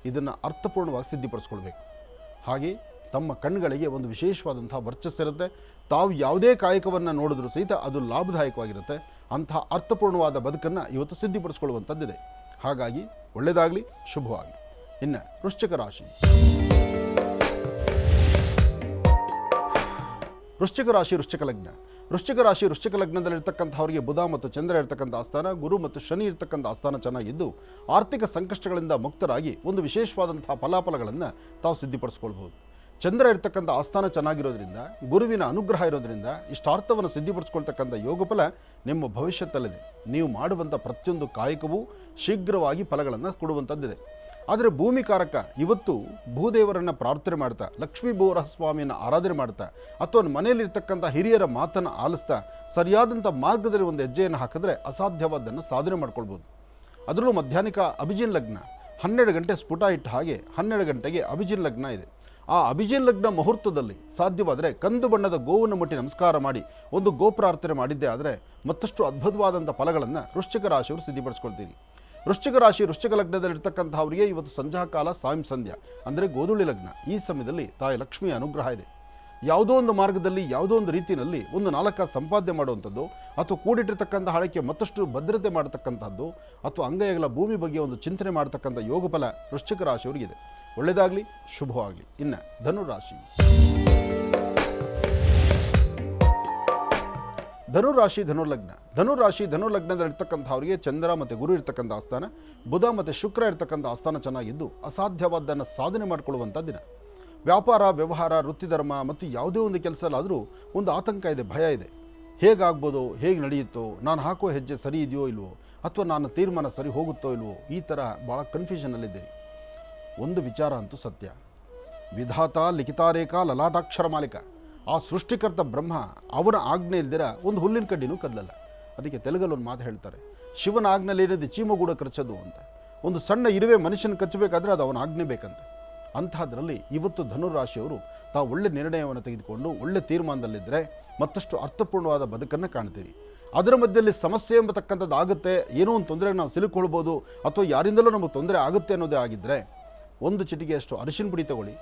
ಇದನ್ನು ಅರ್ಥಪೂರ್ಣವಾಗಿ ಸಿದ್ಧಿಪಡಿಸ್ಕೊಳ್ಬೇಕು. ಹಾಗೆ ತಮ್ಮ ಕಣ್ಣುಗಳಿಗೆ ಒಂದು ವಿಶೇಷವಾದಂಥ ವರ್ಚಸ್ಸಿರುತ್ತೆ. ತಾವು ಯಾವುದೇ ಕಾಯಕವನ್ನು ನೋಡಿದ್ರೂ ಸಹಿತ ಅದು ಲಾಭದಾಯಕವಾಗಿರುತ್ತೆ. ಅಂತಹ ಅರ್ಥಪೂರ್ಣವಾದ ಬದುಕನ್ನು ಇವತ್ತು ಸಿದ್ಧಿಪಡಿಸ್ಕೊಳ್ಳುವಂಥದ್ದಿದೆ. ಹಾಗಾಗಿ ಒಳ್ಳೆಯದಾಗಲಿ, ಶುಭವಾಗಲಿ. ಇನ್ನು ವೃಶ್ಚಿಕ ರಾಶಿ. ವೃಶ್ಚಿಕ ರಾಶಿ ವೃಶ್ಚಿಕ ಲಗ್ನ. ವೃಶ್ಚಿಕ ರಾಶಿ ವೃಶ್ಚಿಕ ಲಗ್ನದಲ್ಲಿರ್ತಕ್ಕಂಥವರಿಗೆ ಬುಧ ಮತ್ತು ಚಂದ್ರ ಇರ್ತಕ್ಕಂಥ ಆಸ್ಥಾನ, ಗುರು ಮತ್ತು ಶನಿ ಇರ್ತಕ್ಕಂಥ ಆಸ್ಥಾನ ಚೆನ್ನಾಗಿದ್ದು ಆರ್ಥಿಕ ಸಂಕಷ್ಟಗಳಿಂದ ಮುಕ್ತರಾಗಿ ಒಂದು ವಿಶೇಷವಾದಂಥ ಫಲಾಫಲಗಳನ್ನು ತಾವು ಸಿದ್ಧಿಪಡಿಸ್ಕೊಳ್ಬಹುದು. ಚಂದ್ರ ಇರ್ತಕ್ಕಂಥ ಆಸ್ಥಾನ ಚೆನ್ನಾಗಿರೋದ್ರಿಂದ, ಗುರುವಿನ ಅನುಗ್ರಹ ಇರೋದ್ರಿಂದ ಇಷ್ಟಾರ್ಥವನ್ನು ಸಿದ್ಧಿಪಡಿಸ್ಕೊಳ್ತಕ್ಕಂಥ ಯೋಗಫಲ ನಿಮ್ಮ ಭವಿಷ್ಯದಲ್ಲಿದೆ. ನೀವು ಮಾಡುವಂಥ ಪ್ರತಿಯೊಂದು ಕಾಯಕವೂ ಶೀಘ್ರವಾಗಿ ಫಲಗಳನ್ನು ಕೊಡುವಂಥದ್ದಿದೆ. ಆದರೆ ಭೂಮಿಕಾರಕ ಇವತ್ತು ಭೂದೇವರನ್ನು ಪ್ರಾರ್ಥನೆ ಮಾಡ್ತಾ, ಲಕ್ಷ್ಮೀ ಬೋರಸ್ವಾಮಿಯನ್ನು ಆರಾಧನೆ ಮಾಡ್ತಾ, ಅಥವಾ ಮನೆಯಲ್ಲಿರ್ತಕ್ಕಂಥ ಹಿರಿಯರ ಮಾತನ್ನು ಆಲಿಸ್ತಾ ಸರಿಯಾದಂಥ ಮಾರ್ಗದಲ್ಲಿ ಒಂದು ಹೆಜ್ಜೆಯನ್ನು ಹಾಕಿದ್ರೆ ಅಸಾಧ್ಯವಾದ್ದನ್ನು ಸಾಧನೆ ಮಾಡ್ಕೊಳ್ಬೋದು. ಅದರಲ್ಲೂ ಮಧ್ಯಾಹ್ನಿಕ ಅಭಿಜಿನ್ ಲಗ್ನ 12 ಗಂಟೆ ಸ್ಫುಟ ಇಟ್ಟ ಹಾಗೆ 12 ಗಂಟೆಗೆ ಅಭಿಜಿನ್ ಲಗ್ನ ಇದೆ. ಆ ಅಭಿಜಿನ್ ಲಗ್ನ ಮುಹೂರ್ತದಲ್ಲಿ ಸಾಧ್ಯವಾದರೆ ಕಂದು ಬಣ್ಣದ ಗೋವನ್ನು ಮುಟ್ಟಿ ನಮಸ್ಕಾರ ಮಾಡಿ ಒಂದು ಗೋಪ್ರಾರ್ಥನೆ ಮಾಡಿದ್ದೇ ಆದರೆ ಮತ್ತಷ್ಟು ಅದ್ಭುತವಾದಂಥ ಫಲಗಳನ್ನು ವೃಶ್ಚಿಕ ರಾಶಿಯವರು ಸಿದ್ಧಿಪಡಿಸ್ಕೊಳ್ತೀರಿ. ವೃಶ್ಚಿಕ ರಾಶಿ ವೃಶ್ಚಿಕ ಲಗ್ನದಲ್ಲಿರ್ತಕ್ಕಂಥವರಿಗೆ ಇವತ್ತು ಸಂಧ್ಯಾ ಕಾಲ, ಸಾಯಂ ಸಂಧ್ಯಾ ಅಂದರೆ ಗೋಧೂಳಿ ಲಗ್ನ. ಈ ಸಮಯದಲ್ಲಿ ತಾಯಿ ಲಕ್ಷ್ಮಿಯ ಅನುಗ್ರಹ ಇದೆ. ಯಾವುದೋ ಒಂದು ಮಾರ್ಗದಲ್ಲಿ ಯಾವುದೋ ಒಂದು ರೀತಿಯಲ್ಲಿ ಒಂದು 4 ಸಂಪಾದನೆ ಮಾಡುವಂಥದ್ದು, ಅಥವಾ ಕೂಡಿಟ್ಟಿರ್ತಕ್ಕಂಥ ಹಣಕ್ಕೆ ಮತ್ತಷ್ಟು ಭದ್ರತೆ ಮಾಡತಕ್ಕಂಥದ್ದು, ಅಥವಾ ಅಂಗೈಗಳ ಭೂಮಿ ಬಗ್ಗೆ ಒಂದು ಚಿಂತನೆ ಮಾಡತಕ್ಕಂಥ ಯೋಗಫಲ ವೃಶ್ಚಿಕ ರಾಶಿಯವರಿಗಿದೆ. ಒಳ್ಳೆಯದಾಗಲಿ, ಶುಭವಾಗಲಿ. ಇನ್ನು ಧನುರಾಶಿ. ಧನುರಾಶಿ ಧನುರ್ಲಗ್ನ. ಧನುರಾಶಿ ಧನುರ್ಲಗ್ನದಲ್ಲಿರ್ತಕ್ಕಂಥವರಿಗೆ ಚಂದ್ರ ಮತ್ತು ಗುರು ಇರ್ತಕ್ಕಂಥ ಆಸ್ಥಾನ, ಬುಧ ಮತ್ತು ಶುಕ್ರ ಇರ್ತಕ್ಕಂಥ ಆಸ್ಥಾನ ಚೆನ್ನಾಗಿದ್ದು ಅಸಾಧ್ಯವಾದ್ದನ್ನು ಸಾಧನೆ ಮಾಡಿಕೊಳ್ಳುವಂಥ ದಿನ. ವ್ಯಾಪಾರ, ವ್ಯವಹಾರ, ವೃತ್ತಿಧರ್ಮ ಮತ್ತು ಯಾವುದೇ ಒಂದು ಕೆಲಸದಲ್ಲಾದರೂ ಒಂದು ಆತಂಕ ಇದೆ, ಭಯ ಇದೆ. ಹೇಗಾಗ್ಬೋದೋ, ಹೇಗೆ ನಡೆಯುತ್ತೋ, ನಾನು ಹಾಕೋ ಹೆಜ್ಜೆ ಸರಿ ಇದೆಯೋ ಇಲ್ವೋ, ಅಥವಾ ನನ್ನ ತೀರ್ಮಾನ ಸರಿ ಹೋಗುತ್ತೋ ಇಲ್ವೋ, ಈ ಥರ ಭಾಳ ಕನ್ಫ್ಯೂಷನಲ್ಲಿದ್ದೀರಿ. ಒಂದು ವಿಚಾರ ಅಂತೂ ಸತ್ಯ, ವಿಧಾತ ಲಿಖಿತಾರೇಖಾ ಲಲಾಟಾಕ್ಷರ ಮಾಲಿಕ, ಆ ಸೃಷ್ಟಿಕರ್ತ ಬ್ರಹ್ಮ ಅವನ ಆಜ್ಞೆ ಇಲ್ದಿರ ಒಂದು ಹುಲ್ಲಿನ ಕಡ್ಡಿನೂ ಕದಲಲ್ಲ. ಅದಕ್ಕೆ ತೆಲುಗಲ್ಲಿ ಒಂದು ಮಾತು ಹೇಳ್ತಾರೆ, ಶಿವನ ಆಜ್ಞೆಯಲ್ಲಿ ಏನಿದೆ ಚೀಮಗೂಡ ಕಚ್ಚೋದು ಅಂತ. ಒಂದು ಸಣ್ಣ ಇರುವೆ ಮನುಷ್ಯನ ಕಚ್ಚಬೇಕಾದ್ರೆ ಅದು ಅವನ ಆಜ್ಞೆ ಬೇಕಂತ. ಅಂಥದ್ರಲ್ಲಿ ಇವತ್ತು ಧನುರಾಶಿಯವರು ತಾವು ಒಳ್ಳೆ ನಿರ್ಣಯವನ್ನು ತೆಗೆದುಕೊಂಡು ಒಳ್ಳೆ ತೀರ್ಮಾನದಲ್ಲಿದ್ದರೆ ಮತ್ತಷ್ಟು ಅರ್ಥಪೂರ್ಣವಾದ ಬದುಕನ್ನು ಕಾಣ್ತೀವಿ. ಅದರ ಮಧ್ಯದಲ್ಲಿ ಸಮಸ್ಯೆ ಎಂಬತಕ್ಕಂಥದ್ದು ಆಗುತ್ತೆ, ಏನೋ ಒಂದು ತೊಂದರೆಗೆ ನಾವು ಸಿಲುಕೊಳ್ಬೋದು, ಅಥವಾ ಯಾರಿಂದಲೂ ನಮಗೆ ತೊಂದರೆ ಆಗುತ್ತೆ ಅನ್ನೋದೇ ಆಗಿದ್ದರೆ ಒಂದು ಚಿಟಿಗೆಯಷ್ಟು ಅರಿಶಿನ ಪುಡಿ ತಗೊಳ್ಳಿ,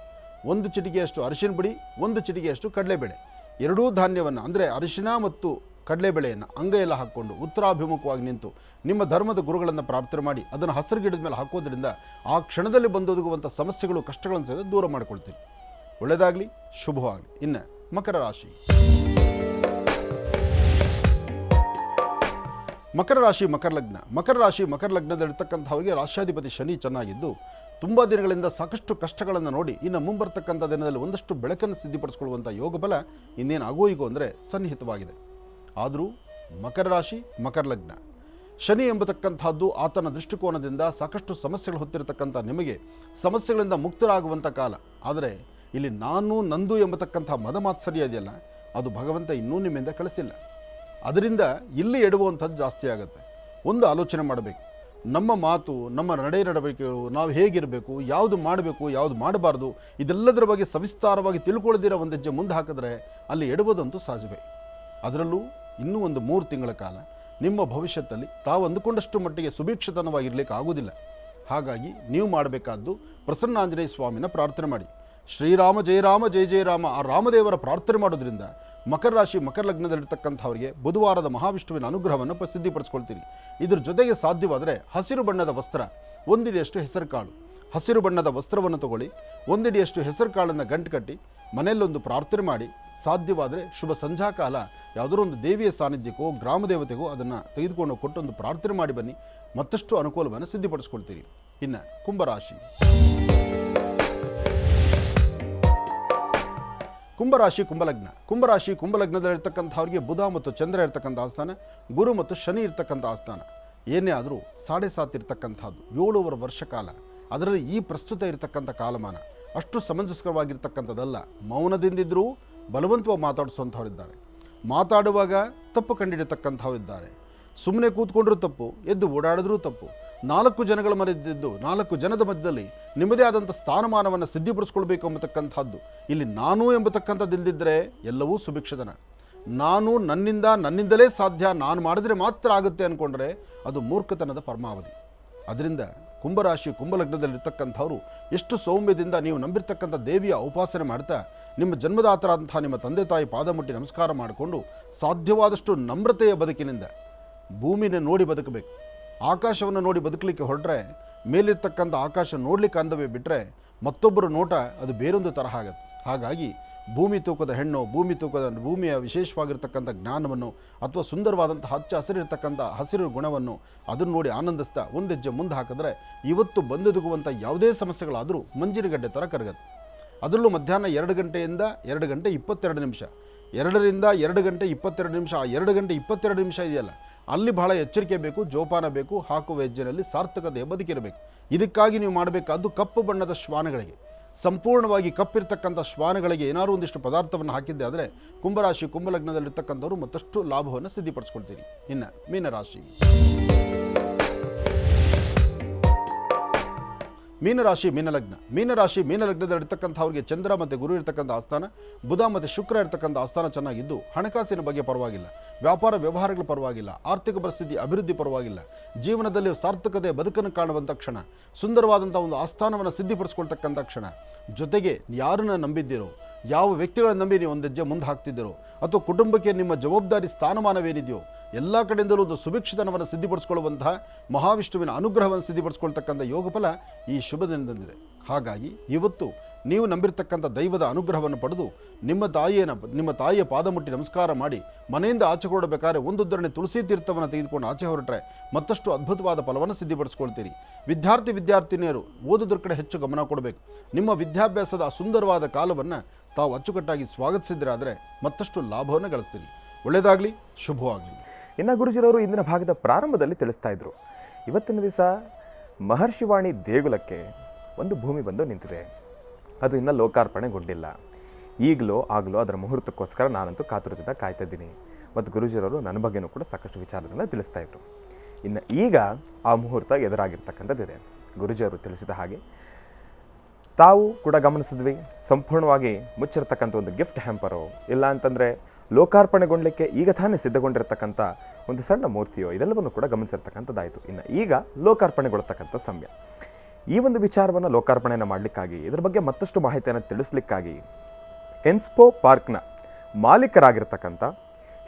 ಒಂದು ಚಿಟಿಗೆಯಷ್ಟು ಅರಿಶಿನ ಪುಡಿ, ಒಂದು ಚಿಟಿಗೆಯಷ್ಟು ಕಡಲೆಬೇಳೆ, ಎರಡೂ ಧಾನ್ಯವನ್ನು ಅಂದರೆ ಅರಿಶಿನ ಮತ್ತು ಕಡಲೆಬೇಳೆಯನ್ನು ಅಂಗೈಯೆಲ್ಲ ಹಾಕ್ಕೊಂಡು ಉತ್ತರಾಭಿಮುಖವಾಗಿ ನಿಂತು ನಿಮ್ಮ ಧರ್ಮದ ಗುರುಗಳನ್ನು ಪ್ರಾರ್ಥನೆ ಮಾಡಿ ಅದನ್ನು ಹಸಿರು ಗಿಡದ ಮೇಲೆ ಹಾಕೋದ್ರಿಂದ ಆ ಕ್ಷಣದಲ್ಲಿ ಬಂದೊದಗುವಂಥ ಸಮಸ್ಯೆಗಳು, ಕಷ್ಟಗಳನ್ನು ಸಹ ದೂರ ಮಾಡಿಕೊಳ್ತೀರಿ. ಒಳ್ಳೆಯದಾಗಲಿ, ಶುಭವಾಗಲಿ. ಇನ್ನು ಮಕರ ರಾಶಿ. ಮಕರ ರಾಶಿ ಮಕರ ಲಗ್ನ. ಮಕರ ರಾಶಿ ಮಕರ ಲಗ್ನದಲ್ಲಿರ್ತಕ್ಕಂಥವರಿಗೆ ರಾಶ್ಯಾಧಿಪತಿ ಶನಿ ಚೆನ್ನಾಗಿದ್ದು ತುಂಬ ದಿನಗಳಿಂದ ಸಾಕಷ್ಟು ಕಷ್ಟಗಳನ್ನು ನೋಡಿ ಇನ್ನು ಮುಂಬರ್ತಕ್ಕಂಥ ದಿನದಲ್ಲಿ ಒಂದಷ್ಟು ಬೆಳಕನ್ನು ಸಿದ್ಧಿಪಡಿಸ್ಕೊಳ್ಳುವಂಥ ಯೋಗ ಬಲ ಇನ್ನೇನು ಆಗೋ ಈಗೋ ಅಂದರೆ ಸನ್ನಿಹಿತವಾಗಿದೆ. ಆದರೂ ಮಕರ ರಾಶಿ ಮಕರ ಲಗ್ನ, ಶನಿ ಎಂಬತಕ್ಕಂಥದ್ದು ಆತನ ದೃಷ್ಟಿಕೋನದಿಂದ ಸಾಕಷ್ಟು ಸಮಸ್ಯೆಗಳು ಹೊತ್ತಿರತಕ್ಕಂಥ ನಿಮಗೆ ಸಮಸ್ಯೆಗಳಿಂದ ಮುಕ್ತರಾಗುವಂಥ ಕಾಲ. ಆದರೆ ಇಲ್ಲಿ ನಾನು ನಂದು ಎಂಬತಕ್ಕಂಥ ಮದಮಾತ್ಸರ್ಯ ಇದೆಯಲ್ಲ, ಅದು ಭಗವಂತ ಇನ್ನೂ ನಿಮ್ಮಿಂದ ಕಳಿಸಿಲ್ಲ. ಅದರಿಂದ ಇಲ್ಲಿ ಎಡುವಂಥದ್ದು ಜಾಸ್ತಿ ಆಗುತ್ತೆ. ಒಂದು ಆಲೋಚನೆ ಮಾಡಬೇಕು, ನಮ್ಮ ಮಾತು, ನಮ್ಮ ನಡವಳಿಕೆಗಳು, ನಾವು ಹೇಗಿರಬೇಕು, ಯಾವುದು ಮಾಡಬೇಕು, ಯಾವುದು ಮಾಡಬಾರ್ದು, ಇದೆಲ್ಲದರ ಬಗ್ಗೆ ಸವಿಸ್ತಾರವಾಗಿ ತಿಳ್ಕೊಳ್ಳದಿರೋ ಒಂದು ಹೆಜ್ಜೆ ಮುಂದೆ ಹಾಕಿದ್ರೆ ಅಲ್ಲಿ ಎಡುವುದಂತೂ ಸಹಜವೇ. ಅದರಲ್ಲೂ ಇನ್ನೂ ಒಂದು 3 ತಿಂಗಳ ಕಾಲ ನಿಮ್ಮ ಭವಿಷ್ಯದಲ್ಲಿ ತಾವು ಅಂದುಕೊಂಡಷ್ಟು ಮಟ್ಟಿಗೆ ಸುಭಿಕ್ಷತನವಾಗಿರಲಿಕ್ಕೆ ಆಗೋದಿಲ್ಲ. ಹಾಗಾಗಿ ನೀವು ಮಾಡಬೇಕಾದ್ದು ಪ್ರಸನ್ನಾಂಜನೇಯ ಸ್ವಾಮಿನ ಪ್ರಾರ್ಥನೆ ಮಾಡಿ. ಶ್ರೀರಾಮ ಜಯ ರಾಮ ಜಯ ಜಯ ರಾಮ ಆ ರಾಮದೇವರ ಪ್ರಾರ್ಥನೆ ಮಾಡೋದ್ರಿಂದ ಮಕರ ರಾಶಿ ಮಕರ ಲಗ್ನದಲ್ಲಿರ್ತಕ್ಕಂಥವರಿಗೆ ಬುಧವಾರದ ಮಹಾವಿಷ್ಣುವಿನ ಅನುಗ್ರಹವನ್ನು ಸಿದ್ಧಿಪಡಿಸ್ಕೊಳ್ತೀರಿ. ಇದ್ರ ಜೊತೆಗೆ ಸಾಧ್ಯವಾದರೆ ಹಸಿರು ಬಣ್ಣದ ವಸ್ತ್ರ, ಒಂದಿಡಿಯಷ್ಟು ಹೆಸರು ಕಾಳು, ಹಸಿರು ಬಣ್ಣದ ವಸ್ತ್ರವನ್ನು ತಗೊಳ್ಳಿ, ಒಂದಿಡಿಯಷ್ಟು ಹೆಸರು ಕಾಳನ್ನು ಗಂಟು ಕಟ್ಟಿ ಮನೆಯಲ್ಲೊಂದು ಪ್ರಾರ್ಥನೆ ಮಾಡಿ, ಸಾಧ್ಯವಾದರೆ ಶುಭ ಸಂಧ್ಯಾಕಾಲ ಯಾವುದೋ ಒಂದು ದೇವಿಯ ಸಾನ್ನಿಧ್ಯಕ್ಕೋ ಗ್ರಾಮ ದೇವತೆಗೋ ಅದನ್ನು ತೆಗೆದುಕೊಂಡು ಕೊಟ್ಟೊಂದು ಪ್ರಾರ್ಥನೆ ಮಾಡಿ ಬನ್ನಿ, ಮತ್ತಷ್ಟು ಅನುಕೂಲವನ್ನು ಸಿದ್ಧಿಪಡಿಸ್ಕೊಳ್ತೀರಿ. ಇನ್ನು ಕುಂಭರಾಶಿ. ಕುಂಭರಾಶಿ ಕುಂಭಲಗ್ನ. ಕುಂಭರಾಶಿ ಕುಂಭಲಗ್ನದಲ್ಲಿರ್ತಕ್ಕಂಥವ್ರಿಗೆ ಬುಧ ಮತ್ತು ಚಂದ್ರ ಇರ್ತಕ್ಕಂಥ ಆಸ್ಥಾನ, ಗುರು ಮತ್ತು ಶನಿ ಇರ್ತಕ್ಕಂಥ ಆಸ್ಥಾನ. ಏನೇ ಆದರೂ 7.5 ಇರ್ತಕ್ಕಂಥದ್ದು 7 ವರ್ಷ ಕಾಲ. ಅದರಲ್ಲಿ ಈ ಪ್ರಸ್ತುತ ಇರತಕ್ಕಂಥ ಕಾಲಮಾನ ಅಷ್ಟು ಸಮಂಜಸ್ಕರವಾಗಿರ್ತಕ್ಕಂಥದ್ದಲ್ಲ. ಮೌನದಿಂದಿದ್ದರೂ ಬಲವಂತವಾಗಿ ಮಾತಾಡಿಸುವಂಥವರಿದ್ದಾರೆ, ಮಾತಾಡುವಾಗ ತಪ್ಪು ಕಂಡಿಡಿತಕ್ಕಂಥವರಿದ್ದಾರೆ, ಸುಮ್ಮನೆ ಕೂತ್ಕೊಂಡ್ರೂ ತಪ್ಪು, ಎದ್ದು ಓಡಾಡಿದ್ರೂ ತಪ್ಪು. 4 ಜನಗಳ ಮಧ್ಯದ್ದು 4 ಜನದ ಮಧ್ಯದಲ್ಲಿ ನಿಮ್ಮದೇ ಆದಂಥ ಸ್ಥಾನಮಾನವನ್ನು ಸಿದ್ಧಿಪಡಿಸ್ಕೊಳ್ಬೇಕು ಎಂಬತಕ್ಕಂಥದ್ದು. ಇಲ್ಲಿ ನಾನು ಎಂಬತಕ್ಕಂಥದ್ದು ಇಲ್ದಿದ್ದರೆ ಎಲ್ಲವೂ ಸುಭಿಕ್ಷತನ. ನಾನು ನನ್ನಿಂದಲೇ ಸಾಧ್ಯ, ನಾನು ಮಾಡಿದ್ರೆ ಮಾತ್ರ ಆಗುತ್ತೆ ಅಂದ್ಕೊಂಡ್ರೆ ಅದು ಮೂರ್ಖತನದ ಪರಮಾವಧಿ. ಅದರಿಂದ ಕುಂಭರಾಶಿ ಕುಂಭಲಗ್ನದಲ್ಲಿರ್ತಕ್ಕಂಥವ್ರು ಎಷ್ಟು ಸೌಮ್ಯದಿಂದ ನೀವು ನಂಬಿರ್ತಕ್ಕಂಥ ದೇವಿಯ ಉಪಾಸನೆ ಮಾಡ್ತಾ ನಿಮ್ಮ ಜನ್ಮದಾತರಾದಂಥ ನಿಮ್ಮ ತಂದೆ ತಾಯಿ ಪಾದ ಮುಟ್ಟಿ ನಮಸ್ಕಾರ ಮಾಡಿಕೊಂಡು ಸಾಧ್ಯವಾದಷ್ಟು ನಮ್ರತೆಯ ಬದುಕಿನಿಂದ ಭೂಮಿನ ನೋಡಿ ಬದುಕಬೇಕು. ಆಕಾಶವನ್ನು ನೋಡಿ ಬದುಕಲಿಕ್ಕೆ ಹೊರಟ್ರೆ ಮೇಲಿರ್ತಕ್ಕಂಥ ಆಕಾಶ ನೋಡಲಿಕ್ಕೆ ಅಂದವೇ ಬಿಟ್ಟರೆ ಮತ್ತೊಬ್ಬರ ನೋಟ ಅದು ಬೇರೊಂದು ತರಹ ಆಗುತ್ತೆ. ಹಾಗಾಗಿ ಭೂಮಿ ತೂಕದ ಹೆಣ್ಣು, ಭೂಮಿಯ ವಿಶೇಷವಾಗಿರ್ತಕ್ಕಂಥ ಜ್ಞಾನವನ್ನು ಅಥವಾ ಸುಂದರವಾದಂಥ ಹಚ್ಚ ಹಸಿರಿರ್ತಕ್ಕಂಥ ಹಸಿರು ಗುಣವನ್ನು ಅದನ್ನು ನೋಡಿ ಆನಂದಿಸ್ತಾ ಒಂದು ಹೆಜ್ಜೆ ಮುಂದೆ ಹಾಕಿದ್ರೆ ಇವತ್ತು ಬಂದೊದಗುವಂಥ ಯಾವುದೇ ಸಮಸ್ಯೆಗಳಾದರೂ ಮಂಜಿನಗಡ್ಡೆ ಥರ ಕರಗತ್ತೆ. ಅದರಲ್ಲೂ ಮಧ್ಯಾಹ್ನ 2 ಗಂಟೆಯಿಂದ 2 ಗಂಟೆ 22 ನಿಮಿಷ, 2ರಿಂದ 2 ಗಂಟೆ 22 ನಿಮಿಷ, ಆ 2 ಗಂಟೆ 22 ನಿಮಿಷ ಇದೆಯಲ್ಲ, ಅಲ್ಲಿ ಬಹಳ ಎಚ್ಚರಿಕೆ ಬೇಕು, ಜೋಪಾನ ಬೇಕು, ಹಾಕುವ ಹೆಜ್ಜೆನಲ್ಲಿ ಸಾರ್ಥಕತೆಯ ಬದುಕಿರಬೇಕು. ಇದಕ್ಕಾಗಿ ನೀವು ಮಾಡಬೇಕಾದ್ದು ಕಪ್ಪು ಬಣ್ಣದ ಶ್ವಾನಗಳಿಗೆ, ಸಂಪೂರ್ಣವಾಗಿ ಕಪ್ಪಿರ್ತಕ್ಕಂಥ ಶ್ವಾನಗಳಿಗೆ ಏನಾದರೂ ಒಂದಿಷ್ಟು ಪದಾರ್ಥವನ್ನು ಹಾಕಿದ್ದೆ ಆದರೆ ಕುಂಭರಾಶಿ ಕುಂಭಲಗ್ನದಲ್ಲಿರ್ತಕ್ಕಂಥವ್ರು ಮತ್ತಷ್ಟು ಲಾಭವನ್ನು ಸಿದ್ಧಿಪಡಿಸ್ಕೊಳ್ತೀರಿ. ಇನ್ನು ಮೀನರಾಶಿ ಮೀನಲಗ್ನದಲ್ಲಿರ್ತಕ್ಕಂಥವ್ರಿಗೆ ಚಂದ್ರ ಮತ್ತು ಗುರು ಇರ್ತಕ್ಕಂಥ ಆಸ್ಥಾನ, ಬುಧ ಮತ್ತು ಶುಕ್ರ ಇರ್ತಕ್ಕಂಥ ಆಸ್ಥಾನ ಚೆನ್ನಾಗಿದ್ದು ಹಣಕಾಸಿನ ಬಗ್ಗೆ ಪರವಾಗಿಲ್ಲ, ವ್ಯಾಪಾರ ವ್ಯವಹಾರಗಳು ಪರವಾಗಿಲ್ಲ, ಆರ್ಥಿಕ ಪರಿಸ್ಥಿತಿ ಅಭಿವೃದ್ಧಿ ಪರವಾಗಿಲ್ಲ, ಜೀವನದಲ್ಲಿ ಸಾರ್ಥಕತೆ ಬದುಕನ್ನು ಕಾಣುವಂಥ ಕ್ಷಣ, ಸುಂದರವಾದಂಥ ಒಂದು ಆಸ್ಥಾನವನ್ನು ಸಿದ್ಧಿಪಡಿಸ್ಕೊಳ್ತಕ್ಕಂಥ ಕ್ಷಣ. ಜೊತೆಗೆ ಯಾರನ್ನ ನಂಬಿದ್ದೀರೋ, ಯಾವ ವ್ಯಕ್ತಿಗಳನ್ನು ನಂಬಿ ನೀವು ಒಂದು ಹೆಜ್ಜೆ ಮುಂದೆ ಹಾಕ್ತಿದ್ದೀರೋ ಅಥವಾ ಕುಟುಂಬಕ್ಕೆ ನಿಮ್ಮ ಜವಾಬ್ದಾರಿ ಸ್ಥಾನಮಾನವೇನಿದೆಯೋ ಎಲ್ಲ ಕಡೆಯಿಂದಲೂ ಒಂದು ಸುಭಿಕ್ಷತನವನ್ನು ಸಿದ್ಧಿಪಡಿಸ್ಕೊಳ್ಳುವಂತಹ ಮಹಾವಿಷ್ಣುವಿನ ಅನುಗ್ರಹವನ್ನು ಸಿದ್ಧಿಪಡಿಸ್ಕೊಳ್ತಕ್ಕಂಥ ಯೋಗಫಲ ಈ ಶುಭ ದಿನದಂದಿದೆ. ಹಾಗಾಗಿ ಇವತ್ತು ನೀವು ನಂಬಿರ್ತಕ್ಕಂಥ ದೈವದ ಅನುಗ್ರಹವನ್ನು ಪಡೆದು ನಿಮ್ಮ ತಾಯಿಯ ಪಾದ ಮುಟ್ಟಿ ನಮಸ್ಕಾರ ಮಾಡಿ ಮನೆಯಿಂದ ಆಚೆ ಹೊರಡಬೇಕಾದ್ರೆ ಒಂದು ಉದ್ದರಣೆ ತುಳಸಿ ತೀರ್ಥವನ್ನು ತೆಗೆದುಕೊಂಡು ಆಚೆ ಹೊರಟ್ರೆ ಮತ್ತಷ್ಟು ಅದ್ಭುತವಾದ ಫಲವನ್ನು ಸಿದ್ಧಿಪಡಿಸ್ಕೊಳ್ತೀರಿ. ವಿದ್ಯಾರ್ಥಿನಿಯರು ಓದೋದ್ರ ಕಡೆ ಹೆಚ್ಚು ಗಮನ ಕೊಡಬೇಕು. ನಿಮ್ಮ ವಿದ್ಯಾಭ್ಯಾಸದ ಸುಂದರವಾದ ಕಾಲವನ್ನು ತಾವು ಅಚ್ಚುಕಟ್ಟಾಗಿ ಸ್ವಾಗತಿಸಿದ್ರಾದರೆ ಮತ್ತಷ್ಟು ಲಾಭವನ್ನು ಗಳಿಸ್ತೀರಿ. ಒಳ್ಳೆಯದಾಗಲಿ, ಶುಭವಾಗಲಿ. ಇನ್ನು ಗುರುಜಿರವರು ಇಂದಿನ ಭಾಗದ ಪ್ರಾರಂಭದಲ್ಲಿ ತಿಳಿಸ್ತಾ ಇದ್ರು, ಇವತ್ತಿನ ದಿವಸ ಮಹರ್ಷಿವಾಣಿ ದೇಗುಲಕ್ಕೆ ಒಂದು ಭೂಮಿ ಬಂದು ನಿಂತಿದೆ, ಅದು ಇನ್ನೂ ಲೋಕಾರ್ಪಣೆಗೊಂಡಿಲ್ಲ. ಈಗಲೋ ಆಗಲೋ ಅದರ ಮುಹೂರ್ತಕ್ಕೋಸ್ಕರ ನಾನಂತೂ ಕಾತುರದಿಂದ ಕಾಯ್ತಾ ಇದ್ದೀನಿ. ಮತ್ತು ಗುರುಜಿರವರು ನನ್ನ ಬಗ್ಗೆನೂ ಕೂಡ ಸಾಕಷ್ಟು ವಿಚಾರದಿಂದ ತಿಳಿಸ್ತಾ ಇದ್ರು. ಇನ್ನು ಈಗ ಆ ಮುಹೂರ್ತ ಎದುರಾಗಿರ್ತಕ್ಕಂಥದ್ದಿದೆ. ಗುರುಜಿಯವರು ತಿಳಿಸಿದ ಹಾಗೆ ತಾವು ಕೂಡ ಗಮನಿಸಿದ್ವಿ, ಸಂಪೂರ್ಣವಾಗಿ ಮುಚ್ಚಿರ್ತಕ್ಕಂಥ ಒಂದು ಗಿಫ್ಟ್ ಹ್ಯಾಂಪರೋ ಇಲ್ಲ ಅಂತಂದರೆ ಲೋಕಾರ್ಪಣೆಗೊಳ್ಳಲಿಕ್ಕೆ ಈಗ ತಾನೇ ಸಿದ್ಧಗೊಂಡಿರ್ತಕ್ಕಂಥ ಒಂದು ಸಣ್ಣ ಮೂರ್ತಿಯೋ ಇದೆಲ್ಲವನ್ನು ಕೂಡ ಗಮನಿಸಿರ್ತಕ್ಕಂಥದ್ದಾಯಿತು. ಇನ್ನು ಈಗ ಲೋಕಾರ್ಪಣೆಗೊಳ್ಳತಕ್ಕಂಥ ಸಮಯ. ಈ ಒಂದು ವಿಚಾರವನ್ನು ಲೋಕಾರ್ಪಣೆಯನ್ನು ಮಾಡಲಿಕ್ಕಾಗಿ ಇದರ ಬಗ್ಗೆ ಮತ್ತಷ್ಟು ಮಾಹಿತಿಯನ್ನು ತಿಳಿಸ್ಲಿಕ್ಕಾಗಿ ಎನ್ಸ್ಪೋ ಪಾರ್ಕ್ನ ಮಾಲೀಕರಾಗಿರ್ತಕ್ಕಂಥ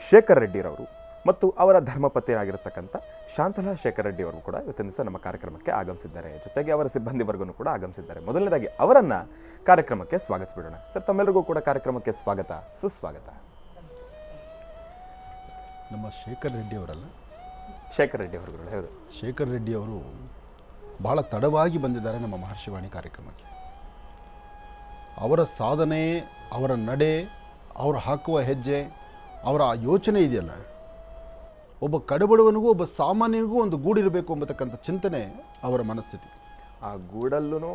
ಶೇಖರ್ ರೆಡ್ಡಿರವರು ಮತ್ತು ಅವರ ಧರ್ಮಪತ್ನಿಯಾಗಿರ್ತಕ್ಕಂಥ ಶಾಂತಲಾ ಶೇಖರ್ ರೆಡ್ಡಿ ಅವರು ಕೂಡ ಇವತ್ತಿನ ದಿವಸ ನಮ್ಮ ಕಾರ್ಯಕ್ರಮಕ್ಕೆ ಆಗಮಿಸಿದ್ದಾರೆ. ಜೊತೆಗೆ ಅವರ ಸಿಬ್ಬಂದಿ ವರ್ಗನೂ ಕೂಡ ಆಗಮಿಸಿದ್ದಾರೆ. ಮೊದಲನೇದಾಗಿ ಅವರನ್ನು ಕಾರ್ಯಕ್ರಮಕ್ಕೆ ಸ್ವಾಗತಿಸಿಬಿಡೋಣ. ಸರ್, ತಮ್ಮೆಲ್ಲರಿಗೂ ಕೂಡ ಕಾರ್ಯಕ್ರಮಕ್ಕೆ ಸ್ವಾಗತ, ಸುಸ್ವಾಗತ. ನಮ್ಮ ಶೇಖರ್ ರೆಡ್ಡಿ ಅವರಲ್ಲ, ಶೇಖರ್ ರೆಡ್ಡಿ ಅವರುಗಳು. ಹೌದು, ಶೇಖರ್ ರೆಡ್ಡಿ ಅವರು ಬಹಳ ತಡವಾಗಿ ಬಂದಿದ್ದಾರೆ ನಮ್ಮ ಮಹರ್ಷಿವಾಣಿ ಕಾರ್ಯಕ್ರಮಕ್ಕೆ. ಅವರ ಸಾಧನೆ, ಅವರ ನಡೆ, ಅವರು ಹಾಕುವ ಹೆಜ್ಜೆ, ಅವರ ಯೋಚನೆ ಇದೆಯಲ್ಲ, ಒಬ್ಬ ಕಡುಬಡವನಿಗೂ ಒಬ್ಬ ಸಾಮಾನ್ಯನಿಗೂ ಒಂದು ಗೂಡಿರಬೇಕು ಎಂಬತಕ್ಕಂಥ ಚಿಂತನೆ ಅವರ ಮನಸ್ಥಿತಿ. ಆ ಗೂಡಲ್ಲೂ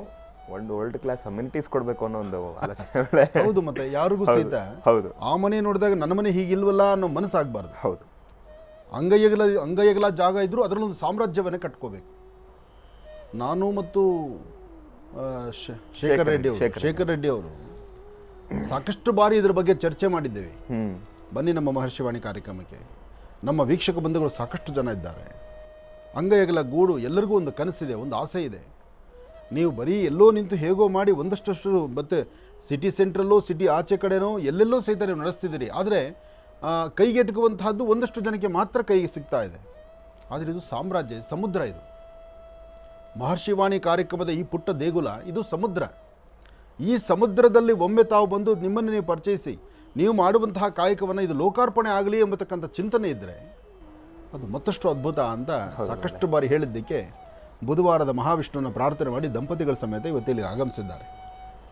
ಒಂದು ವರ್ಲ್ಡ್ ಕ್ಲಾಸ್ ಅಮ್ಯುನಿಟೀಸ್ ಕೊಡಬೇಕು ಅನ್ನೋ ಒಂದು ಆಲೋಚನೆ. ಹೌದು, ಮತ್ತೆ ಯಾರಿಗೂ ಸಹಿತ ಹೌದು, ಆ ಮನೆ ನೋಡಿದಾಗ ನನ್ನ ಮನೆ ಹೀಗಿಲ್ವಲ್ಲ ಅನ್ನೋ ಮನಸ್ಸಾಗಬಾರ್ದು. ಹೌದು, ಅಂಗೈಯಗಲ ಜಾಗ ಇದ್ರೂ ಅದರಲ್ಲೊಂದು ಸಾಮ್ರಾಜ್ಯವನ್ನೇ ಕಟ್ಕೋಬೇಕು. ನಾನು ಮತ್ತು ಶೇಖರ್ ರೆಡ್ಡಿ ಅವರು ಸಾಕಷ್ಟು ಬಾರಿ ಇದ್ರ ಬಗ್ಗೆ ಚರ್ಚೆ ಮಾಡಿದ್ದೇವೆ. ಬನ್ನಿ ನಮ್ಮ ಮಹರ್ಷಿವಾಣಿ ಕಾರ್ಯಕ್ರಮಕ್ಕೆ. ನಮ್ಮ ವೀಕ್ಷಕ ಬಂಧುಗಳು ಸಾಕಷ್ಟು ಜನ ಇದ್ದಾರೆ. ಅಂಗೈಯಗಲ ಗೂಡು, ಎಲ್ಲರಿಗೂ ಒಂದು ಕನಸಿದೆ, ಒಂದು ಆಸೆ ಇದೆ. ನೀವು ಬರೀ ಎಲ್ಲೋ ನಿಂತು ಹೇಗೋ ಮಾಡಿ ಒಂದಷ್ಟು ಮತ್ತೆ ಸಿಟಿ ಸೆಂಟ್ರಲ್ಲೋ ಸಿಟಿ ಆಚೆ ಕಡೆನೋ ಎಲ್ಲೆಲ್ಲೋ ಸಹಿತ ನೀವು ನಡೆಸ್ತಿದ್ದೀರಿ. ಆದರೆ ಕೈಗೆಟುಕುವಂತಹದ್ದು ಒಂದಷ್ಟು ಜನಕ್ಕೆ ಮಾತ್ರ ಕೈಗೆ ಸಿಗ್ತಾ ಇದೆ. ಆದರೆ ಇದು ಸಾಮ್ರಾಜ್ಯ, ಸಮುದ್ರ. ಇದು ಮಹರ್ಷಿವಾಣಿ ಕಾರ್ಯಕ್ರಮದ ಈ ಪುಟ್ಟ ದೇಗುಲ, ಇದು ಸಮುದ್ರ. ಈ ಸಮುದ್ರದಲ್ಲಿ ಒಮ್ಮೆ ತಾವು ಬಂದು ನಿಮ್ಮನ್ನು ನೀವು ಪರಿಚಯಿಸಿ ನೀವು ಮಾಡುವಂತಹ ಕಾಯಕವನ್ನು ಇದು ಲೋಕಾರ್ಪಣೆ ಆಗಲಿ ಎಂಬತಕ್ಕಂಥ ಚಿಂತನೆ ಇದ್ದರೆ ಅದು ಮತ್ತಷ್ಟು ಅದ್ಭುತ ಅಂತ ಸಾಕಷ್ಟು ಬಾರಿ ಹೇಳಿದ್ದಕ್ಕೆ ಬುಧವಾರದ ಮಹಾವಿಷ್ಣುವನ್ನು ಪ್ರಾರ್ಥನೆ ಮಾಡಿ ದಂಪತಿಗಳ ಸಮೇತ ಇವತ್ತಿಲ್ಲಿ ಆಗಮಿಸಿದ್ದಾರೆ.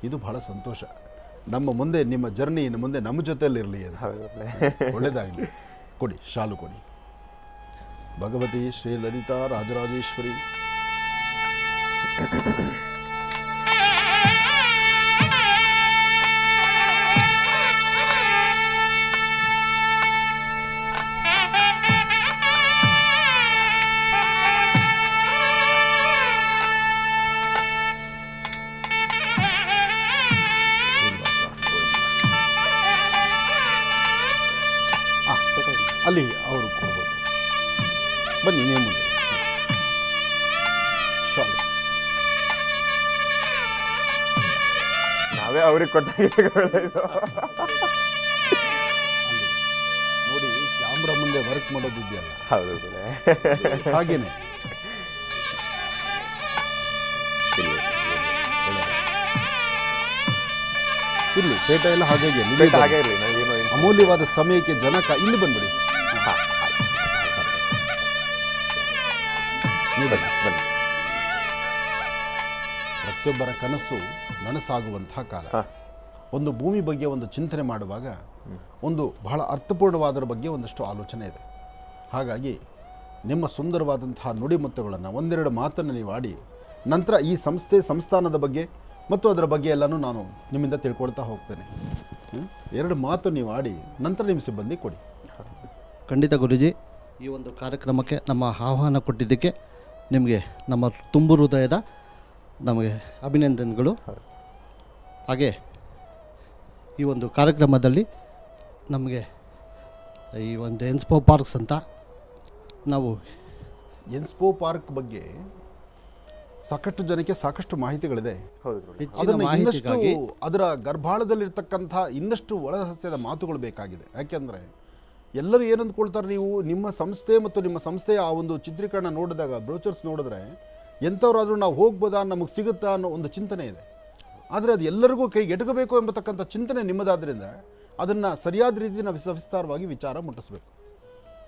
ಇದು ಬಹಳ ಸಂತೋಷ. ನಮ್ಮ ಮುಂದೆ ನಿಮ್ಮ ಜರ್ನಿ ಇನ್ನು ಮುಂದೆ ನಮ್ಮ ಜೊತೆಯಲ್ಲಿರಲಿ ಅಂತ. ಒಳ್ಳೆಯದಾಗಲಿ. ಕೊಡಿ, ಶಾಲು ಕೊಡಿ. ಭಗವತಿ ಶ್ರೀ ಲಲಿತಾ ರಾಜರಾಜೇಶ್ವರಿ. ಬನ್ನಿ ನೀವು ಮುಂದೆ. ಶಾಲು ನಾವೇ ಅವ್ರಿಗೆ ಕೊಟ್ಟಾಗ ಅಲ್ಲಿ ನೋಡಿ, ಕ್ಯಾಮ್ರಾ ಮುಂದೆ ವರ್ಕ್ ಮಾಡೋದಿದೆಯಲ್ಲ, ಹೌದು ಗುರುಗಳೇ. ಹಾಗೇನೆ ಇರ್ಲಿ, ಪೇಟ ಎಲ್ಲ ಹಾಗೆ ಹಾಗೆ ಇರಲಿ, ನಾವೇನು ಅಮೂಲ್ಯವಾದ ಸಮಯಕ್ಕೆ ಜನಕ. ಇಲ್ಲಿ ಬಂದ್ಬಿಡಿ, ನೀವು ಬನ್ನಿ. ಪ್ರತಿಯೊಬ್ಬರ ಕನಸು ನನಸಾಗುವಂತಹ ಕಾಲ. ಒಂದು ಭೂಮಿ ಬಗ್ಗೆ ಒಂದು ಚಿಂತನೆ ಮಾಡುವಾಗ ಒಂದು ಬಹಳ ಅರ್ಥಪೂರ್ಣವಾದರ ಬಗ್ಗೆ ಒಂದಷ್ಟು ಆಲೋಚನೆ ಇದೆ. ಹಾಗಾಗಿ ನಿಮ್ಮ ಸುಂದರವಾದಂತಹ ನುಡಿಮುತ್ತುಗಳನ್ನು ಒಂದೆರಡು ಮಾತನ್ನು ನೀವು ಆಡಿ, ನಂತರ ಈ ಸಂಸ್ಥಾನದ ಬಗ್ಗೆ ಮತ್ತು ಅದರ ಬಗ್ಗೆ ಎಲ್ಲನೂ ನಾನು ನಿಮ್ಮಿಂದ ತಿಳ್ಕೊಳ್ತಾ ಹೋಗ್ತೇನೆ. ಎರಡು ಮಾತು ನೀವು ಆಡಿ, ನಂತರ ನಿಮ್ಮ ಸಿಬ್ಬಂದಿ ಕೊಡಿ. ಖಂಡಿತ ಗುರುಜಿ, ಈ ಒಂದು ಕಾರ್ಯಕ್ರಮಕ್ಕೆ ನಮ್ಮ ಆಹ್ವಾನ ಕೊಟ್ಟಿದ್ದಕ್ಕೆ ನಿಮಗೆ ನಮ್ಮ ತುಂಬು ಹೃದಯದ ನಮಗೆ ಅಭಿನಂದನೆಗಳು. ಹಾಗೆ ಈ ಒಂದು ಕಾರ್ಯಕ್ರಮದಲ್ಲಿ ನಮಗೆ ಈ ಒಂದು ಎನ್ಸ್ಪೋ ಪಾರ್ಕ್ಸ್ ಅಂತ ನಾವು ಎನ್ಸ್ಪೋ ಪಾರ್ಕ್ ಬಗ್ಗೆ ಸಾಕಷ್ಟು ಜನಕ್ಕೆ ಸಾಕಷ್ಟು ಮಾಹಿತಿಗಳಿದೆ. ಹೆಚ್ಚಿನ ಅದನ್ನು ಇನ್ನಷ್ಟು ಮಾಹಿತಿಗಾಗಿ ಅದರ ಗರ್ಭಾಳದಲ್ಲಿರ್ತಕ್ಕಂಥ ಇನ್ನಷ್ಟು ಒಳಹಸ್ಯದ ಮಾತುಗಳು ಬೇಕಾಗಿದೆ. ಯಾಕೆಂದರೆ ಎಲ್ಲರೂ ಏನು ಅಂದ್ಕೊಳ್ತಾರೆ, ನೀವು ನಿಮ್ಮ ಸಂಸ್ಥೆ ಮತ್ತು ನಿಮ್ಮ ಸಂಸ್ಥೆಯ ಆ ಒಂದು ಚಿತ್ರೀಕರಣ ನೋಡಿದಾಗ, ಬ್ರೋಚರ್ಸ್ ನೋಡಿದ್ರೆ ಎಂಥವ್ರಾದರೂ ನಾವು ಹೋಗ್ಬೋದಾ, ನಮಗೆ ಸಿಗುತ್ತಾ ಅನ್ನೋ ಒಂದು ಚಿಂತನೆ ಇದೆ. ಆದರೆ ಅದು ಎಲ್ಲರಿಗೂ ಕೈಗೆ ಎಟಕಬೇಕು ಎಂಬತಕ್ಕಂಥ ಚಿಂತನೆ ನಿಮ್ಮದಾದ್ರಿಂದ ಅದನ್ನು ಸರಿಯಾದ ರೀತಿ ನಾವು ಸವಿಸ್ತಾರವಾಗಿ ವಿಚಾರ ಮುಟ್ಟಿಸ್ಬೇಕು.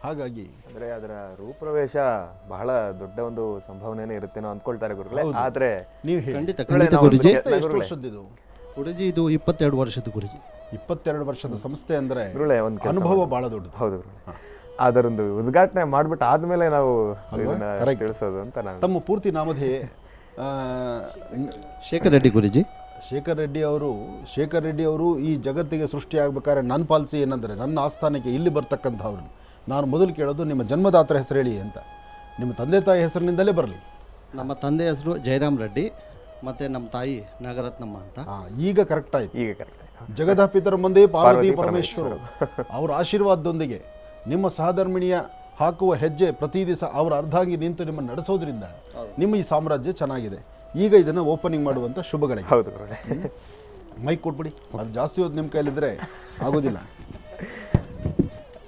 ಹಾಗಾಗಿ ಅಂದ್ರೆ ಅದರ ರೂಪುರೇಷ ಬಹಳ ದೊಡ್ಡ ಒಂದು ಸಂಭಾವನೆ ಇರುತ್ತೇನೋ ಅಂದ್ಕೊಳ್ತಾರೆ ಗುರುಗಳೇ. ಆದ್ರೆ ನೀವು ಹೇಳಿ, ಖಂಡಿತ ಖಂಡಿತ ಗುರುಜಿ. ಎಷ್ಟು ವರ್ಷದ್ದು? ಗುರುಜಿ ಇದು 22 ವರ್ಷದ ಗುರುಜಿ. 22 ವರ್ಷದ ಸಂಸ್ಥೆ ಅಂದರೆ ಗುರುಗಳೇ ಒಂದು ಅನುಭವ ಬಹಳ ದೊಡ್ಡದು. ಹೌದು ಗುರುಗಳೇ. ಅದರೊಂದು ಉದ್ಘಾಟನೆ ಮಾಡ್ಬಿಟ್ಟು ಆದ್ಮೇಲೆ ನಾವು ಇದನ್ನ Correct. ತಿಳಿಸೋದು ಅಂತ ನಾನು. ತಮ್ಮ ಪೂರ್ತಿ ನಾಮಧೇಯ ಶೇಖರ್ ರೆಡ್ಡಿ ಗುರುಜಿ. ಶೇಖರ್ ರೆಡ್ಡಿ ಅವರು ಈ ಜಗತ್ತಿಗೆ ಸೃಷ್ಟಿಯಾಗಬೇಕಾದ್ರೆ ನನ್ನ ಪಾಲಿಸಿ ಏನಂದರೆ, ನನ್ನ ಆಸ್ಥಾನಕ್ಕೆ ಇಲ್ಲಿ ಬರ್ತಕ್ಕಂಥವ್ರು ನಾನು ಮೊದಲು ಕೇಳೋದು ನಿಮ್ಮ ಜನ್ಮದಾತರ ಹೆಸರು ಹೇಳಿ ಅಂತ. ನಿಮ್ಮ ತಂದೆ ತಾಯಿ ಹೆಸರಿನಿಂದಲೇ ಬರಲಿ. ನಮ್ಮ ತಂದೆ ಹೆಸರು ಜಯರಾಮ್ ರೆಡ್ಡಿ ಮತ್ತು ನಮ್ಮ ತಾಯಿ ನಾಗರತ್ನಮ್ಮ ಅಂತ. ಈಗ ಕರೆಕ್ಟ್ ಆಯಿತು. ಈಗ ಕರೆಕ್ಟ್. ಜಗದಾಪಿತರ ಮುಂದೆ ಪಾರ್ವತಿ ಪರಮೇಶ್ವರರು ಅವರ ಆಶೀರ್ವಾದದೊಂದಿಗೆ ನಿಮ್ಮ ಸಹಧರ್ಮಿಣಿಯ ಹಾಕುವ ಹೆಜ್ಜೆ ಪ್ರತಿ ದಿವಸ ಅವರ ಅರ್ಧಾಂಗಿ ನಿಂತು ನಿಮ್ಮನ್ನು ನಡೆಸೋದ್ರಿಂದ ನಿಮ್ಮ ಈ ಸಾಮ್ರಾಜ್ಯ ಚೆನ್ನಾಗಿದೆ. ಈಗ ಇದನ್ನು ಓಪನಿಂಗ್ ಮಾಡುವಂಥ ಶುಭಗಳಿಗೆ. ಹೌದು ಗುರುಗಳೇ. ಮೈಕ್ ಕೊಟ್ಬಿಡಿ, ಅದು ಜಾಸ್ತಿ ಹೊತ್ತು ನಿಮ್ಮ ಕೈಲಿದ್ರೆ ಆಗೋದಿಲ್ಲ.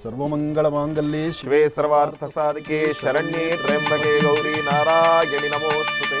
ಸರ್ವಮಂಗಳ ಮಾಂಗಲ್ಯೇ ಶಿವೇ ಸರ್ವಾರ್ಥ ಸಾಧಿಕೆ ಶರಣ್ಯೇ ತ್ರ್ಯಂಬಕೆ ಗೌರಿ ನಾರಾಯಣಿ ನಮೋಸ್ತುತೇ.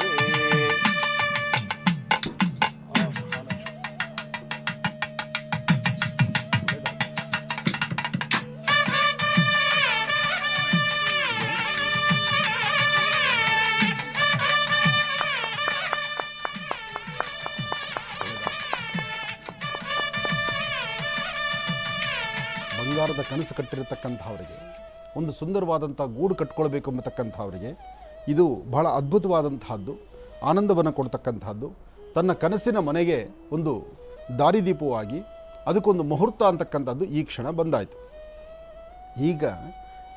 ಬಂಗಾರದ ಕನಸು ಕಟ್ಟಿರತಕ್ಕಂಥವರಿಗೆ, ಒಂದು ಸುಂದರವಾದಂಥ ಗೂಡು ಕಟ್ಕೊಳ್ಬೇಕು ಎಂಬತಕ್ಕಂಥವರಿಗೆ ಇದು ಬಹಳ ಅದ್ಭುತವಾದಂತಹದ್ದು, ಆನಂದವನ್ನು ಕೊಡ್ತಕ್ಕಂಥದ್ದು. ತನ್ನ ಕನಸಿನ ಮನೆಗೆ ಒಂದು ದಾರಿದೀಪವಾಗಿ ಅದಕ್ಕೊಂದು ಮುಹೂರ್ತ ಅಂತಕ್ಕಂಥದ್ದು ಈ ಕ್ಷಣ ಬಂದಾಯಿತು. ಈಗ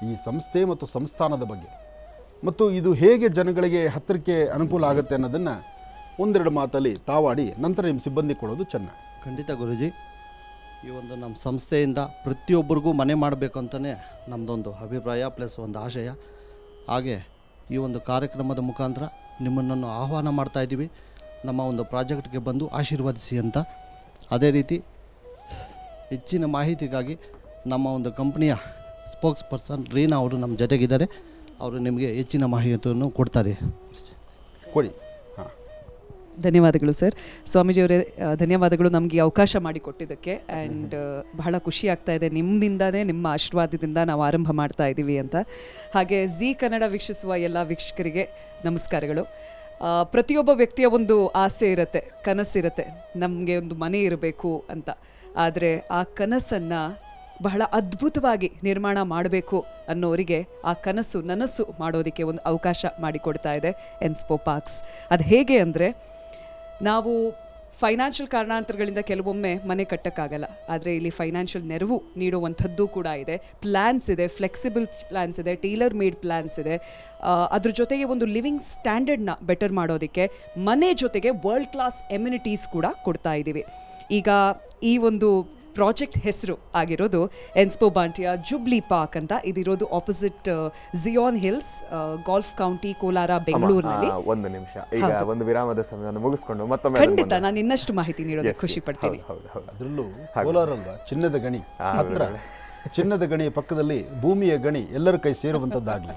ಈ ಸಂಸ್ಥೆ ಮತ್ತು ಸಂಸ್ಥಾನದ ಬಗ್ಗೆ ಮತ್ತು ಇದು ಹೇಗೆ ಜನಗಳಿಗೆ ಹತ್ತಿರಕ್ಕೆ ಅನುಕೂಲ ಆಗುತ್ತೆ ಅನ್ನೋದನ್ನು ಒಂದೆರಡು ಮಾತಲ್ಲಿ ತಾವಾಡಿ, ನಂತರ ನಿಮ್ಮ ಸಿಬ್ಬಂದಿ ಕೊಡೋದು ಚೆನ್ನ. ಖಂಡಿತ ಗುರುಜಿ, ಈ ಒಂದು ನಮ್ಮ ಸಂಸ್ಥೆಯಿಂದ ಪ್ರತಿಯೊಬ್ಬರಿಗೂ ಮನೆ ಮಾಡಬೇಕು ಅಂತಲೇ ನಮ್ಮದೊಂದು ಅಭಿಪ್ರಾಯ ಪ್ಲಸ್ ಒಂದು ಆಶಯ. ಹಾಗೆ ಈ ಒಂದು ಕಾರ್ಯಕ್ರಮದ ಮುಖಾಂತರ ನಿಮ್ಮನ್ನು ಆಹ್ವಾನ ಮಾಡ್ತಾಯಿದ್ದೀವಿ, ನಮ್ಮ ಒಂದು ಪ್ರಾಜೆಕ್ಟ್ಗೆ ಬಂದು ಆಶೀರ್ವದಿಸಿ ಅಂತ. ಅದೇ ರೀತಿ ಹೆಚ್ಚಿನ ಮಾಹಿತಿಗಾಗಿ ನಮ್ಮ ಒಂದು ಕಂಪ್ನಿಯ ಸ್ಪೋಕ್ಸ್ ಪರ್ಸನ್ ರೀನಾ ಅವರು ನಮ್ಮ ಜೊತೆಗಿದ್ದಾರೆ. ಅವರು ನಿಮಗೆ ಹೆಚ್ಚಿನ ಮಾಹಿತಿಯನ್ನು ಕೊಡ್ತಾರೆ. ಕೊಡಿ. ಧನ್ಯವಾದಗಳು ಸರ್. ಸ್ವಾಮೀಜಿಯವರೇ, ಧನ್ಯವಾದಗಳು ನಮಗೆ ಅವಕಾಶ ಮಾಡಿಕೊಟ್ಟಿದ್ದಕ್ಕೆ. ಆ್ಯಂಡ್ ಬಹಳ ಖುಷಿ ಆಗ್ತಾ ಇದೆ, ನಿಮ್ಮಿಂದನೇ, ನಿಮ್ಮ ಆಶೀರ್ವಾದದಿಂದ ನಾವು ಆರಂಭ ಮಾಡ್ತಾ ಇದ್ದೀವಿ ಅಂತ. ಹಾಗೆ ಜೀ ಕನ್ನಡ ವೀಕ್ಷಿಸುವ ಎಲ್ಲ ವೀಕ್ಷಕರಿಗೆ ನಮಸ್ಕಾರಗಳು. ಪ್ರತಿಯೊಬ್ಬ ವ್ಯಕ್ತಿಯ ಒಂದು ಆಸೆ ಇರುತ್ತೆ, ಕನಸಿರುತ್ತೆ, ನಮಗೆ ಒಂದು ಮನೆ ಇರಬೇಕು ಅಂತ. ಆದರೆ ಆ ಕನಸನ್ನು ಬಹಳ ಅದ್ಭುತವಾಗಿ ನಿರ್ಮಾಣ ಮಾಡಬೇಕು ಅನ್ನೋರಿಗೆ ಆ ಕನಸು ನನಸು ಮಾಡೋದಕ್ಕೆ ಒಂದು ಅವಕಾಶ ಮಾಡಿಕೊಡ್ತಾ ಇದೆ ಎನ್ಸ್ಪೋ ಪಾರ್ಕ್ಸ್. ಅದು ಹೇಗೆ ಅಂದರೆ, ನಾವು ಫೈನಾನ್ಷಿಯಲ್ ಕಾರಣಾಂತರಗಳಿಂದ ಕೆಲವೊಮ್ಮೆ ಮನೆ ಕಟ್ಟೋಕ್ಕಾಗಲ್ಲ, ಆದರೆ ಇಲ್ಲಿ ಫೈನಾನ್ಷಿಯಲ್ ನೆರವು ನೀಡುವಂಥದ್ದು ಕೂಡ ಇದೆ. ಪ್ಲ್ಯಾನ್ಸ್ ಇದೆ, ಫ್ಲೆಕ್ಸಿಬಲ್ ಪ್ಲ್ಯಾನ್ಸ್ ಇದೆ, ಟೇಲರ್ ಮೇಡ್ ಪ್ಲ್ಯಾನ್ಸ್ ಇದೆ. ಅದ್ರ ಜೊತೆಗೆ ಒಂದು ಲಿವಿಂಗ್ ಸ್ಟ್ಯಾಂಡರ್ಡ್ನ ಬೆಟರ್ ಮಾಡೋದಕ್ಕೆ ಮನೆ ಜೊತೆಗೆ ವರ್ಲ್ಡ್ ಕ್ಲಾಸ್ ಎಮ್ಯುನಿಟೀಸ್ ಕೂಡ ಕೊಡ್ತಾ ಇದ್ದೀವಿ. ಈಗ ಈ ಒಂದು ಪ್ರಾಜೆಕ್ಟ್ ಹೆಸರು ಆಗಿರೋದು ಎನ್ಸ್ಪೋ ಬಾಂಟಿಯಾ ಜುಬ್ಲಿ ಪಾರ್ಕ್ ಅಂತ. ಇದಿರೋದು opposite Zion hills, golf county, Kolar, ಬೆಂಗಳೂರಿನಲ್ಲಿ. ಒಂದು ನಿಮಿಷ, ಈಗ ಒಂದು ವಿರಾಮದ ಸಮಯವನ್ನು ಮುಗಿಸ್ಕೊಂಡು ಮತ್ತೊಮ್ಮೆ ಖಂಡಿತ ನಾನು ಇನ್ನಷ್ಟು ಮಾಹಿತಿ ನೀಡೋದಕ್ಕೆ ಖುಷಿ ಪಡ್ತೀನಿ. ಅದರಲ್ಲೂ ಕೋಲಾರ ಅಲ್ವಾ, ಚಿನ್ನದ ಗಣಿ ಹತ್ರ, ಚಿನ್ನದ ಗಣಿಯ ಪಕ್ಕದಲ್ಲಿ ಭೂಮಿಯ ಗಣಿ, ಎಲ್ಲರ ಕೈ ಸೇರುವಂಥದ್ದಾಗಲಿ.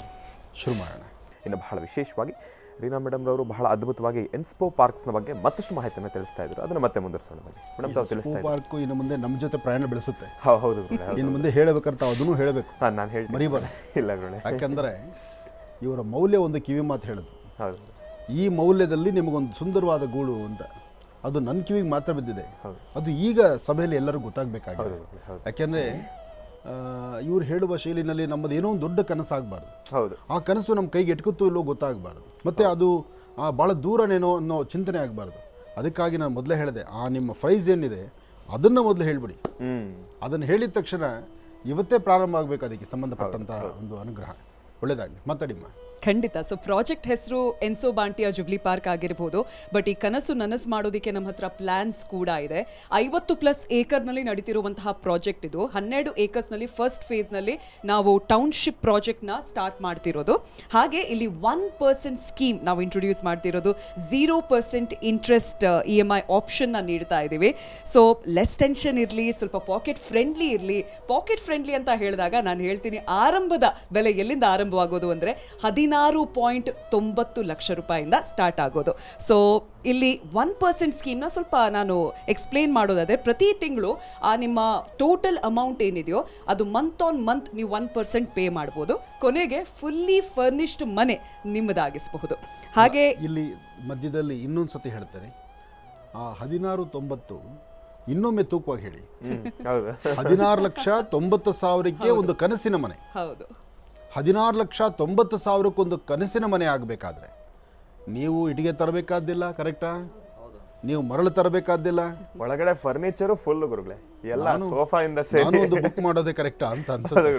ಶುರು ಮಾಡೋಣ. ಇನ್ನು ಬಹಳ ವಿಶೇಷವಾಗಿ ರೀನಾ ಮೇಡಮ್ ರವರು ಬಹಳ ಅದ್ಭುತವಾಗಿ ಎನ್ಸ್ಪೋ ಪಾರ್ಕ್ಸ್ನ ಬಗ್ಗೆ ಮತ್ತಷ್ಟು ಮಾಹಿತಿಯನ್ನು ತಿಳಿಸ್ತಾ ಇದ್ರು. ಅದನ್ನು ಮತ್ತೆ ಮುಂದುವರಿಸೋಣ ಬನ್ನಿ ಮೇಡಮ್. ತಾವು ತಿಳಿಸ್ತಾ ಪಾರ್ಕ್ ಇನ್ನು ಮುಂದೆ ನಮ್ಮ ಜೊತೆ ಪ್ರಯಾಣ ಬೆಳೆಸುತ್ತೆ. ಹೌದು ಇನ್ನು ಮುಂದೆ ಹೇಳಬೇಕಾದ್ರೆ ತಾವು ಅದನ್ನು ಹೇಳಬೇಕು. ನಾನು ಹೇಳಿ ಮರಿಬಾರ್ದು. ಇಲ್ಲ ಗುರುಳೆ, ಯಾಕಂದರೆ ಇವರ ಮೌಲ್ಯ ಒಂದು ಕಿವಿ ಮಾತು ಹೇಳೋದು. ಹೌದು, ಈ ಮೌಲ್ಯದಲ್ಲಿ ನಿಮಗೊಂದು ಸುಂದರವಾದ ಗೂಡು ಅಂತ, ಅದು ನನ್ನ ಕಿವಿಗೆ ಮಾತ್ರ ಬಿದ್ದಿದೆ. ಅದು ಈಗ ಸಭೆಯಲ್ಲಿ ಎಲ್ಲರಿಗೂ ಗೊತ್ತಾಗಬೇಕಾಗಿದೆ. ಯಾಕೆಂದರೆ ಇವ್ರು ಹೇಳುವ ಶೈಲಿನಲ್ಲಿ ನಮ್ಮದು ಏನೋ ಒಂದು ದೊಡ್ಡ ಕನಸಾಗಬಾರ್ದು. ಹೌದು, ಆ ಕನಸು ನಮ್ಮ ಕೈಗೆ ಎಟ್ಕುತ್ತೋ ಇಲ್ಲೋ ಗೊತ್ತಾಗಬಾರ್ದು. ಮತ್ತು ಅದು ಭಾಳ ದೂರನೇನೋ ಅನ್ನೋ ಚಿಂತನೆ ಆಗಬಾರ್ದು. ಅದಕ್ಕಾಗಿ ನಾನು ಮೊದಲೇ ಹೇಳಿದೆ, ಆ ನಿಮ್ಮ ಪ್ರೈಸ್ ಏನಿದೆ ಅದನ್ನು ಮೊದಲು ಹೇಳಿಬಿಡಿ. ಅದನ್ನು ಹೇಳಿದ ತಕ್ಷಣ ಇವತ್ತೇ ಪ್ರಾರಂಭ ಆಗಬೇಕು ಅದಕ್ಕೆ ಸಂಬಂಧಪಟ್ಟಂಥ ಒಂದು ಅನುಗ್ರಹ. ಒಳ್ಳೆಯದಾಗಲಿ, ಮಾತಾಡಿಮ್ಮ. ಖಂಡಿತ. ಸೊ ಪ್ರಾಜೆಕ್ಟ್ ಹೆಸರು ಎನ್ಸೋ ಬಾಂಟಿಯಾ ಜುಬ್ಲಿ ಪಾರ್ಕ್ ಆಗಿರ್ಬೋದು, ಬಟ್ ಈ ಕನಸು ನನಸು ಮಾಡೋದಕ್ಕೆ ನಮ್ಮ ಹತ್ರ ಪ್ಲಾನ್ಸ್ ಕೂಡ ಇದೆ. 50+ ಏಕರ್ನಲ್ಲಿ ನಡೀತಿರುವಂತಹ ಪ್ರಾಜೆಕ್ಟ್ ಇದು. 12 ಏಕರ್ಸ್ನಲ್ಲಿ ಫಸ್ಟ್ ಫೇಸ್ನಲ್ಲಿ ನಾವು ಟೌನ್ಶಿಪ್ ಪ್ರಾಜೆಕ್ಟ್ನ ಸ್ಟಾರ್ಟ್ ಮಾಡ್ತಿರೋದು. ಹಾಗೆ ಇಲ್ಲಿ 1% ಸ್ಕೀಮ್ ನಾವು ಇಂಟ್ರೊಡ್ಯೂಸ್ ಮಾಡ್ತಿರೋದು. 0% ಇಂಟ್ರೆಸ್ಟ್ EMI ಆಪ್ಷನ್ನ ನೀಡ್ತಾ ಇದ್ದೀವಿ. ಸೊ ಲೆಸ್ ಟೆನ್ಷನ್ ಇರಲಿ, ಸ್ವಲ್ಪ ಪಾಕೆಟ್ ಫ್ರೆಂಡ್ಲಿ ಇರಲಿ. ಪಾಕೆಟ್ ಫ್ರೆಂಡ್ಲಿ ಅಂತ ಹೇಳಿದಾಗ ನಾನು ಹೇಳ್ತೀನಿ, ಆರಂಭದ ಬೆಲೆ ಎಲ್ಲಿಂದ ಆರಂಭವಾಗೋದು ಅಂದರೆ 16.90 ಲಕ್ಷ ರೂಪಾಯಿಂದ ಸ್ಟಾರ್ಟ್ ಆಗೋದು. ಸೊ ಇಲ್ಲಿ 1% ಸ್ಕೀಮ್ನ ಸ್ವಲ್ಪ ನಾನು ಎಕ್ಸ್ಪ್ಲೇನ್ ಮಾಡೋದಾದರೆ, ಪ್ರತಿ ತಿಂಗಳು ಆ ನಿಮ್ಮ ಟೋಟಲ್ ಅಮೌಂಟ್ ಏನಿದೆಯೋ ಅದು ಮಂತ್ ಆನ್ ಮಂತ್ ನೀವು 1% ಪೇ ಮಾಡ್ಬೋದು. ಕೊನೆಗೆ ಫುಲ್ಲಿ ಫರ್ನಿಶ್ಡ್ ಮನೆ ನಿಮ್ಮದಾಗಿಸಬಹುದು. ಹಾಗೆ ಇಲ್ಲಿ ಮಧ್ಯದಲ್ಲಿ ಇನ್ನೊಂದು ಸತಿ ಹೇಳ್ತೇನೆ, ಆ 1690 ಇನ್ನೊಮ್ಮೆ ತೂಕವಾಗಿ ಹೇಳಿ. 16,90,000ಕ್ಕೆ ಒಂದು ಕನಸಿನ ಮನೆ. ಹೌದು, 16,90,000ಕ್ಕೊಂದು ಕನಸಿನ ಮನೆ ಆಗಬೇಕಾದ್ರೆ ನೀವು ಇಟ್ಟಿಗೆ ತರಬೇಕಾದ್ದಿಲ್ಲ, ಕರೆಕ್ಟಾ? ನೀವು ಮರಳು ತರಬೇಕಾದ್ದಿಲ್ಲ, ಒಳಗಡೆ ಫರ್ನಿಚರು ಫುಲ್ ಗುರುಗಳೇ, ಎಲ್ಲ ಸೋಫಾ ಇಂದ ನಾನು ಒಂದು ಬುಕ್ ಮಾಡೋದೇ ಕರೆಕ್ಟಾ ಅಂತ ಅನ್ಸುತ್ತೆ.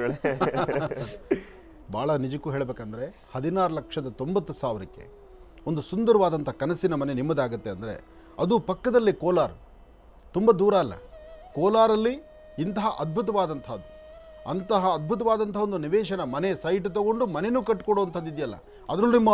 ಭಾಳ ನಿಜಕ್ಕೂ ಹೇಳಬೇಕಂದ್ರೆ 16,90,000ಕ್ಕೆ ಒಂದು ಸುಂದರವಾದಂಥ ಕನಸಿನ ಮನೆ ನಿಮ್ಮದಾಗುತ್ತೆ ಅಂದರೆ, ಅದು ಪಕ್ಕದಲ್ಲಿ ಕೋಲಾರ, ತುಂಬ ದೂರ ಅಲ್ಲ. ಕೋಲಾರಲ್ಲಿ ಇಂತಹ ಅದ್ಭುತವಾದಂತಹ ಒಂದು ನಿವೇಶನ ಮನೆ ಸೈಟ್ ತೊಗೊಂಡು ಮನೆನೂ ಕಟ್ಕೊಡುವಂಥದ್ದು ಇದೆಯಲ್ಲ, ಅದರಲ್ಲೂ ನಿಮ್ಮ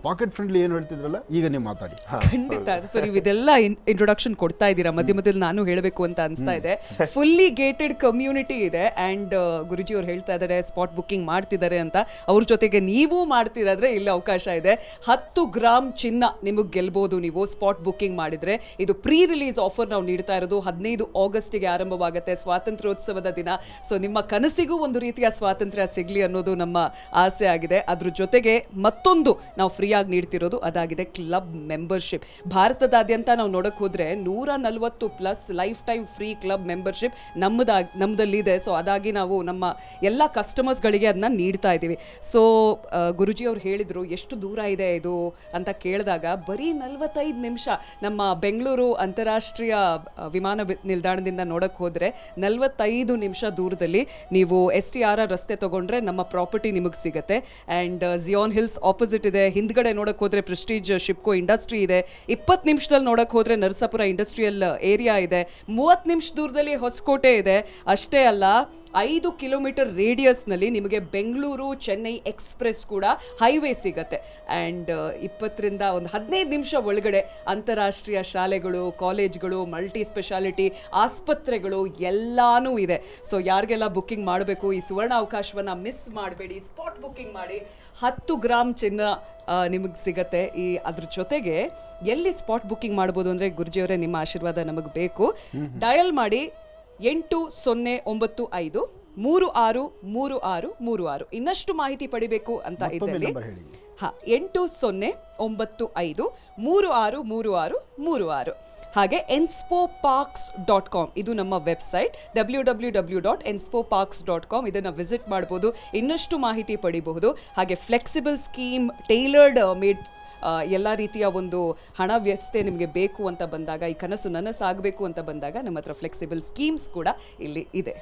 ಪಾಕೆಟ್ ಫ್ರೆಂಡ್ಲಿ ಏನು ಹೇಳ್ತಿದ್ರಲ್ಲ, ಈಗ ನೀವು ಮಾತಾಡಿ. ಖಂಡಿತ. ಸೊ ನೀವು ಇದೆಲ್ಲ ಇಂಟ್ರೊಡಕ್ಷನ್ ಕೊಡ್ತಾ ಇದ್ದೀರಾ, ಮಧ್ಯದಲ್ಲಿ ನಾನು ಹೇಳಬೇಕು ಅಂತ ಅನಿಸ್ತಾ ಇದೆ. ಫುಲ್ಲಿ ಗೇಟೆಡ್ ಕಮ್ಯುನಿಟಿ ಇದೆ. ಆ್ಯಂಡ್ ಗುರುಜಿ ಅವ್ರು ಹೇಳ್ತಾ ಇದ್ದಾರೆ ಸ್ಪಾಟ್ ಬುಕ್ಕಿಂಗ್ ಮಾಡ್ತಿದ್ದಾರೆ ಅಂತ. ಅವ್ರ ಜೊತೆಗೆ ನೀವು ಮಾಡ್ತಿರಾದ್ರೆ ಇಲ್ಲಿ ಅವಕಾಶ ಇದೆ. 10 ಗ್ರಾಮ್ ಚಿನ್ನ ನಿಮಗೆ ಗೆಲ್ಬೋದು ನೀವು ಸ್ಪಾಟ್ ಬುಕ್ಕಿಂಗ್ ಮಾಡಿದರೆ. ಇದು ಪ್ರೀ ರಿಲೀಸ್ ಆಫರ್ ನಾವು ನೀಡ್ತಾ ಇರೋದು. 15 ಆಗಸ್ಟಿಗೆ ಆರಂಭವಾಗುತ್ತೆ, ಸ್ವಾತಂತ್ರ್ಯೋತ್ಸವದ ದಿನ. ಸೊ ನಿಮ್ಮ ಕನಸಿಗೂ ಒಂದು ರೀತಿಯ ಸ್ವಾತಂತ್ರ್ಯ ಸಿಗಲಿ ಅನ್ನೋದು ನಮ್ಮ ಆಸೆ ಆಗಿದೆ. ಅದ್ರ ಜೊತೆಗೆ ಮತ್ತೊಂದು ನಾವು ಫ್ರೀಯಾಗಿ ನೀಡ್ತಿರೋದು ಅದಾಗಿದೆ ಕ್ಲಬ್ ಮೆಂಬರ್ಶಿಪ್. ಭಾರತದಾದ್ಯಂತ ನಾವು ನೋಡಕ್ಕೆ ಹೋದರೆ 140+ lifetime free club membership ನಮ್ಮದಲ್ಲಿದೆ. ಸೊ ಅದಾಗಿ ನಾವು ನಮ್ಮ ಎಲ್ಲ ಕಸ್ಟಮರ್ಸ್ಗಳಿಗೆ ಅದನ್ನ ನೀಡ್ತಾ ಇದ್ದೀವಿ. ಸೊ ಗುರುಜಿ ಅವ್ರು ಹೇಳಿದರು ಎಷ್ಟು ದೂರ ಇದೆ ಇದು ಅಂತ ಕೇಳಿದಾಗ, ಬರೀ 45 ನಿಮಿಷ ನಮ್ಮ ಬೆಂಗಳೂರು ಅಂತಾರಾಷ್ಟ್ರೀಯ ವಿಮಾನ ನಿಲ್ದಾಣದಿಂದ ನೋಡಕ್ಕೆ ಹೋದರೆ 45 ನಿಮಿಷ ದೂರದಲ್ಲಿ ನೀವು STR ರಸ್ತೆ ತಗೊಂಡ್ರೆ ನಮ್ಮ ಪ್ರಾಪರ್ಟಿ ನಿಮಗೆ ಸಿಗುತ್ತೆ. ಆ್ಯಂಡ್ ಜಿಯಾನ್ ಹಿಲ್ಸ್ ಆಪೋಸಿಟ್ ಇದೆ. ಹಿಂದ್ಗಡೆ ನೋಡಕ್ಕೆ ಹೋದರೆ ಪ್ರೆಸ್ಟೀಜ್ ಶಿಪ್ಕೋ ಇಂಡಸ್ಟ್ರಿ ಇದೆ. 20 ನಿಮಿಷದಲ್ಲಿ ನೋಡಕ್ಕೆ ಹೋದರೆ ನರಸಾಪುರ ಇಂಡಸ್ಟ್ರಿಯಲ್ ಏರಿಯಾ ಇದೆ. 30 ನಿಮಿಷ ದೂರದಲ್ಲಿ ಹೊಸಕೋಟೆ ಇದೆ. ಅಷ್ಟೇ ಅಲ್ಲ, 5 ಕಿಲೋಮೀಟರ್ ರೇಡಿಯಸ್ನಲ್ಲಿ ನಿಮಗೆ ಬೆಂಗಳೂರು ಚೆನ್ನೈ ಎಕ್ಸ್ಪ್ರೆಸ್ ಕೂಡ ಹೈವೇ ಸಿಗುತ್ತೆ. ಆ್ಯಂಡ್ 20ರಿಂದ ಒಂದು 15 ನಿಮಿಷ ಒಳಗಡೆ ಅಂತಾರಾಷ್ಟ್ರೀಯ ಶಾಲೆಗಳು, ಕಾಲೇಜ್ಗಳು, ಮಲ್ಟಿ ಸ್ಪೆಷಾಲಿಟಿ ಆಸ್ಪತ್ರೆಗಳು ಎಲ್ಲಾನೂ ಇದೆ. ಸೊ ಯಾರಿಗೆಲ್ಲ ಬುಕ್ಕಿಂಗ್ ಮಾಡಬೇಕು, ಈ ಸುವರ್ಣ ಅವಕಾಶವನ್ನು ಮಿಸ್ ಮಾಡಬೇಡಿ. ಸ್ಪಾಟ್ ಬುಕ್ಕಿಂಗ್ ಮಾಡಿ. 10 ಗ್ರಾಮ್ ಚಿನ್ನ ನಿಮಗೆ ಸಿಗತ್ತೆ. ಅದ್ರ ಜೊತೆಗೆ ಎಲ್ಲಿ ಸ್ಪಾಟ್ ಬುಕ್ಕಿಂಗ್ ಮಾಡ್ಬೋದು ಅಂದರೆ, ಗುರುಜಿಯವರೇ ನಿಮ್ಮ ಆಶೀರ್ವಾದ ನಮಗೆ ಬೇಕು. ಡಯಲ್ ಮಾಡಿ 8095 363636. ಇನ್ನಷ್ಟು ಮಾಹಿತಿ ಪಡಿಬೇಕು ಅಂತ ಇದ್ದಲ್ಲಿ 8095 363636. ಹಾಗೆ enspoparks.com ಇದು ನಮ್ಮ ವೆಬ್ಸೈಟ್. www.enspoparks.com ಇದನ್ನು ವಿಸಿಟ್ ಮಾಡ್ಬೋದು, ಇನ್ನಷ್ಟು ಮಾಹಿತಿ ಪಡಿಬಹುದು. ಹಾಗೆ ಫ್ಲೆಕ್ಸಿಬಲ್ ಸ್ಕೀಮ್, ಟೈಲರ್ಡ್ ಮೇಡ್ ಎಲ್ಲ ರೀತಿಯ ಒಂದು ಹಣ ವ್ಯವಸ್ಥೆ ನಿಮಗೆ ಬೇಕು ಅಂತ ಬಂದಾಗ, ಈ ಕನಸು ನನಸಾಗಬೇಕು ಅಂತ ಬಂದಾಗ ನಮ್ಮ ಹತ್ರ ಫ್ಲೆಕ್ಸಿಬಲ್ ಸ್ಕೀಮ್ಸ್ ಕೂಡ ಇಲ್ಲಿ ಇದೆ.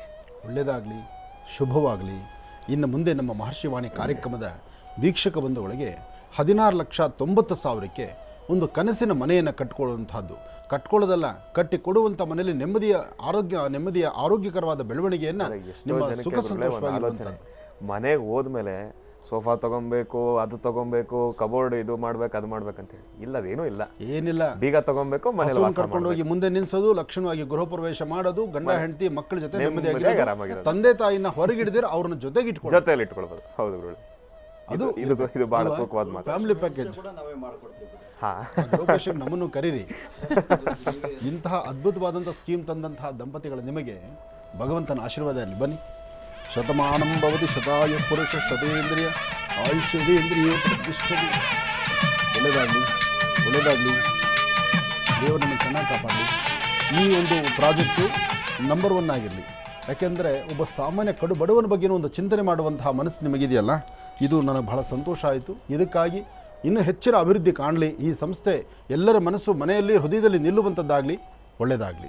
ಒಳ್ಳೆಯದಾಗಲಿ, ಶುಭವಾಗಲಿ. ಇನ್ನು ಮುಂದೆ ನಮ್ಮ ಮಹರ್ಷಿವಾಣಿ ಕಾರ್ಯಕ್ರಮದ ವೀಕ್ಷಕ ಬಂಧುಗಳಿಗೆ 16,90,000ಕ್ಕೆ ಒಂದು ಕನಸಿನ ಮನೆಯನ್ನು ಕಟ್ಕೊಳ್ಳುವಂಥದ್ದು, ಕಟ್ಕೊಳ್ಳೋದಲ್ಲ ಕಟ್ಟಿಕೊಡುವಂಥ ಮನೆಯಲ್ಲಿ ನೆಮ್ಮದಿಯ ಆರೋಗ್ಯಕರವಾದ ಬೆಳವಣಿಗೆಯನ್ನು ನಿಮ್ಮ ಸುಖ ಸಂತೋಷವಾಗಿರುವಂಥದ್ದು. ಮನೆಗೆ ಹೋದ್ಮೇಲೆ ಸೋಫಾ ತಗೊಬೇಕು, ಅದು ತಗೊಬೇಕು, ಕಬೋರ್ಡ್ ಇದು ಮಾಡ್ಬೇಕು, ಅದು ಮಾಡ್ಬೇಕಂತೇಳಿ ಇಲ್ಲ, ಅದೇನೂ ಇಲ್ಲ, ಏನಿಲ್ಲ. ಬೀಗ ತಗೊಬೇಕು, ಮನೇಲಿ ಕರ್ಕೊಂಡು ಹೋಗಿ ಮುಂದೆ ನಿಲ್ಸೋದು, ಲಕ್ಷಣವಾಗಿ ಗೃಹ ಪ್ರವೇಶ ಮಾಡೋದು, ಗಂಡ ಹೆಂಡತಿ ಮಕ್ಕಳ ಜೊತೆ ನೆಮ್ಮದಿಯಾಗಿ ತಂದೆ ತಾಯಿನ ಹೊರಗಿಡಿದ್ರೆ ಅವ್ರನ್ನ ಜೊತೆಗೆ ಜೊತೆಯಲ್ಲಿ ಇಟ್ಕೊಳ್ಬೋದು. ಹೌದು ಗುರುಗಳೇ, ಅದು ಇದು ಬಹಳ ತೂಕವಾದ ಮಾತು. ಫ್ಯಾಮಿಲಿ ಪ್ಯಾಕೇಜ್ ನಮ್ಮನ್ನು ಕರೀರಿ. ಇಂತಹ ಅದ್ಭುತವಾದಂಥ ಸ್ಕೀಮ್ ತಂದಂತಹ ದಂಪತಿಗಳ ನಿಮಗೆ ಭಗವಂತನ ಆಶೀರ್ವಾದ ಇರಲಿ. ಬನ್ನಿ. ಶತಮಾನಂ ಭವತಿ ಶತಾಯ ಪುರುಷ ಶತೇಂದ್ರಿಯ ಆಯುಷ್ಯದೇಂದ್ರಿಯ ಪ್ರತಿಷ್ಠತೆ. ಒಳ್ಳೆಯದಾಗಲಿ, ಒಳ್ಳೆಯದಾಗಲಿ. ದೇವರನ್ನು ಚೆನ್ನಾಗಿ ಕಾಪಾಡಲಿ. ಈ ಒಂದು ಪ್ರಾಜೆಕ್ಟು ನಂಬರ್ 1 ಆಗಿರಲಿ. ಯಾಕೆಂದರೆ ಒಬ್ಬ ಸಾಮಾನ್ಯ ಬಡವನ ಬಗ್ಗೆ ಒಂದು ಚಿಂತನೆ ಮಾಡುವಂತಹ ಮನಸ್ಸು ನಿಮಗಿದೆಯಲ್ಲ, ಇದು ನನಗೆ ಬಹಳ ಸಂತೋಷ ಆಯಿತು. ಇದಕ್ಕಾಗಿ ಇನ್ನೂ ಹೆಚ್ಚಿನ ಅಭಿವೃದ್ಧಿ ಕಾಣಲಿ. ಈ ಸಂಸ್ಥೆ ಎಲ್ಲರ ಮನಸ್ಸು ಮನೆಯಲ್ಲಿ ಹೃದಯದಲ್ಲಿ ನಿಲ್ಲುವಂಥದ್ದಾಗಲಿ. ಒಳ್ಳೆಯದಾಗಲಿ.